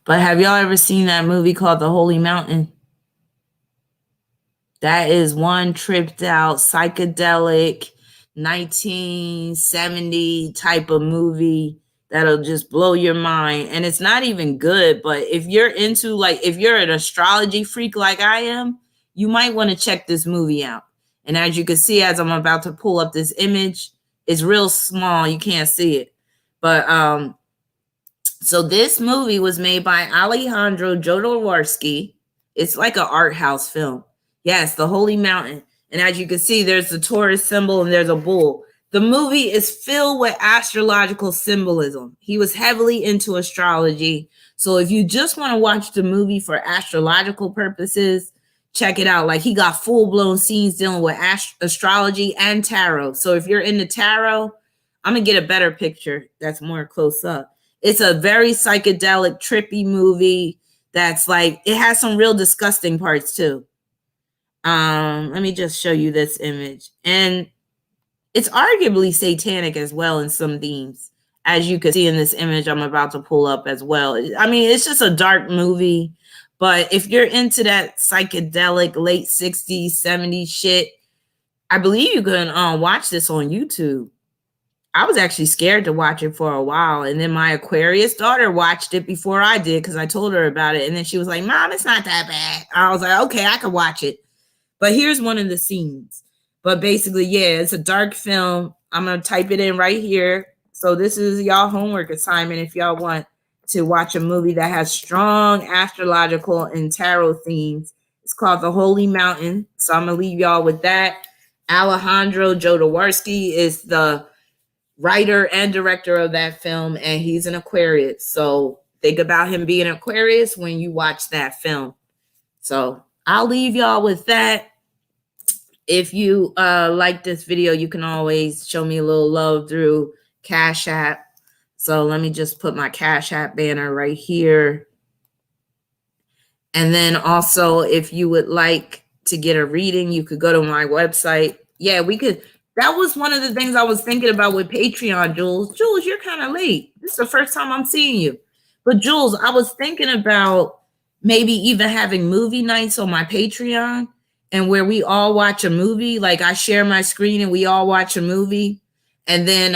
But have y'all ever seen that movie called The Holy Mountain? That is one tripped out, psychedelic, 1970 type of movie that'll just blow your mind. And it's not even good, but if you're into, like, if you're an astrology freak like I am, you might want to check this movie out. And as you can see, as I'm about to pull up this image, it's real small. You can't see it. But so this movie was made by Alejandro Jodorowsky. It's like an art house film. Yes, The Holy Mountain. And as you can see, there's the Taurus symbol and there's a bull. The movie is filled with astrological symbolism. He was heavily into astrology. So if you just want to watch the movie for astrological purposes, check it out. Like, he got full-blown scenes dealing with astrology and tarot. So if you're into tarot, I'm going to get a better picture that's more close up. It's a very psychedelic, trippy movie that's like, it has some real disgusting parts too. Let me just show you this image. And it's arguably satanic as well in some themes, as you can see in this image I'm about to pull up as well. I mean, it's just a dark movie, but if you're into that psychedelic late 60s, 70s shit, I believe you can watch this on YouTube. I was actually scared to watch it for a while. And then my Aquarius daughter watched it before I did because I told her about it. And then she was like, Mom, it's not that bad. I was like, okay, I can watch it. But here's one of the scenes. But basically, yeah, it's a dark film. I'm going to type it in right here. So this is y'all homework assignment if y'all want to watch a movie that has strong astrological and tarot themes. It's called The Holy Mountain. So I'm going to leave y'all with that. Alejandro Jodorowsky is the writer and director of that film, and he's an Aquarius. So think about him being an Aquarius when you watch that film. So I'll leave y'all with that. If you like this video, you can always show me a little love through Cash App. So let me just put my Cash App banner right here. And then also, if you would like to get a reading, you could go to my website. Yeah, we could. That was one of the things I was thinking about with Patreon, Jules. Jules, you're kind of late. This is the first time I'm seeing you. But Jules, I was thinking about maybe even having movie nights on my Patreon, and where we all watch a movie. Like I share my screen and we all watch a movie. And then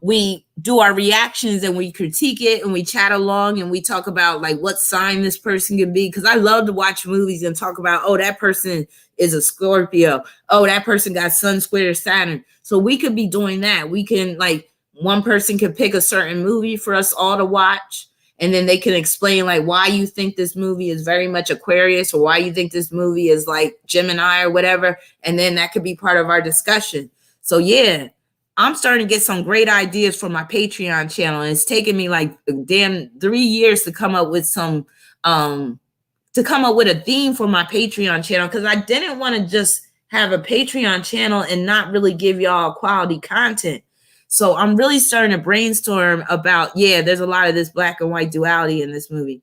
we do our reactions and we critique it and we chat along and we talk about like what sign this person could be. Because I love to watch movies and talk about, oh, that person is a Scorpio. Oh, that person got Sun square Saturn. So we could be doing that. We can, like, one person could pick a certain movie for us all to watch. And then they can explain like why you think this movie is very much Aquarius or why you think this movie is like Gemini or whatever. And then that could be part of our discussion. So yeah, I'm starting to get some great ideas for my Patreon channel. And it's taken me like damn 3 years to come up with some, to come up with a theme for my Patreon channel. Cause I didn't want to just have a Patreon channel and not really give y'all quality content. So I'm really starting to brainstorm about, yeah, there's a lot of this black and white duality in this movie.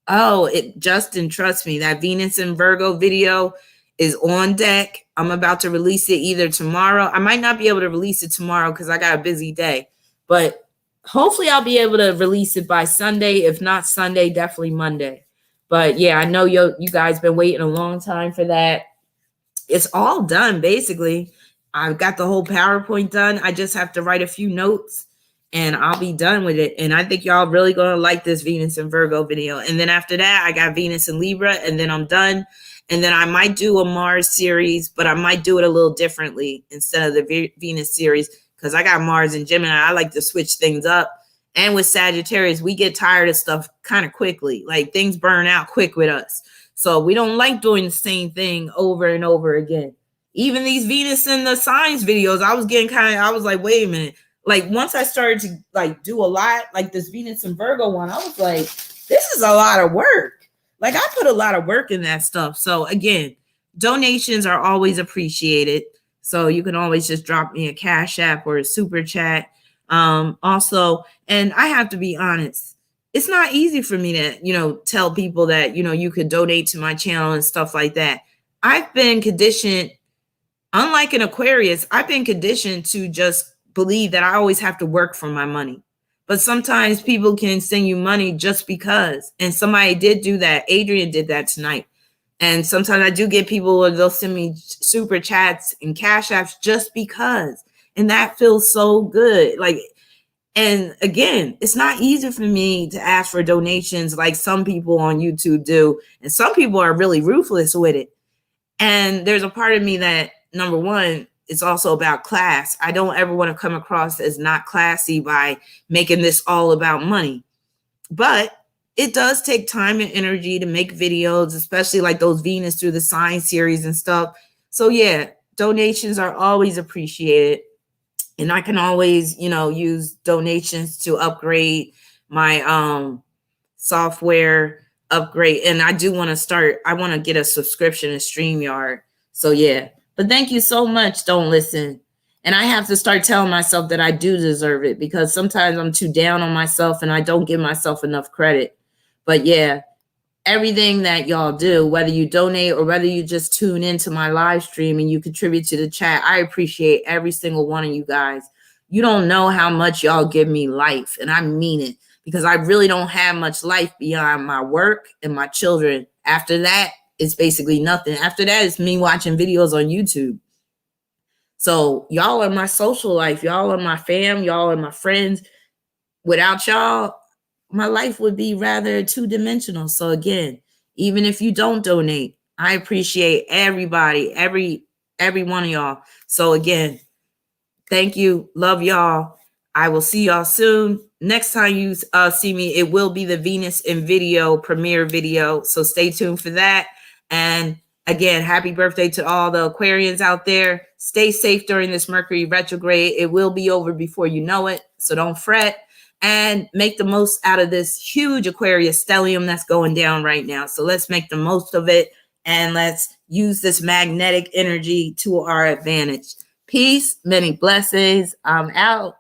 Oh, Justin, trust me, that Venus and Virgo video is on deck. I'm about to release it either tomorrow. I might not be able to release it tomorrow because I got a busy day, but hopefully I'll be able to release it by Sunday. If not Sunday, definitely Monday. But yeah, I know you guys been waiting a long time for that. It's all done, basically. I've got the whole PowerPoint done. I just have to write a few notes and I'll be done with it. And I think y'all really going to like this Venus and Virgo video. And then after that, I got Venus and Libra, and then I'm done. And then I might do a Mars series, but I might do it a little differently instead of the Venus series because I got Mars and Gemini. I like to switch things up. And with Sagittarius, we get tired of stuff kind of quickly. Like things burn out quick with us. So we don't like doing the same thing over and over again. Even these Venus and the signs videos, I was getting I was like, wait a minute. Like once I started to like do a lot, like this Venus and Virgo one, I was like, this is a lot of work. Like I put a lot of work in that stuff. So again, donations are always appreciated. So you can always just drop me a Cash App or a super chat. Also, and I have to be honest, it's not easy for me to, tell people that, you could donate to my channel and stuff like that. I've been conditioned, unlike an Aquarius, I've been conditioned to just believe that I always have to work for my money. But sometimes people can send you money just because. And somebody did do that. Adrian did that tonight. And sometimes I do get people where they'll send me super chats and Cash Apps just because. And that feels so good. Like, and again, it's not easy for me to ask for donations like some people on YouTube do. And some people are really ruthless with it. And there's a part of me that, number one, it's also about class. I don't ever want to come across as not classy by making this all about money. But it does take time and energy to make videos, especially like those Venus through the sign series and stuff. So yeah, donations are always appreciated. And I can always, use donations to upgrade my software upgrade. And I do want to I want to get a subscription to StreamYard. So yeah, but thank you so much. Don't listen. And I have to start telling myself that I do deserve it because sometimes I'm too down on myself and I don't give myself enough credit. But yeah, everything that y'all do, whether you donate or whether you just tune into my live stream and you contribute to the chat, I appreciate every single one of you guys. You don't know how much y'all give me life, and I mean it, because I really don't have much life beyond my work and my children. After that, it's basically nothing. After that, it's me watching videos on YouTube. So y'all are my social life. Y'all are my fam. Y'all are my friends. Without y'all, my life would be rather two-dimensional. So again, even if you don't donate, I appreciate everybody, every one of y'all. So again, thank you. Love y'all. I will see y'all soon. Next time you see me, it will be the Venus in video premiere video. So stay tuned for that. And Again, happy birthday to all the Aquarians out there. Stay safe during this Mercury retrograde. It will be over before you know it, so don't fret. And make the most out of this huge Aquarius stellium that's going down right now. So let's make the most of it, and let's use this magnetic energy to our advantage. Peace, many blessings. I'm out.